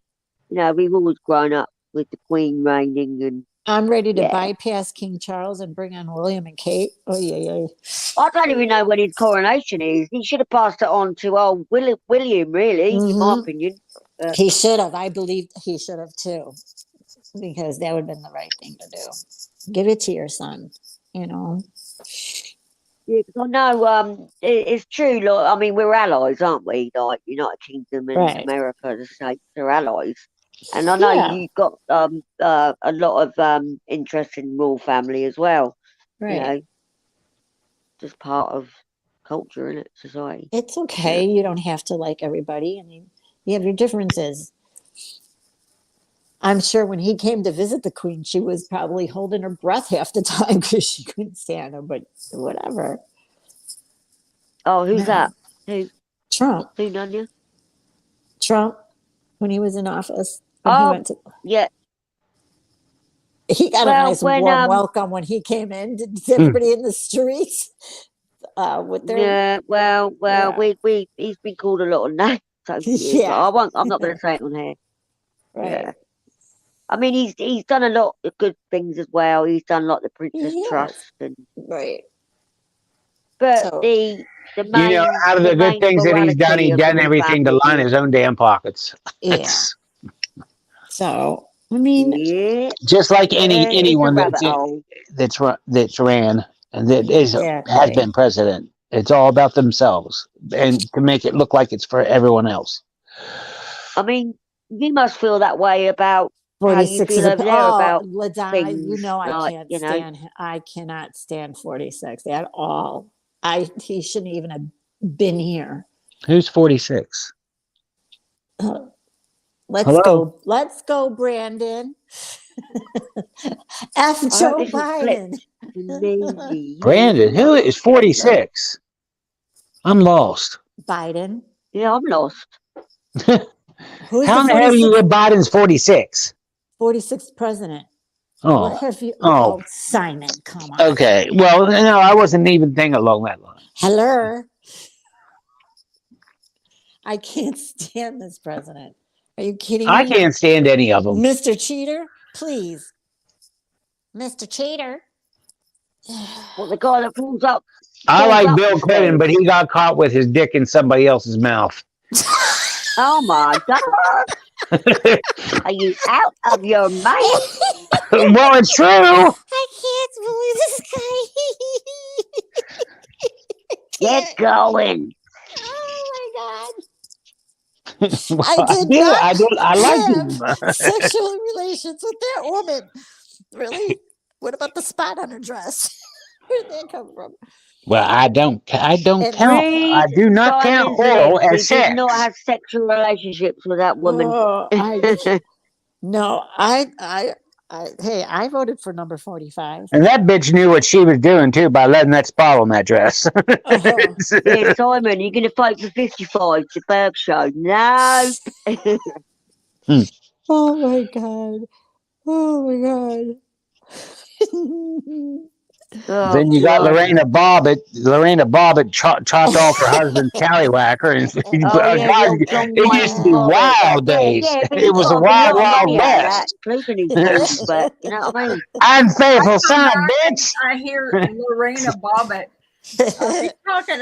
Speaker 5: You know, we've always grown up with the Queen reigning, and
Speaker 2: I'm ready to bypass King Charles and bring on William and Kate. Oh yeah.
Speaker 5: I don't even know when his coronation is. He should have passed it on to old William, really, in my opinion.
Speaker 2: He should have. I believe he should have too, because that would have been the right thing to do. Give it to your son, you know.
Speaker 5: Yeah, because I know it's true. Like, I mean, we're allies, aren't we? Like United Kingdom and America, the States are allies. And I know
Speaker 2: Yeah.
Speaker 5: you've got a lot of interest in royal family as well. You
Speaker 2: Right.
Speaker 5: know, just part of culture in it, society.
Speaker 2: It's okay. You don't have to like everybody. I mean, you have your differences. I'm sure when he came to visit the queen, she was probably holding her breath half the time because she couldn't stand him, but whatever.
Speaker 5: Oh, who's
Speaker 2: Yeah.
Speaker 5: that? Who?
Speaker 2: Trump.
Speaker 5: Who, Nanya?
Speaker 2: Trump, when he was in office, when he
Speaker 5: Oh,
Speaker 2: went to,
Speaker 5: yeah.
Speaker 2: he got a
Speaker 5: Well,
Speaker 2: nice
Speaker 5: when
Speaker 2: warm welcome when he came in. Did everybody in the streets with their,
Speaker 5: yeah, well,
Speaker 2: yeah,
Speaker 5: he's been called a lot of names over the years, but
Speaker 2: yeah,
Speaker 5: I'm not going to say it on here.
Speaker 2: right.
Speaker 5: Yeah. I mean, he's done a lot of good things as well. He's done like the Princess
Speaker 2: Yes,
Speaker 5: Trust, and
Speaker 2: right.
Speaker 5: but
Speaker 2: So,
Speaker 5: the
Speaker 4: You know,
Speaker 5: main
Speaker 4: out of
Speaker 5: the
Speaker 4: the good
Speaker 5: main
Speaker 4: things that he's
Speaker 5: morality
Speaker 4: done
Speaker 5: of the royal
Speaker 4: everything to line
Speaker 5: family is
Speaker 4: his own damn pockets.
Speaker 2: yeah. So, I mean,
Speaker 5: yeah,
Speaker 4: Just like
Speaker 5: it's a
Speaker 4: anyone
Speaker 5: rabbit hole.
Speaker 4: that's ran and that has
Speaker 2: exactly.
Speaker 4: been president. It's all about themselves and to make it look like it's for everyone else.
Speaker 5: I mean, you must feel that way about how you
Speaker 2: 46 is
Speaker 5: feel
Speaker 2: a,
Speaker 5: over there
Speaker 2: oh,
Speaker 5: about
Speaker 2: LaDonna, you
Speaker 5: things
Speaker 2: know,
Speaker 5: like, you know.
Speaker 2: I cannot stand 46 at all. He shouldn't even have been here.
Speaker 4: Who's 46? Hello?
Speaker 2: Let's go, Brandon. F
Speaker 5: I hope
Speaker 2: Joe
Speaker 5: this is flipped
Speaker 2: Biden.
Speaker 5: to me.
Speaker 4: Brandon, who is 46? I'm lost.
Speaker 2: Biden.
Speaker 5: Yeah, I'm lost.
Speaker 2: Who's
Speaker 4: How
Speaker 2: the
Speaker 4: in the hell do you
Speaker 2: 46th,
Speaker 4: get Biden's 46?
Speaker 2: 46th president? What
Speaker 4: Oh,
Speaker 2: have you?
Speaker 4: oh,
Speaker 2: Oh, Simon, come on.
Speaker 4: okay. Well, no, I wasn't even thinking along that line.
Speaker 2: Hello. I can't stand this president. Are you kidding
Speaker 4: I
Speaker 2: me?
Speaker 4: can't stand any of them.
Speaker 2: Mr. Cheater, please. Mr. Cheater.
Speaker 5: What, the guy that
Speaker 4: I
Speaker 5: falls
Speaker 4: like
Speaker 5: up
Speaker 4: Bill
Speaker 5: the
Speaker 4: Clinton,
Speaker 5: stairs?
Speaker 4: but he got caught with his dick in somebody else's mouth.
Speaker 5: Oh my God. Are you out of your mind?
Speaker 4: Well, it's true.
Speaker 2: I can't believe this guy.
Speaker 5: Get going.
Speaker 2: Oh my God.
Speaker 4: Well,
Speaker 2: I did
Speaker 4: do.
Speaker 2: not
Speaker 4: I like
Speaker 2: have
Speaker 4: him.
Speaker 2: sexual relations with that woman. Really? What about the spot on her dress? Where did that come from?
Speaker 4: Well, I don't
Speaker 2: And
Speaker 4: count. I
Speaker 5: Read
Speaker 4: do not count
Speaker 5: Simon's
Speaker 4: oral
Speaker 5: lips. He
Speaker 4: as
Speaker 5: did not
Speaker 4: sex.
Speaker 5: have sexual relationships with that woman.
Speaker 2: oh, no, hey, I voted for number 45.
Speaker 4: And that bitch knew what she was doing too by letting that spot on that dress.
Speaker 2: Oh,
Speaker 5: Yeah, Simon, you're going to fight for 55, the Berg Show. No.
Speaker 2: oh my God. Oh my God.
Speaker 5: Oh,
Speaker 4: Then you got
Speaker 5: God.
Speaker 4: Lorena Bobbitt. Lorena Bobbitt chopped off her husband's tallywhacker, and
Speaker 5: Oh, yeah, the
Speaker 4: God,
Speaker 5: old John
Speaker 4: it used to
Speaker 5: Wayne
Speaker 4: be
Speaker 5: Bobbitt.
Speaker 4: wild days.
Speaker 5: Yeah, but he
Speaker 4: It was a
Speaker 5: got a
Speaker 4: wild,
Speaker 5: lot of
Speaker 4: wild
Speaker 5: money out of that,
Speaker 4: west.
Speaker 5: including his boots, but you know what I mean?
Speaker 4: Unfaithful
Speaker 1: come
Speaker 4: son of a
Speaker 1: back and
Speaker 4: bitch.
Speaker 1: I hear Lorena Bobbitt. Are we talking?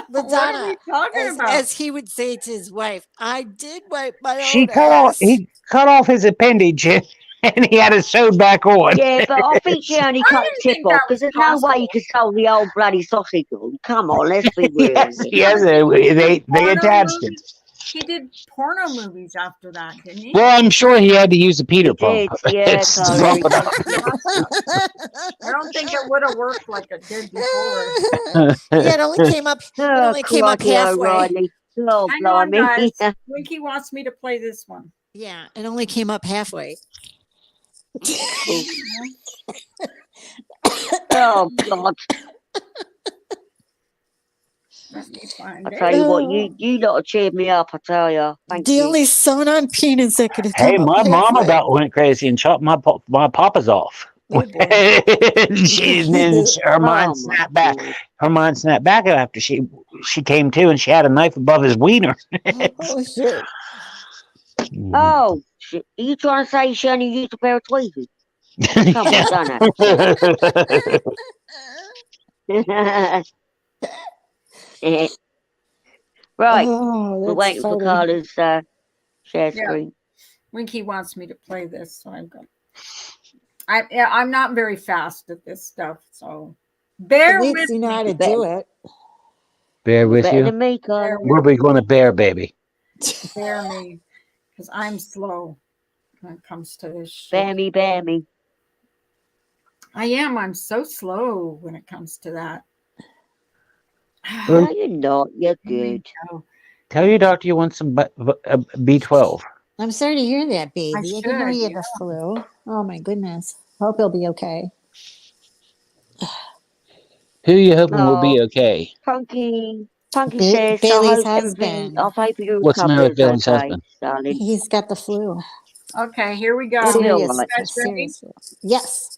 Speaker 1: What are we talking about?
Speaker 2: as he would say to his wife, I did wipe my
Speaker 4: She
Speaker 2: own
Speaker 4: cut off.
Speaker 2: ass.
Speaker 4: He cut off his appendage, and he had it sewed back on.
Speaker 5: Yeah, but I think she only
Speaker 1: I
Speaker 5: cut the
Speaker 1: didn't
Speaker 5: tip
Speaker 1: think
Speaker 5: off
Speaker 1: that
Speaker 5: because
Speaker 1: was
Speaker 5: there's no way
Speaker 1: possible.
Speaker 5: you could sew the old bloody sausage on. Come on, let's be real.
Speaker 4: Yes. They
Speaker 1: Porno
Speaker 4: attached it.
Speaker 1: movies? He did porno movies after that, didn't he?
Speaker 4: Well, I'm sure he had to use a Peter
Speaker 5: He
Speaker 4: pump.
Speaker 5: did, yeah,
Speaker 4: It's
Speaker 5: Carla,
Speaker 4: blow
Speaker 5: he
Speaker 4: it
Speaker 5: did.
Speaker 1: I don't think it would have worked like it did before.
Speaker 4: up.
Speaker 2: Yeah, it only came up. It
Speaker 5: Oh,
Speaker 2: only came up
Speaker 5: crikey,
Speaker 2: halfway.
Speaker 5: O'Reilly. Oh,
Speaker 1: Hang on,
Speaker 5: blimey.
Speaker 1: guys. Winky wants me to play this one.
Speaker 2: Yeah, it only came up halfway.
Speaker 5: Oh, God.
Speaker 1: Let me find
Speaker 5: I
Speaker 1: it.
Speaker 5: tell you what, you lot have cheered me up, I tell you. Thank
Speaker 2: The
Speaker 5: you.
Speaker 2: only sewn on penis that could have
Speaker 4: Hey,
Speaker 2: come up
Speaker 4: my mom
Speaker 2: halfway.
Speaker 4: about went crazy and chopped my papas off.
Speaker 2: Oh boy.
Speaker 4: Her
Speaker 5: Oh,
Speaker 4: mind
Speaker 5: my
Speaker 4: snapped back.
Speaker 5: God.
Speaker 4: Her mind snapped back after she came to, and she had a knife above his wiener.
Speaker 2: Oh shit.
Speaker 5: Oh, shit. Are you trying to say she only used a pair of tweezers? Come on, don't have it. Right,
Speaker 2: Oh,
Speaker 5: we're
Speaker 2: that's
Speaker 5: waiting for
Speaker 2: funny.
Speaker 5: Carla's share
Speaker 1: Yeah.
Speaker 5: screen.
Speaker 1: Winky wants me to play this, so I'm going. I'm not very fast at this stuff, so bear
Speaker 2: At
Speaker 1: with
Speaker 2: least you know
Speaker 1: me.
Speaker 2: how to do it.
Speaker 4: Bear with
Speaker 5: Better
Speaker 4: you.
Speaker 5: than me, Carla.
Speaker 1: Bear
Speaker 4: Where are we going to bear, baby?
Speaker 1: Bear me, because I'm slow. when it comes to this shit.
Speaker 5: Bear me.
Speaker 1: I am. I'm so slow when it comes to that.
Speaker 5: No, you're not. You're
Speaker 1: Here we
Speaker 5: good.
Speaker 1: go.
Speaker 4: Tell your doctor you want some B12.
Speaker 2: I'm sorry to hear that, baby. I didn't know
Speaker 1: should,
Speaker 2: you had the flu. Oh my goodness. Hope he'll be okay.
Speaker 4: Who you hoping will
Speaker 5: Oh,
Speaker 4: be okay?
Speaker 5: Punky says,
Speaker 2: Bailey's
Speaker 5: I
Speaker 2: husband.
Speaker 5: hope you
Speaker 4: What's the matter with
Speaker 5: recover
Speaker 4: Bailey's
Speaker 5: okay,
Speaker 4: husband?
Speaker 5: darling.
Speaker 2: He's got the flu.
Speaker 1: Okay, here we go.
Speaker 5: It'll be all
Speaker 2: Serious,
Speaker 5: right.
Speaker 1: Guys ready?
Speaker 2: serious flu. Yes.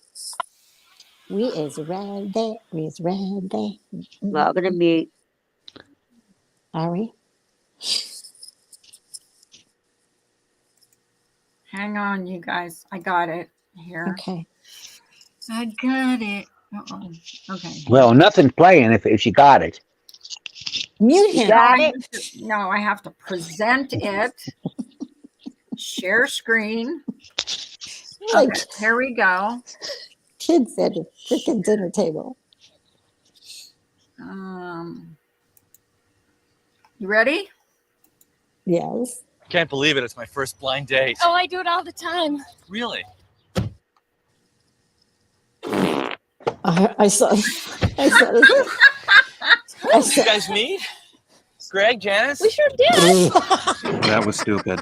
Speaker 2: We is ready. We is ready.
Speaker 5: Right, I'm going to mute.
Speaker 2: Are we?
Speaker 1: Hang on, you guys. I got it here.
Speaker 2: Okay.
Speaker 1: I got it. Uh-oh. Okay.
Speaker 4: Well, nothing's playing if you got it.
Speaker 2: Mute
Speaker 5: You
Speaker 2: him.
Speaker 5: got
Speaker 1: I
Speaker 5: it?
Speaker 1: have to- no, I have to present it. Share screen.
Speaker 2: Like
Speaker 1: Okay, here we go.
Speaker 2: kids at a freaking dinner table.
Speaker 1: You ready?
Speaker 2: Yes.
Speaker 8: Can't believe it. It's my first blind date.
Speaker 6: Oh, I do it all the time.
Speaker 8: Really?
Speaker 2: I saw this. I
Speaker 8: You
Speaker 2: saw,
Speaker 8: guys meet? Greg, Janice?
Speaker 6: We sure did.
Speaker 9: That was stupid.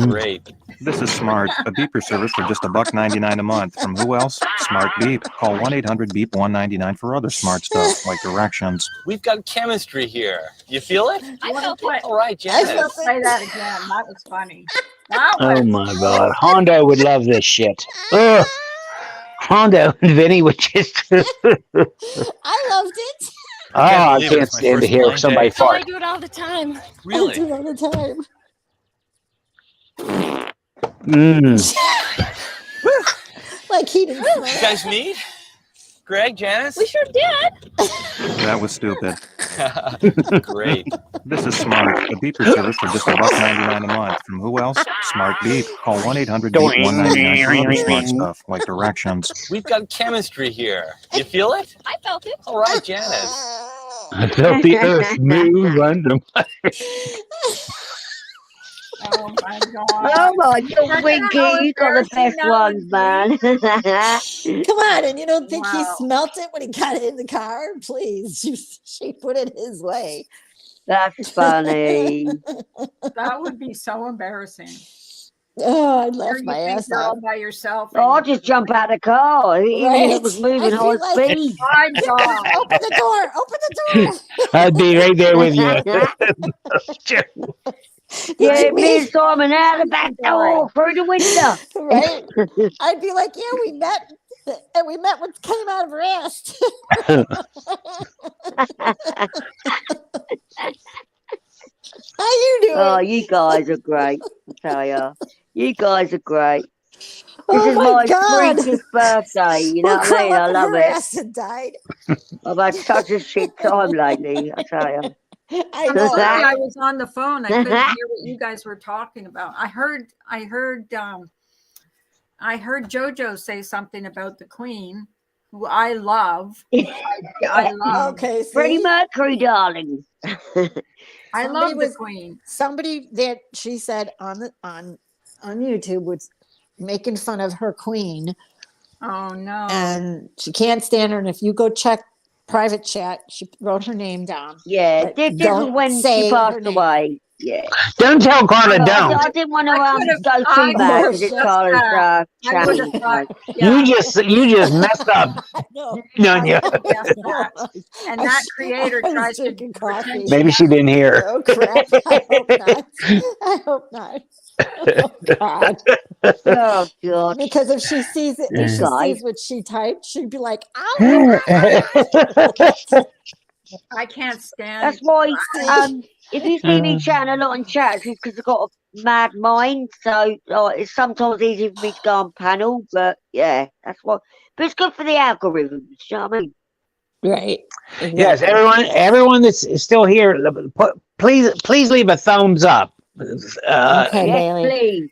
Speaker 8: Great.
Speaker 9: This is smart. A beeper service for just $1.99 a month. From who else? Smart Beep. Call 1-800-BEEP-199 for other smart stuff like directions.
Speaker 8: We've got chemistry here. You feel it?
Speaker 6: I felt
Speaker 1: play,
Speaker 6: it.
Speaker 8: All right,
Speaker 2: I
Speaker 8: Janice.
Speaker 2: felt it.
Speaker 1: play that again. That was funny. That
Speaker 4: Oh
Speaker 1: was
Speaker 4: my God, Hondo would love this shit. Ugh. Hondo and Vinny would just.
Speaker 2: I loved it.
Speaker 4: I
Speaker 8: believe it.
Speaker 4: can't
Speaker 8: It's my
Speaker 4: stand to
Speaker 8: first
Speaker 4: hear
Speaker 8: blind
Speaker 4: somebody
Speaker 8: date.
Speaker 6: Oh, I
Speaker 4: fart.
Speaker 6: do it all the time.
Speaker 2: I
Speaker 8: Really?
Speaker 2: do it all the time. Like he didn't smell
Speaker 8: You
Speaker 2: it.
Speaker 8: guys meet? Greg, Janice?
Speaker 6: We sure did.
Speaker 9: That was stupid.
Speaker 8: Great.
Speaker 9: This is smart. A beeper service for just $1.99 a month. From who else? Smart Beep. Call 1-800-BEEP-199 for other smart stuff like directions.
Speaker 8: We've got chemistry here. You feel it?
Speaker 6: I felt it.
Speaker 8: All right, Janice.
Speaker 4: I felt the earth move under my.
Speaker 1: oh my god.
Speaker 5: Oh my God, Winky, you got the best ones, man.
Speaker 2: Come on, and you don't think he
Speaker 1: Wow.
Speaker 2: smelt it when he got in the car? Please, she put it his way.
Speaker 5: That's funny.
Speaker 1: That would be so embarrassing.
Speaker 2: Oh, I'd
Speaker 1: Here
Speaker 2: laugh
Speaker 1: you
Speaker 2: my
Speaker 1: think
Speaker 2: ass
Speaker 1: you're all
Speaker 2: off.
Speaker 1: by yourself.
Speaker 5: Oh, I'll just jump out of the car, even if it was
Speaker 2: Right.
Speaker 5: moving
Speaker 2: I
Speaker 5: high
Speaker 2: feel like-
Speaker 5: speed.
Speaker 1: My god.
Speaker 2: Open the door! Open the door!
Speaker 4: I'd be right there with you.
Speaker 5: Yeah,
Speaker 2: you
Speaker 5: me and Simon out the back door through the window.
Speaker 2: Right? I'd be like, yeah, we met, and we met what came out of her ass. How you doing?
Speaker 5: Oh, you guys are great. I tell you, you guys are great. This
Speaker 2: Oh
Speaker 5: is
Speaker 2: my
Speaker 5: my
Speaker 2: God.
Speaker 5: 30th birthday. You know
Speaker 2: Well,
Speaker 5: what I mean? I
Speaker 2: Carla,
Speaker 5: love
Speaker 2: her
Speaker 5: it.
Speaker 2: ass had died.
Speaker 5: I've had such a shit time lately. I tell you.
Speaker 2: I
Speaker 1: I'm
Speaker 2: know.
Speaker 1: sorry, I was on the phone. I couldn't hear what you guys were talking about. I heard JoJo say something about the Queen, who I love. I love.
Speaker 2: Okay,
Speaker 5: Freddie
Speaker 2: see?
Speaker 5: Mercury, darling.
Speaker 1: I
Speaker 2: Somebody
Speaker 1: love
Speaker 2: was-
Speaker 1: the Queen.
Speaker 2: Somebody that she said on YouTube was making fun of her queen,
Speaker 1: Oh no.
Speaker 2: and she can't stand her. And if you go check private chat, she wrote her name down.
Speaker 5: Yeah,
Speaker 2: But
Speaker 5: this is
Speaker 2: don't
Speaker 5: when
Speaker 2: say
Speaker 5: she
Speaker 2: her
Speaker 5: passed
Speaker 2: name.
Speaker 5: away. Yeah.
Speaker 4: Don't tell Carla,
Speaker 5: I
Speaker 4: don't.
Speaker 5: didn't want to
Speaker 1: I could've-
Speaker 5: go
Speaker 1: I
Speaker 5: too bad because
Speaker 1: would've
Speaker 5: it's Carla's
Speaker 1: I would have
Speaker 5: channel.
Speaker 1: thought, yeah,
Speaker 4: You just messed up,
Speaker 2: No,
Speaker 4: don't you?
Speaker 1: yes, that. And
Speaker 2: I
Speaker 1: that
Speaker 2: sh-
Speaker 1: creator
Speaker 2: I was
Speaker 1: tries to
Speaker 2: drinking coffee.
Speaker 1: pretend
Speaker 4: Maybe she didn't hear.
Speaker 2: Oh crap! I hope not. I hope not. Oh God!
Speaker 5: Oh, God.
Speaker 2: Because if she sees it, if she
Speaker 5: Guys.
Speaker 2: sees what she typed, she'd be like, "Ow!"
Speaker 1: I can't stand.
Speaker 5: That's why, if you see me chatting a lot in chats, it's because I've got a mad mind. So it's sometimes easy for me to go on panel. But yeah, that's what. But it's good for the algorithms. You know what I mean?
Speaker 2: Right.
Speaker 4: Yes,
Speaker 2: Exactly.
Speaker 4: everyone that's still here, please leave a thumbs up.
Speaker 2: Okay,
Speaker 5: Yes,
Speaker 2: Bailey.
Speaker 5: please.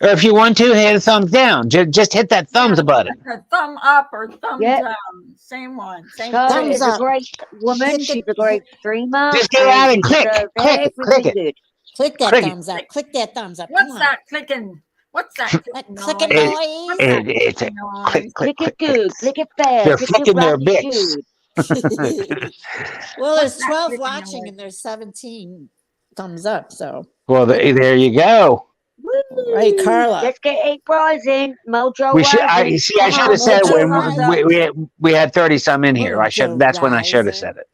Speaker 4: Or if you want to, hit a thumbs down. Just hit that thumbs button.
Speaker 1: A thumb up or thumb
Speaker 5: Yep.
Speaker 1: down. Same one. Same
Speaker 5: Carla
Speaker 2: Thumbs
Speaker 5: is
Speaker 2: up.
Speaker 5: a great woman.
Speaker 2: Hit the-
Speaker 5: She's a great streamer.
Speaker 4: Just get out and
Speaker 5: she
Speaker 4: click,
Speaker 5: deserves
Speaker 4: click,
Speaker 5: everything
Speaker 4: click it.
Speaker 5: good.
Speaker 2: Click that
Speaker 4: Click it.
Speaker 2: thumbs up. Click that thumbs up.
Speaker 1: What's
Speaker 2: Come on.
Speaker 1: that clicking? What's that?
Speaker 2: That
Speaker 1: noise?
Speaker 2: clicking
Speaker 4: It-
Speaker 2: noise.
Speaker 1: What's that
Speaker 4: it's a
Speaker 1: noise?
Speaker 4: click, click,
Speaker 5: Click it
Speaker 4: click, click.
Speaker 5: good, click it fair,
Speaker 4: They're
Speaker 5: click it
Speaker 4: flicking their
Speaker 5: right, it
Speaker 4: bits.
Speaker 5: should.
Speaker 2: Well, there's
Speaker 1: What's that
Speaker 2: 12
Speaker 1: clicking
Speaker 2: watching
Speaker 1: noise?
Speaker 2: and there's 17 thumbs up. So,
Speaker 4: Well, there you go.
Speaker 2: right,
Speaker 5: Woo!
Speaker 2: Carla.
Speaker 5: Let's get it rising. Mojo
Speaker 4: We should. I
Speaker 5: rising.
Speaker 4: see. I
Speaker 5: Come
Speaker 4: should
Speaker 5: on,
Speaker 4: have said it
Speaker 2: Mojo
Speaker 4: when
Speaker 2: Rising.
Speaker 4: we had 30 some in here. I should.
Speaker 2: Mojo
Speaker 4: That's when I should have
Speaker 2: Rising.
Speaker 4: said it.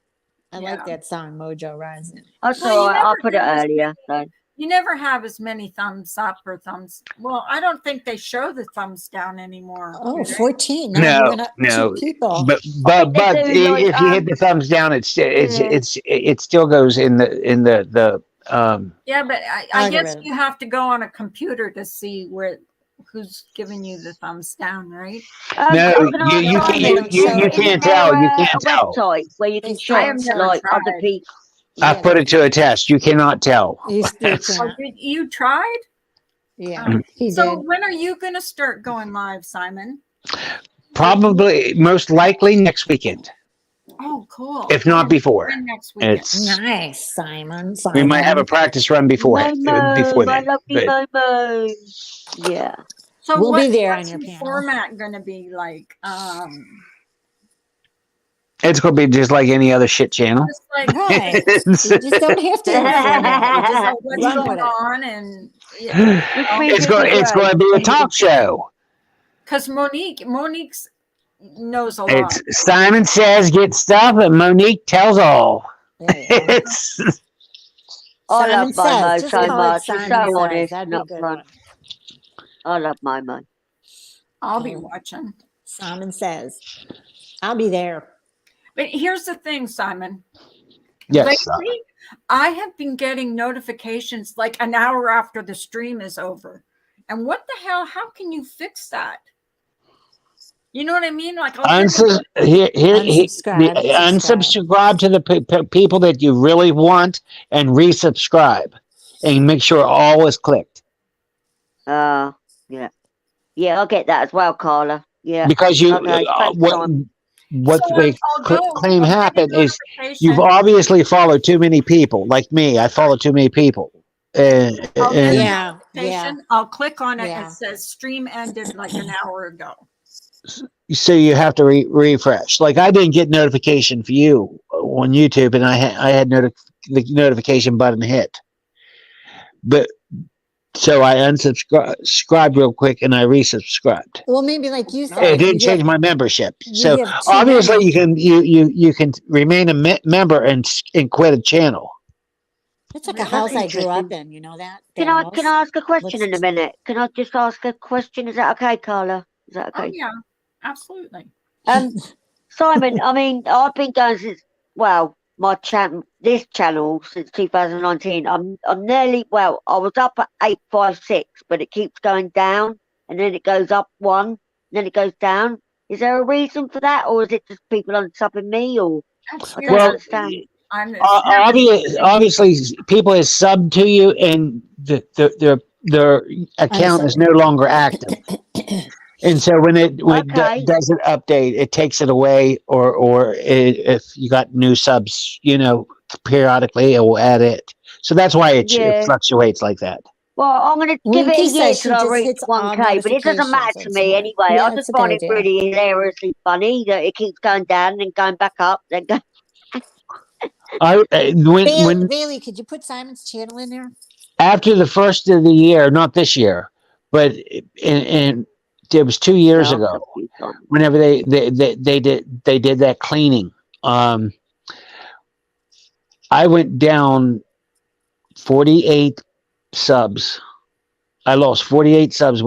Speaker 2: I like that song, Mojo Rising.
Speaker 5: That's
Speaker 1: Well,
Speaker 5: all
Speaker 1: you
Speaker 5: right. I'll
Speaker 1: never
Speaker 5: put it
Speaker 1: have as
Speaker 5: earlier. So.
Speaker 1: You never have as many thumbs up or thumbs. Well, I don't think they show the thumbs down anymore.
Speaker 2: Oh,
Speaker 1: do they?
Speaker 2: 14. Now you went up
Speaker 4: No.
Speaker 2: 2 people.
Speaker 4: But
Speaker 5: I think they do, like,
Speaker 4: if you hit the thumbs down, it still goes in the
Speaker 1: Yeah, but I guess
Speaker 2: Algorithm.
Speaker 1: you have to go on a computer to see who's giving you the thumbs down, right?
Speaker 4: No,
Speaker 5: I can ask
Speaker 4: you
Speaker 5: Simon,
Speaker 2: can't
Speaker 4: you
Speaker 2: show it.
Speaker 5: isn't
Speaker 4: can't
Speaker 5: there
Speaker 4: tell. You
Speaker 5: a
Speaker 4: can't tell.
Speaker 5: website where you can
Speaker 2: They
Speaker 5: check
Speaker 1: have never
Speaker 5: like other
Speaker 1: tried.
Speaker 5: people?
Speaker 4: I put it to a test. You cannot tell.
Speaker 2: You
Speaker 1: Oh,
Speaker 2: can't.
Speaker 1: did you tried?
Speaker 2: Yeah, he
Speaker 1: So
Speaker 2: did.
Speaker 1: when are you going to start going live, Simon?
Speaker 4: Probably, most likely next weekend,
Speaker 1: Oh, cool.
Speaker 4: if not before.
Speaker 1: When next weekend?
Speaker 4: It's
Speaker 2: Nice, Simon.
Speaker 4: we might have a practice run before
Speaker 5: Momo, my
Speaker 4: then.
Speaker 5: lovely
Speaker 4: But
Speaker 5: Momo. Yeah.
Speaker 1: So
Speaker 2: We'll be there on
Speaker 1: what's
Speaker 2: your
Speaker 1: the
Speaker 2: panel.
Speaker 1: format going to be like?
Speaker 4: it's going to be just like any other shit channel.
Speaker 1: Just like
Speaker 2: Right. You
Speaker 4: it's
Speaker 2: just don't have to inform it. You just
Speaker 1: what's
Speaker 2: run
Speaker 1: going
Speaker 2: with it.
Speaker 1: on and yeah.
Speaker 4: going to be a talk show.
Speaker 1: Because Monique's knows a lot.
Speaker 4: It's Simon says get stuff, and Monique tells all.
Speaker 2: There you go.
Speaker 4: It's
Speaker 5: I
Speaker 2: Simon
Speaker 5: love
Speaker 2: says.
Speaker 5: Momo
Speaker 2: Just
Speaker 5: so
Speaker 2: call it
Speaker 5: much. She's
Speaker 2: Simon
Speaker 5: so
Speaker 2: says.
Speaker 5: honest
Speaker 2: That'd
Speaker 5: and
Speaker 2: be a good
Speaker 5: upfront.
Speaker 2: one.
Speaker 5: I love Momo.
Speaker 1: I'll be watching.
Speaker 2: Simon says. I'll be there.
Speaker 1: But here's the thing, Simon.
Speaker 4: yes.
Speaker 1: Lately, I have been getting notifications like an hour after the stream is over. And what the hell? How can you fix that? You know what I mean? Like,
Speaker 2: Unsubscribe.
Speaker 4: unsubscribe to the people that you really want and resubscribe, and make sure all is clicked.
Speaker 5: Yeah. Yeah, I'll get that as well, Carla. Yeah.
Speaker 4: Because you
Speaker 5: Okay, thanks, Simon.
Speaker 4: what
Speaker 1: So
Speaker 4: they
Speaker 1: I'll go-
Speaker 4: claim
Speaker 1: I'll get a
Speaker 4: happened is
Speaker 1: notification.
Speaker 4: you've obviously followed too many people. Like me, I follow too many people.
Speaker 1: I'll get a
Speaker 2: Yeah.
Speaker 1: notification. I'll click on it.
Speaker 2: Yeah.
Speaker 1: It says stream ended like an hour ago.
Speaker 4: So you have to refresh. Like I didn't get notification for you on YouTube, and I had the notification button hit, but so I unsubscribed real quick and I resubscribed.
Speaker 2: Well, maybe like you said.
Speaker 4: It didn't
Speaker 2: you
Speaker 4: change
Speaker 2: have-
Speaker 4: my membership.
Speaker 2: you
Speaker 4: So
Speaker 2: have too
Speaker 4: obviously
Speaker 2: many.
Speaker 4: you can remain a member and quit a channel.
Speaker 2: It's like a
Speaker 5: That's
Speaker 2: house I grew up
Speaker 5: interesting.
Speaker 2: in. You know that?
Speaker 5: Can I ask a question
Speaker 2: Let's-
Speaker 5: in a minute? Can I just ask a question? Is that okay, Carla? Is that
Speaker 1: Oh
Speaker 5: okay?
Speaker 1: yeah, absolutely.
Speaker 5: Simon, I mean, I've been going since this channel since 2019. I'm nearly I was up at 856, but it keeps going down, and then it goes up 1, and then it goes down. Is there a reason for that, or is it just people unsubbing me, or
Speaker 1: That's
Speaker 5: I
Speaker 1: weird.
Speaker 5: don't
Speaker 4: Well,
Speaker 5: understand?
Speaker 4: obviously, people has subbed to you, and their account is no longer active. And so when it
Speaker 5: Okay.
Speaker 4: doesn't update, it takes it away, or if you got new subs, periodically it will add it. So that's why it
Speaker 5: Yeah.
Speaker 4: fluctuates like that.
Speaker 5: Well, I'm going to give it
Speaker 2: Winky
Speaker 5: a year
Speaker 2: says she
Speaker 5: till I
Speaker 2: just
Speaker 5: reach
Speaker 2: hits all
Speaker 5: 1K, but it doesn't matter to
Speaker 2: notifications.
Speaker 5: me anyway.
Speaker 2: Yeah,
Speaker 5: I
Speaker 2: it's
Speaker 5: just
Speaker 2: a
Speaker 5: find
Speaker 2: good
Speaker 5: it
Speaker 2: idea.
Speaker 5: really hilariously funny that it keeps going down and going back up. Then go.
Speaker 4: When
Speaker 2: Bailey, could you put Simon's channel in there?
Speaker 4: after the first of the year, not this year, but in it was 2 years
Speaker 5: No,
Speaker 4: ago.
Speaker 5: it's fine.
Speaker 4: Whenever they did that cleaning, I went down 48 subs. I lost 48 subs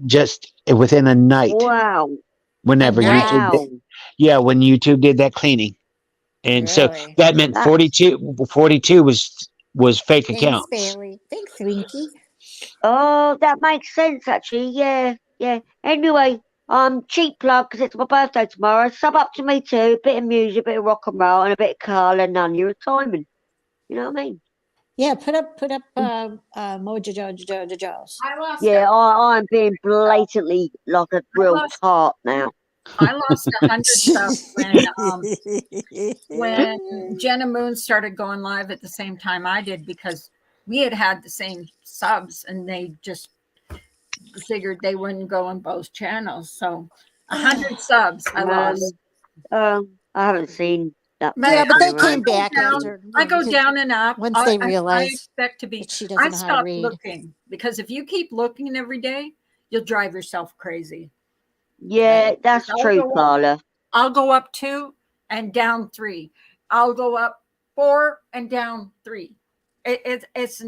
Speaker 4: just within a night.
Speaker 5: Wow.
Speaker 4: Whenever
Speaker 2: Wow.
Speaker 4: when YouTube did that cleaning, and so
Speaker 2: Really?
Speaker 4: that meant
Speaker 5: That's-
Speaker 4: 42 was fake
Speaker 2: Thanks,
Speaker 4: accounts.
Speaker 2: Bailey. Thanks, Winky.
Speaker 5: Oh, that makes sense, actually. Yeah. Anyway, cheap plug, because it's my birthday tomorrow. Sub up to me too. A bit of music, a bit of rock and roll, and a bit of Carla, none of your Simon. You know what I mean?
Speaker 2: Yeah, put up Mojo Jojo's.
Speaker 1: I lost.
Speaker 5: Yeah, I'm being blatantly like a real
Speaker 1: lost-
Speaker 5: tart now.
Speaker 1: I lost 100 subs when Jenna Moon started going live at the same time I did, because we had the same subs and they just figured they wouldn't go on both channels. So 100 subs I lost.
Speaker 5: I haven't seen that.
Speaker 2: Yeah, but they
Speaker 1: I
Speaker 2: came
Speaker 1: go
Speaker 2: back
Speaker 1: down-
Speaker 2: after.
Speaker 1: I go down and up.
Speaker 2: Once they
Speaker 1: I
Speaker 2: realize
Speaker 1: expect to be.
Speaker 2: that she doesn't
Speaker 1: I
Speaker 2: know how to
Speaker 1: stopped
Speaker 2: read.
Speaker 1: looking because if you keep looking every day, you'll drive yourself crazy.
Speaker 5: Yeah, that's
Speaker 1: I'll
Speaker 5: true,
Speaker 1: go up-
Speaker 5: Carla.
Speaker 1: I'll go up 2 and down 3. I'll go up 4 and down 3. It's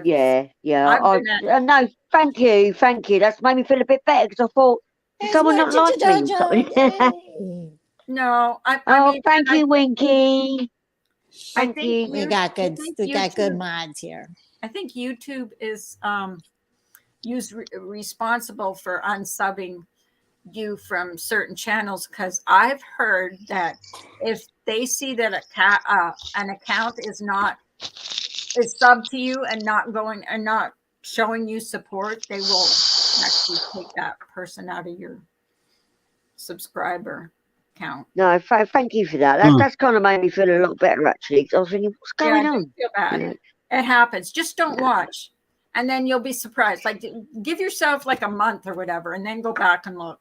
Speaker 5: Yeah.
Speaker 1: I've been at-
Speaker 5: No, thank you. That's made me feel a bit better because I thought, did
Speaker 2: Hey,
Speaker 5: someone not
Speaker 2: Smart
Speaker 5: like me or
Speaker 2: Jojo.
Speaker 5: something?
Speaker 2: Yay.
Speaker 1: no. I
Speaker 5: Oh,
Speaker 1: mean,
Speaker 5: thank
Speaker 1: and
Speaker 5: you, Winky.
Speaker 1: I
Speaker 5: Thank
Speaker 1: think
Speaker 5: you.
Speaker 2: We got good.
Speaker 1: I think
Speaker 2: We got good
Speaker 1: YouTube-
Speaker 2: mods here.
Speaker 1: I think YouTube is responsible for unsubbing you from certain channels because I've heard that if they see that an account is subbed to you and not showing you support, they will actually take that person out of your subscriber count.
Speaker 5: No, thank you for that. That's kind of made me feel a lot better actually. 'Cause I was thinking, what's going
Speaker 1: Don't
Speaker 5: on?
Speaker 1: feel bad.
Speaker 5: Yeah.
Speaker 1: It happens. Just don't watch. And then you'll be surprised. Like give yourself like a month or whatever, and then go back and look.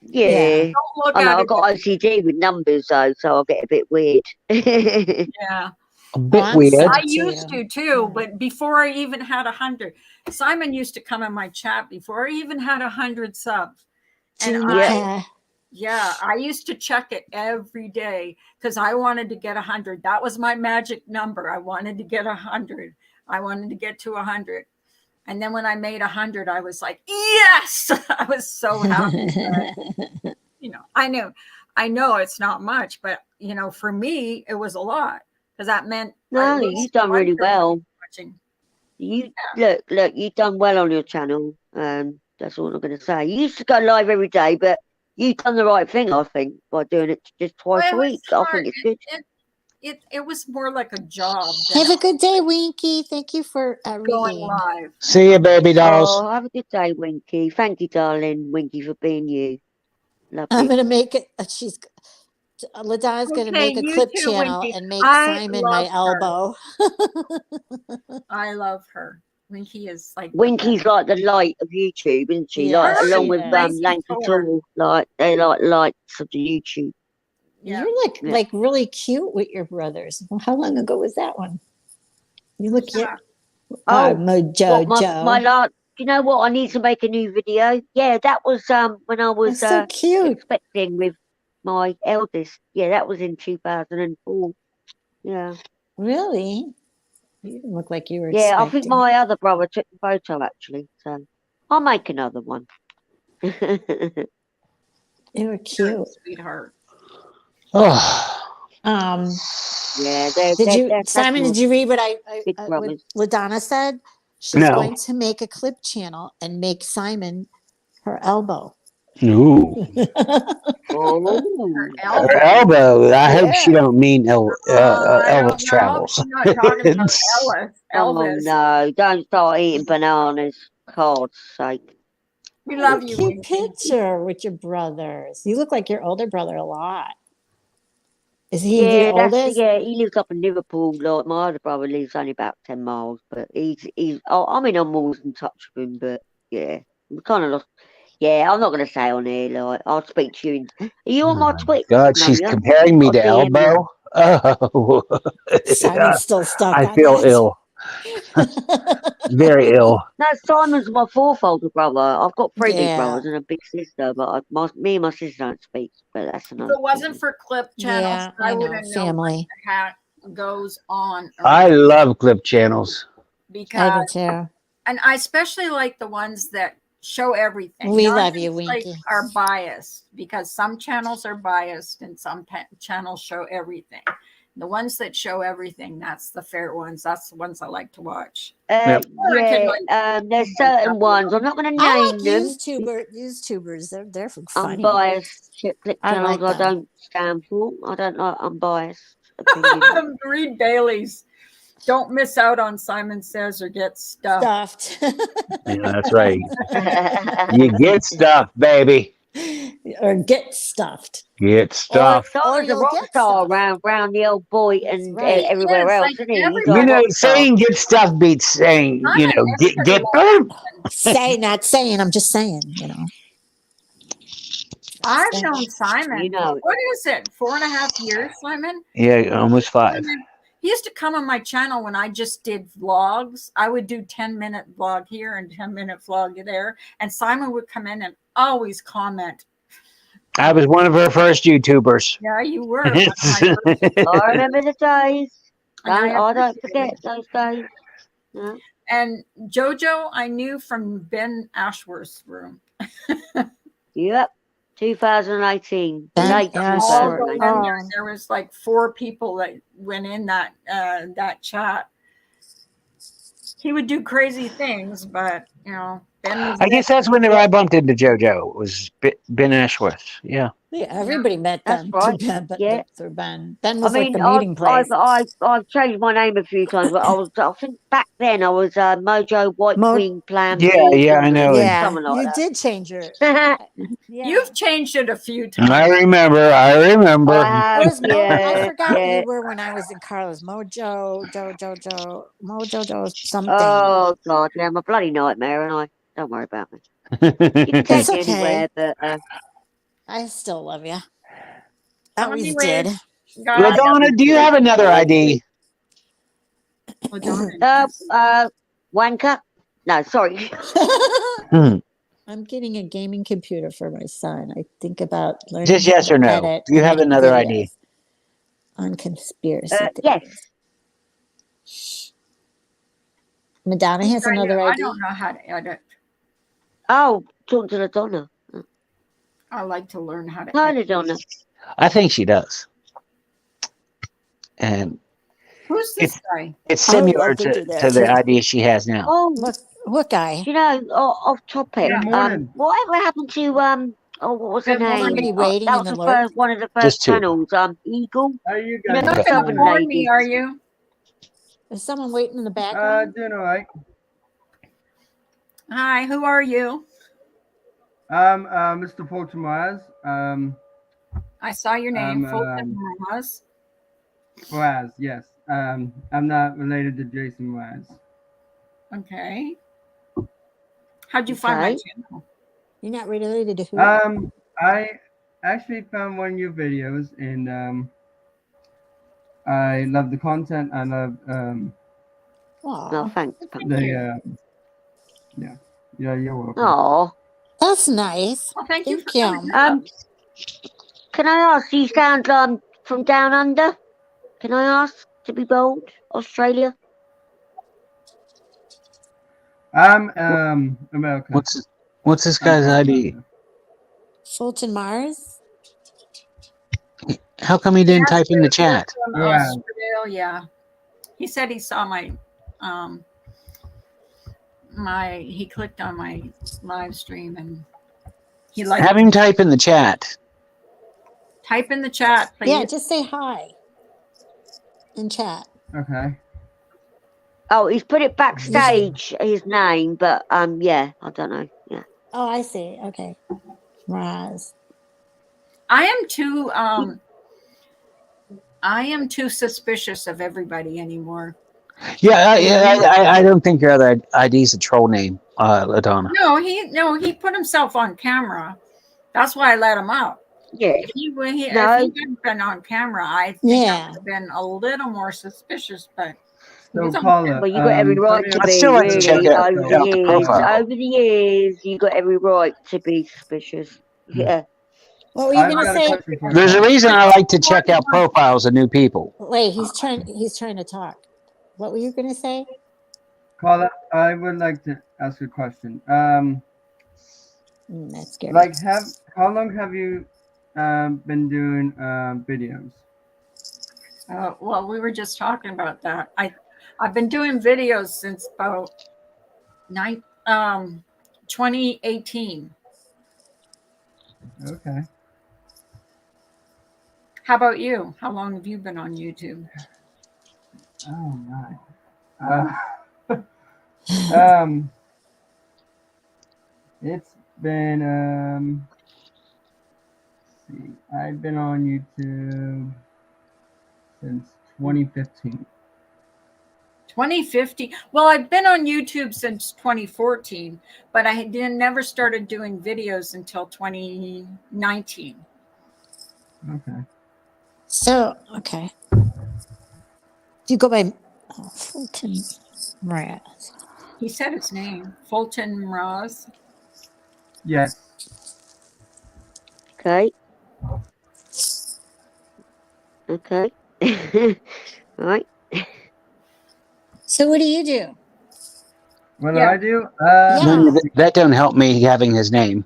Speaker 5: Yeah.
Speaker 1: Don't look
Speaker 5: I know,
Speaker 1: at
Speaker 5: I've
Speaker 1: it.
Speaker 5: got OCD with numbers though, so I'll get a bit weird.
Speaker 1: Yeah.
Speaker 4: A bit
Speaker 2: I'm
Speaker 4: weird.
Speaker 1: I
Speaker 2: sad
Speaker 1: used
Speaker 2: too.
Speaker 1: to too, but before I even had 100, Simon used to come in my chat before I even had 100 subs. And I used to check it every day because I wanted to get 100. That was my magic number. I wanted to get 100. I wanted to get to 100. And then when I made 100, I was like, yes, I was so happy. But, I know it's not much, but for me, it was a lot because that meant
Speaker 5: No, you've done really well.
Speaker 1: Watching.
Speaker 5: Look, you've done well on your channel. That's all I'm going to say. You used to go live every day, but you've done the right thing, I think, by doing it just twice a week. I think it's good.
Speaker 1: It was more like a job.
Speaker 2: Have a good day, Winky. Thank you for
Speaker 1: going
Speaker 2: reading.
Speaker 1: live.
Speaker 4: See you, baby dolls.
Speaker 5: Oh, have a good day, Winky. Thank you, darling, Winky, for being you. Love
Speaker 2: I'm
Speaker 5: you.
Speaker 2: gonna make it. LaDonna's gonna make a
Speaker 1: you
Speaker 2: clip
Speaker 1: too,
Speaker 2: channel
Speaker 1: Winky.
Speaker 2: and make
Speaker 1: I
Speaker 2: Simon my
Speaker 1: love her.
Speaker 2: elbow.
Speaker 1: I love her. Winky is like
Speaker 5: Winky's like the light of YouTube, isn't she?
Speaker 2: Yeah,
Speaker 5: like
Speaker 2: she
Speaker 5: along with
Speaker 2: is.
Speaker 5: Lanky Tall, like they like lights of the YouTube.
Speaker 1: Yeah.
Speaker 2: You're like really cute with your brothers. Well, how long ago was that one? You look
Speaker 1: Yeah.
Speaker 2: Mojo
Speaker 5: My last. Do you know what? I need to make a new video. Yeah, that was when I was
Speaker 2: That's so cute.
Speaker 5: expecting with my eldest. Yeah, that was in 2004. Yeah.
Speaker 2: Really? You didn't look like you were
Speaker 5: Yeah, I think
Speaker 2: expecting.
Speaker 5: my other brother took the photo actually. So I'll make another one.
Speaker 2: You were cute.
Speaker 1: Sweetheart.
Speaker 4: Oh,
Speaker 5: Yeah,
Speaker 2: Simon? Did you read what
Speaker 5: big
Speaker 2: what
Speaker 5: brothers.
Speaker 2: LaDonna said? She's
Speaker 4: No.
Speaker 2: going to make a clip channel and make Simon her elbow.
Speaker 4: ooh.
Speaker 5: Oh.
Speaker 4: Her elbow. I hope she don't mean
Speaker 1: I
Speaker 4: Elvis
Speaker 1: don't
Speaker 4: travels.
Speaker 1: know. I'm not talking about
Speaker 5: Oh
Speaker 1: Elvis.
Speaker 5: no! Don't start eating bananas. God's sake.
Speaker 1: We
Speaker 2: What
Speaker 1: love
Speaker 2: a
Speaker 1: you.
Speaker 2: cute
Speaker 1: Winky.
Speaker 2: picture with your brothers. You look like your older brother a lot. Is he
Speaker 5: Yeah,
Speaker 2: the oldest?
Speaker 5: he lives up in Liverpool. Like my other brother lives only about 10 miles, but he's. I mean, I'm always in touch with him, but yeah, we kind of lost. Yeah, I'm not going to say on here. Like, I'll speak to you. Are you on my Twitch?
Speaker 4: God, she's
Speaker 5: Sonia?
Speaker 4: comparing me
Speaker 5: I'll
Speaker 4: to
Speaker 5: DM you.
Speaker 4: Elbow. Oh,
Speaker 2: Simon's still stuck
Speaker 4: I
Speaker 2: on
Speaker 4: feel
Speaker 2: that.
Speaker 4: ill. Very ill.
Speaker 5: No, Simon's my fourth older brother. I've got three big
Speaker 2: Yeah.
Speaker 5: brothers and a big sister, but me and my sister don't speak. But that's
Speaker 1: If
Speaker 5: another.
Speaker 1: it wasn't for clip channels,
Speaker 2: Yeah,
Speaker 1: I
Speaker 2: I know.
Speaker 1: wouldn't know what
Speaker 2: Family.
Speaker 1: the heck goes on.
Speaker 4: I love clip channels.
Speaker 2: I
Speaker 1: Because
Speaker 2: do too.
Speaker 1: and I especially like the ones that show everything.
Speaker 2: We
Speaker 1: Not
Speaker 2: love you,
Speaker 1: just, like,
Speaker 2: Winky.
Speaker 1: are biased because some channels are biased and some channels show everything. The ones that show everything, that's the fair ones. That's the ones I like to watch.
Speaker 4: Yep.
Speaker 5: There's certain ones. I'm not going to
Speaker 2: I
Speaker 5: name
Speaker 2: like
Speaker 5: them.
Speaker 2: YouTubers. They're funny.
Speaker 5: Unbiased clip
Speaker 2: I
Speaker 5: channels.
Speaker 2: like
Speaker 5: I
Speaker 2: them.
Speaker 5: don't stand for. I don't like unbiased opinions.
Speaker 1: Read Bailey's. Don't miss out on Simon Says or get stuffed.
Speaker 2: Stuffed.
Speaker 4: Yeah, that's right. You get stuff, baby.
Speaker 2: or get stuffed.
Speaker 4: Get
Speaker 5: Well,
Speaker 4: stuff.
Speaker 5: Simon's a
Speaker 2: you'll
Speaker 5: rock
Speaker 2: get
Speaker 5: star
Speaker 2: stuff.
Speaker 5: around the old boy
Speaker 2: That's
Speaker 5: and
Speaker 2: right.
Speaker 1: He
Speaker 5: everywhere
Speaker 1: is,
Speaker 5: else,
Speaker 1: like,
Speaker 5: isn't he? He's
Speaker 4: You
Speaker 5: a
Speaker 1: everybody.
Speaker 4: know,
Speaker 5: rock star.
Speaker 4: saying get stuff beats saying, you
Speaker 1: Simon,
Speaker 4: know,
Speaker 1: everybody
Speaker 4: get
Speaker 1: loves Simon.
Speaker 2: Say, not saying. I'm just saying. You know.
Speaker 1: I've
Speaker 2: Saying.
Speaker 1: known Simon
Speaker 5: You
Speaker 1: for,
Speaker 5: know.
Speaker 1: what is it, 4.5 years, Simon?
Speaker 4: Yeah, almost 5.
Speaker 1: He used to come on my channel when I just did vlogs. I would do 10-minute vlog here and 10-minute vlog there. And Simon would come in and always comment.
Speaker 4: I was one of her first YouTubers.
Speaker 1: Yeah, you were. One of my first,
Speaker 5: I remember the days.
Speaker 1: and I
Speaker 5: I don't
Speaker 1: appreciate
Speaker 5: forget
Speaker 1: it.
Speaker 5: those days. Yeah.
Speaker 1: And Jojo, I knew from Ben Ashworth's room.
Speaker 5: Yep. 2018.
Speaker 2: Ben
Speaker 5: Late
Speaker 2: Ashworth.
Speaker 1: All go in there.
Speaker 5: 2018.
Speaker 1: There was like 4 people that went in that chat. He would do crazy things, but you know, Ben was
Speaker 4: I guess
Speaker 1: there.
Speaker 4: that's whenever I bumped into JoJo, was Ben Ashworth. Yeah.
Speaker 2: Yeah, everybody met
Speaker 5: That's
Speaker 2: them
Speaker 5: right.
Speaker 2: but
Speaker 5: Yeah.
Speaker 2: through Ben. Ben
Speaker 5: I
Speaker 2: was like
Speaker 5: mean,
Speaker 2: the meeting place.
Speaker 5: I've changed my name a few times, but I think back then I was Mojo White Queen Plan
Speaker 4: Yeah,
Speaker 5: B,
Speaker 4: I know.
Speaker 2: Yeah,
Speaker 5: something like
Speaker 2: you did change your.
Speaker 5: that.
Speaker 2: Yeah.
Speaker 1: You've changed it a few times.
Speaker 4: I remember.
Speaker 5: I
Speaker 2: It
Speaker 5: have,
Speaker 2: was no. I
Speaker 5: yeah,
Speaker 2: forgot what
Speaker 5: yeah.
Speaker 2: you were when I was in Carla's Mojo something.
Speaker 5: Oh God, yeah, I'm a bloody nightmare, and I don't worry about me. You can
Speaker 2: It's
Speaker 5: take me
Speaker 2: okay.
Speaker 5: anywhere, but
Speaker 2: I still love you.
Speaker 1: Well,
Speaker 2: Always
Speaker 1: anyways,
Speaker 2: did.
Speaker 1: guys,
Speaker 5: I love
Speaker 4: LaDonna, do you
Speaker 5: too.
Speaker 4: have another ID?
Speaker 5: Wanker. No, sorry.
Speaker 2: I'm getting a gaming computer for my son. I think about learning
Speaker 4: Just
Speaker 2: how
Speaker 4: yes
Speaker 2: to
Speaker 4: or no.
Speaker 2: edit
Speaker 4: Do you
Speaker 2: and
Speaker 4: have
Speaker 2: make
Speaker 4: another
Speaker 2: videos
Speaker 4: ID?
Speaker 2: on conspiracy
Speaker 5: Yes.
Speaker 2: theories. Madonna has another
Speaker 1: I
Speaker 2: ID.
Speaker 1: don't know how to edit.
Speaker 5: Oh, talk to the Donna.
Speaker 1: I like to learn how to
Speaker 5: Hi,
Speaker 1: edit.
Speaker 5: Donna.
Speaker 4: I think she does. And
Speaker 1: Who's this guy?
Speaker 4: it's
Speaker 2: I would
Speaker 4: similar
Speaker 2: love to do
Speaker 4: to
Speaker 2: that
Speaker 4: the
Speaker 2: too.
Speaker 4: ID she has now.
Speaker 5: Oh,
Speaker 2: What guy?
Speaker 5: do you know, off topic.
Speaker 1: Yeah.
Speaker 10: Good morning.
Speaker 5: Whatever happened to what was her
Speaker 1: Good morning.
Speaker 5: name?
Speaker 2: Somebody waiting
Speaker 5: That
Speaker 2: in
Speaker 5: was
Speaker 2: the
Speaker 5: the
Speaker 2: lurk?
Speaker 5: first one of the
Speaker 4: Just
Speaker 5: first
Speaker 4: 2.
Speaker 5: channels. Eagle.
Speaker 10: How you
Speaker 5: You know,
Speaker 10: guys?
Speaker 1: Not
Speaker 5: the
Speaker 1: gonna
Speaker 5: Southern
Speaker 1: warn
Speaker 5: lady.
Speaker 1: me, are you?
Speaker 2: Is someone waiting in the background?
Speaker 10: Doing all right.
Speaker 1: Hi, who are you?
Speaker 10: Mr. Fulton Myers.
Speaker 1: I saw your name.
Speaker 10: I'm
Speaker 1: Fulton Ross.
Speaker 10: Myers. Yes. I'm not related to Jason Myers.
Speaker 1: Okay. How'd you find my
Speaker 5: Okay.
Speaker 1: channel?
Speaker 2: You're not related to who?
Speaker 10: I actually found one of your videos, and I love the content. I love
Speaker 2: Aw,
Speaker 5: No, thanks.
Speaker 10: the yeah. You're welcome.
Speaker 5: Oh.
Speaker 2: that's nice.
Speaker 1: Well, thank you for
Speaker 2: Thank
Speaker 1: coming.
Speaker 2: you.
Speaker 5: Can I ask? You sound from down under. Can I ask to be bold? Australia.
Speaker 10: I'm America.
Speaker 4: What's this
Speaker 10: I'm
Speaker 4: guy's
Speaker 10: from
Speaker 4: ID?
Speaker 10: Canada.
Speaker 2: Fulton Mars?
Speaker 4: How come he didn't type in the chat?
Speaker 1: From
Speaker 10: Right.
Speaker 1: Australia. He said he saw my he clicked on my live stream and he liked
Speaker 4: Have him type in the chat.
Speaker 1: Type in the chat, please.
Speaker 2: Yeah, just say hi in chat.
Speaker 10: Okay.
Speaker 5: Oh, he's put it backstage. His name, but yeah, I don't know. Yeah.
Speaker 2: Oh, I see. Okay. Raz.
Speaker 1: I am too suspicious of everybody anymore.
Speaker 4: Yeah, I don't think your other ID is a troll name, LaDonna.
Speaker 1: No, he put himself on camera. That's why I let him out.
Speaker 5: Yeah.
Speaker 1: If he
Speaker 5: No.
Speaker 1: hadn't been on camera, I think I
Speaker 2: Yeah.
Speaker 1: would have been a little more suspicious. But
Speaker 10: So
Speaker 1: He's on-
Speaker 10: Carla,
Speaker 5: Well, you got every right to
Speaker 4: I'd
Speaker 5: be.
Speaker 4: still like to check
Speaker 5: Really,
Speaker 4: out
Speaker 5: over the
Speaker 4: the
Speaker 5: years,
Speaker 4: profile.
Speaker 5: over the years, you got every right to be suspicious. Yeah.
Speaker 2: What were you
Speaker 10: I've
Speaker 2: gonna
Speaker 10: got a
Speaker 2: say?
Speaker 10: question for
Speaker 4: There's a
Speaker 10: Carla.
Speaker 4: reason I like to check out profiles of new people.
Speaker 2: Wait, he's trying to talk. What were you gonna say?
Speaker 10: Carla, I would like to ask a question.
Speaker 2: That's scary.
Speaker 10: Like, how long have you been doing videos?
Speaker 1: well, we were just talking about that. I've been doing videos since about 2018.
Speaker 10: Okay.
Speaker 1: How about you? How long have you been on YouTube?
Speaker 10: Oh my. It's been see. I've been on YouTube since 2015.
Speaker 1: 2050. Well, I've been on YouTube since 2014, but I never started doing videos until 2019.
Speaker 10: Okay.
Speaker 2: So, okay. Do you go by Fulton Mraz?
Speaker 1: He said his name, Fulton Mraz.
Speaker 10: Yes.
Speaker 5: Okay. Okay. Right.
Speaker 2: So, what do you do?
Speaker 10: What do
Speaker 1: Yeah.
Speaker 10: I do?
Speaker 2: Yeah.
Speaker 4: That don't help me having his name.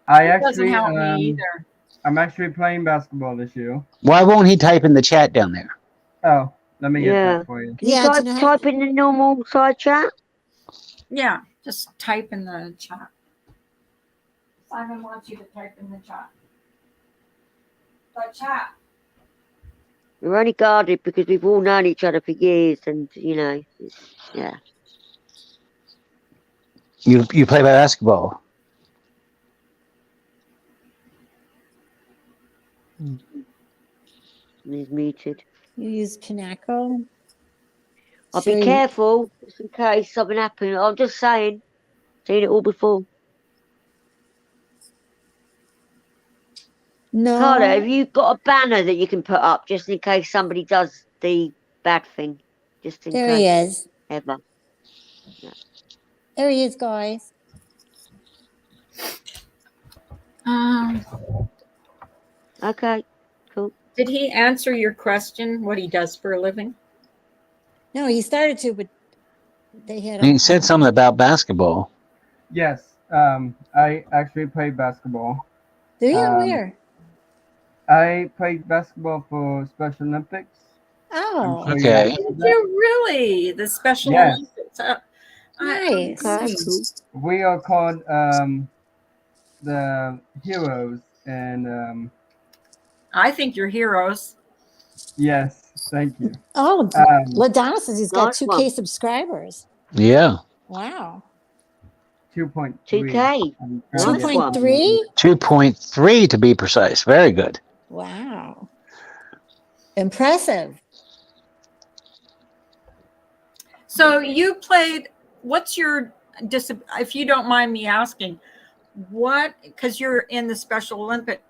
Speaker 10: I
Speaker 1: It doesn't
Speaker 10: actually
Speaker 1: help me either.
Speaker 10: I'm actually playing basketball this year.
Speaker 4: Why won't he type in the chat down there?
Speaker 10: Oh, let me get
Speaker 5: Yeah.
Speaker 10: that for you.
Speaker 5: Can you
Speaker 2: Yeah, do you know how-
Speaker 5: type in the normal side chat?
Speaker 1: Yeah, just type in the chat. Simon wants you to type in the chat. The chat.
Speaker 5: We're only guarded because we've all known each other for years, and you know, yeah.
Speaker 4: You play basketball.
Speaker 5: He's muted.
Speaker 2: You use Pinnacle?
Speaker 5: I'll
Speaker 2: So
Speaker 5: be careful just in case something happens. I'm just saying, seen it all before.
Speaker 2: No.
Speaker 5: Carla, have you got a banner that you can put up just in case somebody does the bad thing? Just in
Speaker 2: There
Speaker 5: case.
Speaker 2: he is.
Speaker 5: Ever.
Speaker 2: There he is, guys.
Speaker 5: Okay, cool.
Speaker 1: Did he answer your question, what he does for a living?
Speaker 2: No, he started to, but they had.
Speaker 4: He said something about basketball.
Speaker 10: Yes. I actually play basketball.
Speaker 2: Do you? Where?
Speaker 10: I played basketball for Special Olympics.
Speaker 2: Oh.
Speaker 10: I'm sure
Speaker 4: Okay.
Speaker 10: you know
Speaker 1: Did
Speaker 10: that.
Speaker 1: you really? The Special
Speaker 10: Yes.
Speaker 1: Olympics.
Speaker 2: Nice.
Speaker 5: Okay, cool.
Speaker 10: We are called the heroes, and
Speaker 1: I think you're heroes.
Speaker 10: yes, thank you.
Speaker 2: Oh, LaDonna says he's got
Speaker 5: Nice
Speaker 2: 2K
Speaker 5: one.
Speaker 2: subscribers.
Speaker 4: Yeah.
Speaker 2: Wow.
Speaker 10: 2.3.
Speaker 5: 2K.
Speaker 10: I'm
Speaker 5: Nice
Speaker 10: trying to get
Speaker 5: one.
Speaker 2: 2.3?
Speaker 4: 2.3 to be precise. Very good.
Speaker 2: Wow. Impressive.
Speaker 1: So you played, what's your, if you don't mind me asking, because you're in the Special Olympics,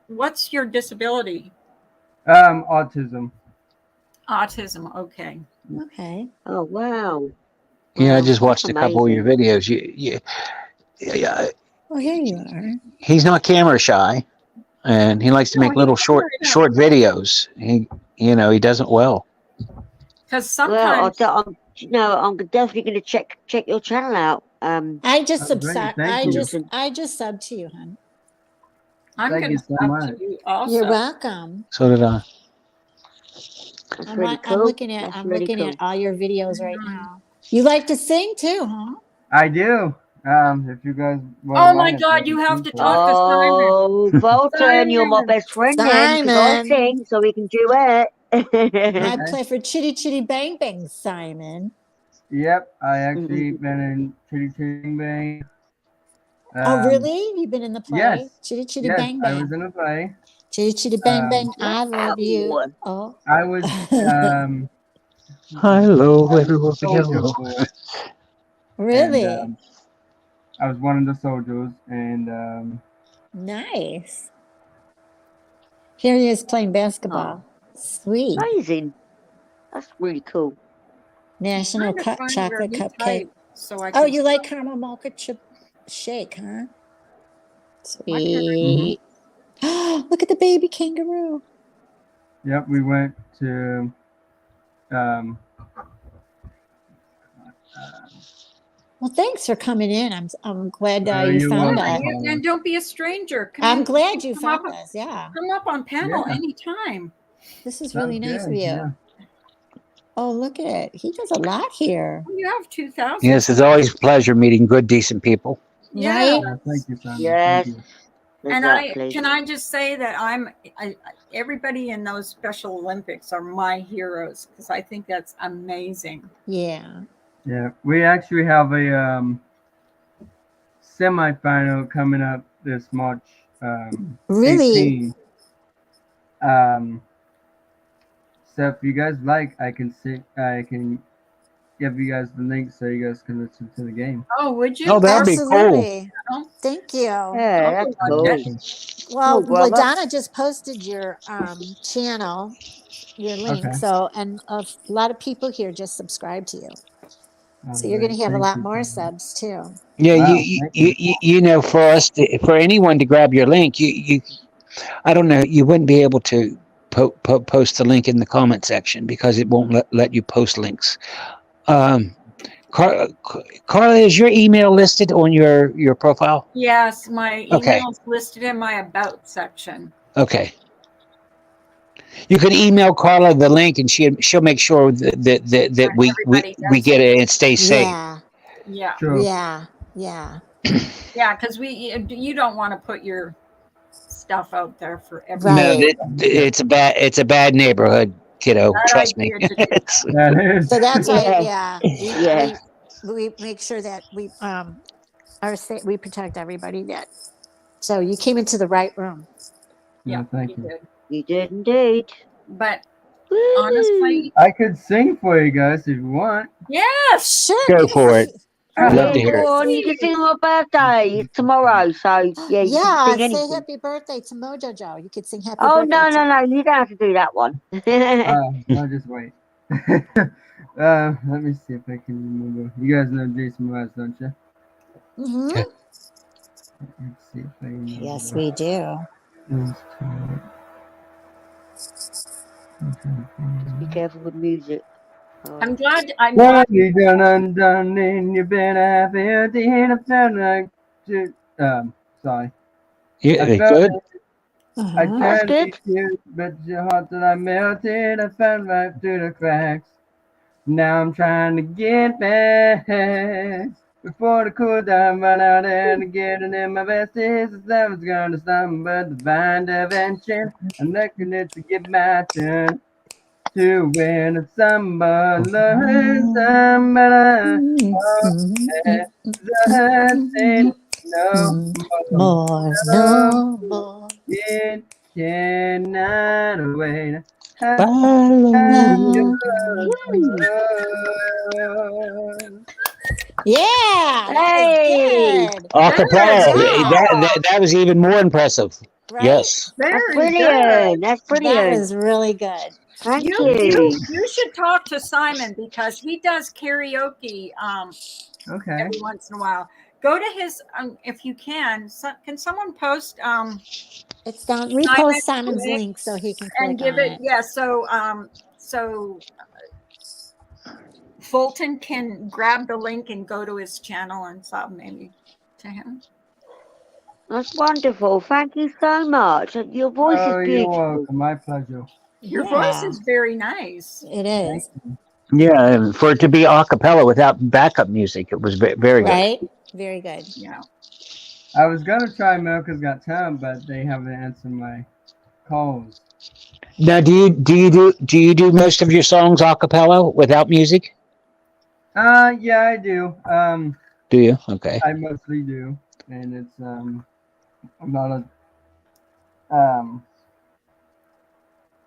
Speaker 1: what's your disability?
Speaker 10: Autism.
Speaker 1: Autism, okay.
Speaker 2: Okay.
Speaker 5: Oh, wow.
Speaker 4: Yeah, I
Speaker 5: Wow,
Speaker 4: just
Speaker 5: that's
Speaker 4: watched a couple of your
Speaker 5: amazing.
Speaker 4: videos. Yeah,
Speaker 2: Oh, here you are.
Speaker 4: he's not camera shy, and he likes to
Speaker 1: No,
Speaker 4: make
Speaker 1: he's
Speaker 4: little
Speaker 1: not
Speaker 4: short videos. He does it well.
Speaker 1: Because
Speaker 5: Well,
Speaker 1: sometimes,
Speaker 5: I'm definitely going to check your channel out.
Speaker 2: I just
Speaker 10: Oh, great. Thank you.
Speaker 2: I just subbed to you, hon.
Speaker 1: I'm
Speaker 10: Thank
Speaker 1: going
Speaker 10: you
Speaker 1: to
Speaker 10: so
Speaker 1: sub
Speaker 10: much.
Speaker 1: to you also.
Speaker 2: You're welcome.
Speaker 4: So did I.
Speaker 5: That's
Speaker 2: I'm,
Speaker 5: really
Speaker 2: I'm
Speaker 5: cool.
Speaker 2: looking at
Speaker 5: That's
Speaker 2: I'm
Speaker 5: really
Speaker 2: looking
Speaker 5: cool.
Speaker 2: at all your videos right now. You like to sing too, huh?
Speaker 10: I do. If you guys want
Speaker 1: Oh my God, you have to talk to Simon.
Speaker 5: Oh, Bolton, you're my
Speaker 1: Simon.
Speaker 5: best friend then, because I
Speaker 2: Simon.
Speaker 5: sing, so we can duet.
Speaker 2: I
Speaker 10: Okay.
Speaker 2: play for Chitty Chitty Bang Bang, Simon.
Speaker 10: Yep, I actually been in Chitty Chitty Bang.
Speaker 2: Oh, really? You've been in the play?
Speaker 10: Yes.
Speaker 2: Chitty Chitty
Speaker 10: Yes,
Speaker 2: Bang
Speaker 10: I was
Speaker 2: Bang.
Speaker 10: in a play.
Speaker 2: Chitty Chitty Bang Bang, I love you.
Speaker 5: Wow.
Speaker 2: Oh.
Speaker 10: I was
Speaker 4: Hello, everyone.
Speaker 10: soldier
Speaker 4: Hello.
Speaker 10: boy,
Speaker 2: Really?
Speaker 10: and I was one of the soldiers, and
Speaker 2: Nice. Here he is playing basketball. Sweet.
Speaker 5: Amazing. That's really cool.
Speaker 2: National
Speaker 1: I'm trying to find
Speaker 2: Chocolate
Speaker 1: where he
Speaker 2: Cupcake.
Speaker 1: typed so I can.
Speaker 2: Oh, you like caramel mocha chip shake, huh?
Speaker 1: Why can't I-
Speaker 2: Sweet. Look at the baby kangaroo.
Speaker 10: yep, we went to um,
Speaker 2: Well, thanks for coming in. I'm glad you
Speaker 10: you're
Speaker 2: found
Speaker 10: welcome,
Speaker 2: us.
Speaker 10: Carla.
Speaker 1: And don't be a stranger. Come
Speaker 2: I'm
Speaker 1: in.
Speaker 2: glad you
Speaker 1: Come up-
Speaker 2: found us. Yeah.
Speaker 1: Come up on panel
Speaker 10: Yeah.
Speaker 1: anytime.
Speaker 2: This is really
Speaker 10: Sounds
Speaker 2: nice of
Speaker 10: good,
Speaker 2: you.
Speaker 10: yeah.
Speaker 2: Oh, look at it. He does a lot here.
Speaker 1: You have 2,000.
Speaker 4: Yes, it's always a pleasure meeting good, decent people.
Speaker 1: Yeah.
Speaker 2: Right?
Speaker 10: Thank you, Simon.
Speaker 5: Yes.
Speaker 10: Thank you.
Speaker 1: And
Speaker 5: Exactly.
Speaker 1: can I just say that everybody in those Special Olympics are my heroes because I think that's amazing.
Speaker 2: Yeah.
Speaker 10: Yeah, we actually have a semi-final coming up this March
Speaker 2: Really?
Speaker 10: 18. Um, so if you guys like, I can give you guys the link so you guys can listen to the game.
Speaker 1: Oh, would you?
Speaker 4: Oh, that'd be cool.
Speaker 2: Absolutely. Thank you.
Speaker 5: Yeah,
Speaker 1: I'll
Speaker 5: that's
Speaker 1: watch
Speaker 5: cool.
Speaker 1: it.
Speaker 10: Awesome.
Speaker 2: Well,
Speaker 5: Cool, brother.
Speaker 2: LaDonna just posted your channel, your link.
Speaker 10: Okay.
Speaker 2: So, and a lot of people here just subscribe to you. So you're
Speaker 10: Great.
Speaker 2: going to have a
Speaker 10: Thank
Speaker 2: lot
Speaker 10: you.
Speaker 2: more subs too.
Speaker 4: Yeah,
Speaker 10: Wow, thank you.
Speaker 4: you know, for us, for anyone to grab your link, I don't know, you wouldn't be able to post the link in the comment section because it won't let you post links. Carla, is your email listed on your profile?
Speaker 1: Yes, my
Speaker 4: Okay.
Speaker 1: email's listed in my about section.
Speaker 4: Okay. You can email Carla the link, and she'll make sure that
Speaker 1: Everybody
Speaker 4: we
Speaker 1: does
Speaker 4: get
Speaker 1: it.
Speaker 4: it and it stays safe.
Speaker 2: Yeah.
Speaker 1: Yeah,
Speaker 10: True.
Speaker 2: Yeah. Yeah.
Speaker 1: yeah, because you don't want to put your stuff out there for
Speaker 4: No,
Speaker 1: everybody.
Speaker 2: Right.
Speaker 4: it's a bad neighborhood, kiddo.
Speaker 1: Bad
Speaker 4: Trust me.
Speaker 1: idea to do
Speaker 4: It's,
Speaker 10: That is.
Speaker 2: So that's why,
Speaker 5: Yeah.
Speaker 2: yeah,
Speaker 5: Yeah.
Speaker 2: we make sure that we protect everybody that. So you came into the right room.
Speaker 1: Yeah,
Speaker 10: Thank
Speaker 1: you
Speaker 10: you.
Speaker 1: did.
Speaker 5: You did indeed.
Speaker 1: But
Speaker 5: Woo.
Speaker 1: honestly,
Speaker 10: I could sing for you guys if you want.
Speaker 1: yes.
Speaker 2: Sure.
Speaker 4: go for it.
Speaker 1: I
Speaker 4: Love
Speaker 5: Yeah,
Speaker 4: to hear
Speaker 5: go
Speaker 4: it.
Speaker 5: on. You can sing on my birthday. It's tomorrow, so yeah, you can
Speaker 2: Yeah,
Speaker 5: sing
Speaker 2: say
Speaker 5: anything.
Speaker 2: happy birthday to Mojo Joe. You could sing happy
Speaker 5: Oh
Speaker 2: birthday.
Speaker 5: no,
Speaker 2: to-
Speaker 5: no, no! You don't have to do that one.
Speaker 10: No, just wait. Let me see if I can remember. You guys know Jason Mraz, don't you?
Speaker 2: Mhm.
Speaker 4: Okay.
Speaker 10: Let's see if I remember.
Speaker 2: Yes, we do.
Speaker 5: Just be careful with music.
Speaker 1: I'm glad. I'm
Speaker 10: What
Speaker 1: glad.
Speaker 10: have you done undone and you been happy at the end of felt like sorry.
Speaker 4: Yeah,
Speaker 10: I felt
Speaker 4: good.
Speaker 10: I
Speaker 2: Uh-huh.
Speaker 5: That's
Speaker 10: tried to be
Speaker 5: good.
Speaker 10: cute, but your heart that I melted, I fell right through the cracks. Now I'm trying to get back before the cool down run out and getting in my best is that was gonna stop, but divine intervention I'm looking it to get my turn to win somebody learn somebody saying no more.
Speaker 2: More,
Speaker 10: No,
Speaker 2: no more.
Speaker 10: it cannot wait.
Speaker 4: Follow.
Speaker 5: Woo.
Speaker 2: Yeah, that was
Speaker 5: Hey,
Speaker 2: good.
Speaker 4: Acapella.
Speaker 2: job.
Speaker 4: That was even more impressive.
Speaker 2: Right?
Speaker 4: Yes.
Speaker 5: that's
Speaker 1: Very good.
Speaker 5: brilliant. That's
Speaker 2: That
Speaker 5: brilliant.
Speaker 2: was really good.
Speaker 5: Thank
Speaker 1: You
Speaker 5: you.
Speaker 1: you should talk to Simon because he does karaoke
Speaker 10: Okay.
Speaker 1: every once in a while. Go to his if you can. Can someone post
Speaker 2: It's down.
Speaker 1: Simon's
Speaker 2: Repost Simon's
Speaker 1: link
Speaker 2: link so he can
Speaker 1: and
Speaker 2: click
Speaker 1: give
Speaker 2: on
Speaker 1: it?
Speaker 2: it.
Speaker 1: Yeah. So Fulton can grab the link and go to his channel and sub maybe to him.
Speaker 5: That's wonderful. Thank you so much. Your voice is
Speaker 10: Oh, you're
Speaker 5: beautiful.
Speaker 10: welcome. My pleasure.
Speaker 1: Your
Speaker 2: Yeah,
Speaker 1: voice is very nice.
Speaker 2: it is.
Speaker 4: Yeah, and for it to be acapella without backup music, it was very good.
Speaker 2: Right? Very good.
Speaker 1: Yeah.
Speaker 10: I was gonna try America's Got Talent, but they haven't answered my calls.
Speaker 4: Now, do you do most of your songs acapella without music?
Speaker 10: Yeah, I do.
Speaker 4: Do you? Okay.
Speaker 10: I mostly do, and it's um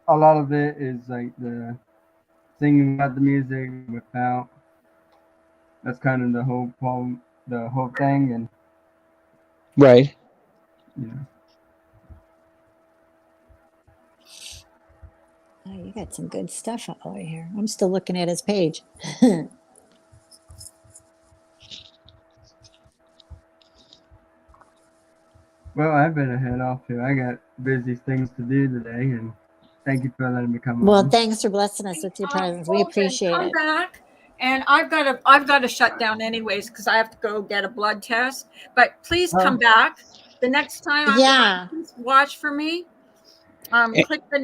Speaker 10: a lot of it is like the singing about the music without. That's kind of the whole problem, the whole thing, and
Speaker 4: Right.
Speaker 10: you know.
Speaker 2: Oh, you got some good stuff over here. I'm still looking at his page.
Speaker 10: Well, I better head off here. I got busy things to do today, and thank you for letting me come
Speaker 2: Well,
Speaker 10: on.
Speaker 2: thanks for blessing us with your presence. We
Speaker 1: Fulton,
Speaker 2: appreciate
Speaker 1: come
Speaker 2: it.
Speaker 1: back. And I've got to shut down anyways because I have to go get a blood test. But please come back the next time.
Speaker 2: Yeah.
Speaker 1: Please watch for me. Click the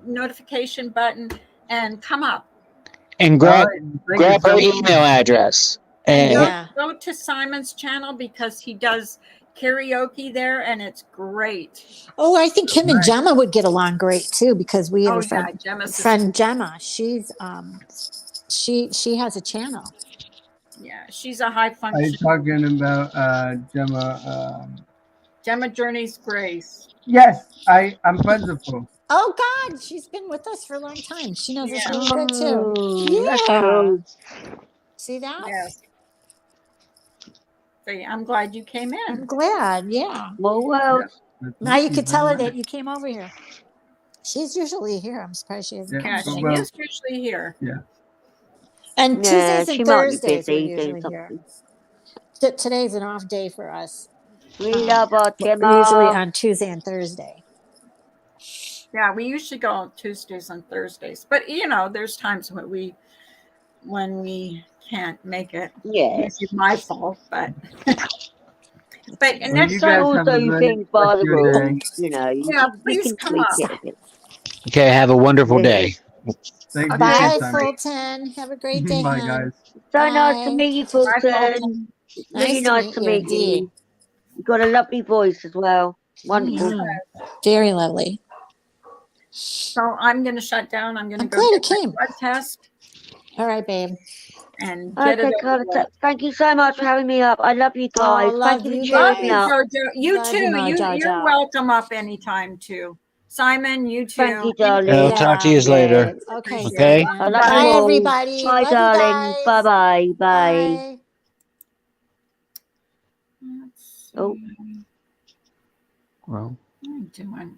Speaker 1: notification button and come up.
Speaker 4: And grab her email address.
Speaker 1: And
Speaker 2: Yeah.
Speaker 1: go to Simon's channel because he does karaoke there and it's great.
Speaker 2: Oh, I think him and Gemma would get along great too because we have
Speaker 1: Oh
Speaker 2: a friend,
Speaker 1: yeah, Gemma's
Speaker 2: Gemma. She's she has a channel.
Speaker 1: yeah, she's a high
Speaker 10: Are you
Speaker 1: function.
Speaker 10: talking about Gemma
Speaker 1: Gemma Journey's Grace.
Speaker 10: Yes, I'm friends with her.
Speaker 2: Oh God, she's been with us for a long time. She knows us
Speaker 1: Yeah.
Speaker 2: really good too.
Speaker 5: Oh, that's
Speaker 2: Yeah.
Speaker 5: cool.
Speaker 2: See that?
Speaker 1: Yes. So yeah, I'm glad you came
Speaker 2: I'm
Speaker 1: in.
Speaker 2: glad. Yeah.
Speaker 5: Well, well,
Speaker 2: Now you could tell her that you came over here. She's usually here. I'm surprised she hasn't
Speaker 1: Yeah,
Speaker 2: come
Speaker 1: she
Speaker 2: today.
Speaker 1: is usually here.
Speaker 10: Yeah.
Speaker 2: And
Speaker 5: yeah,
Speaker 2: Tuesdays
Speaker 5: she
Speaker 2: and
Speaker 5: might be
Speaker 2: Thursdays we're
Speaker 5: busy doing
Speaker 2: usually here.
Speaker 5: something.
Speaker 2: Today's an off day for us.
Speaker 5: We love our
Speaker 2: We're usually
Speaker 5: Gemma.
Speaker 2: on Tuesday and Thursday.
Speaker 1: Yeah, we usually go on Tuesdays and Thursdays, but you know, there's times when we can't make it.
Speaker 5: Yes.
Speaker 1: Usually my fault, but
Speaker 10: Well,
Speaker 1: next
Speaker 10: you
Speaker 1: time,
Speaker 10: guys have a
Speaker 5: Also,
Speaker 10: good
Speaker 5: things
Speaker 10: rest
Speaker 5: by
Speaker 10: of
Speaker 5: the
Speaker 10: your
Speaker 5: rules.
Speaker 10: day.
Speaker 5: You know,
Speaker 1: yeah,
Speaker 5: you
Speaker 1: please
Speaker 5: can
Speaker 1: come
Speaker 5: tweak
Speaker 1: up.
Speaker 5: it a bit.
Speaker 4: Okay, have a wonderful day.
Speaker 10: Thank you,
Speaker 2: Bye,
Speaker 10: Simon.
Speaker 2: Fulton. Have a great day,
Speaker 10: Bye,
Speaker 2: hon.
Speaker 10: guys.
Speaker 5: So nice to
Speaker 2: Bye.
Speaker 5: meet you,
Speaker 1: Bye, Fulton.
Speaker 5: Fulton. It's really nice to
Speaker 2: you
Speaker 5: meet
Speaker 2: indeed.
Speaker 5: you. You've got a lovely voice as well. Wonderful.
Speaker 2: Very lovely.
Speaker 1: So I'm going to shut down. I'm going to
Speaker 2: I'm
Speaker 1: go
Speaker 2: glad
Speaker 1: get
Speaker 2: it
Speaker 1: my
Speaker 2: came.
Speaker 1: blood test
Speaker 2: All right, babe.
Speaker 1: and get
Speaker 5: Okay,
Speaker 1: it over
Speaker 5: Carla,
Speaker 1: with.
Speaker 5: thank you so much for having me up. I love you guys.
Speaker 2: Oh,
Speaker 5: Thank
Speaker 2: love
Speaker 5: you for
Speaker 2: you
Speaker 5: cheering
Speaker 1: Love
Speaker 5: me
Speaker 1: you,
Speaker 2: guys.
Speaker 5: up.
Speaker 1: Jojo. You
Speaker 2: Love
Speaker 1: too.
Speaker 2: you, Mo
Speaker 1: You're
Speaker 2: Jojo.
Speaker 1: welcome up anytime too. Simon, you too.
Speaker 5: Thank you,
Speaker 1: Thank
Speaker 5: darling.
Speaker 4: I'll talk to you later.
Speaker 2: babe. Okay.
Speaker 1: Appreciate it.
Speaker 4: Okay.
Speaker 5: I love
Speaker 1: Bye.
Speaker 5: you
Speaker 2: Bye,
Speaker 5: all.
Speaker 2: everybody.
Speaker 5: Bye,
Speaker 2: Love you
Speaker 5: darling.
Speaker 2: guys.
Speaker 5: Bye-bye. Bye.
Speaker 2: Bye.
Speaker 1: Let's see.
Speaker 5: Oh.
Speaker 4: Well.
Speaker 1: What am I doing?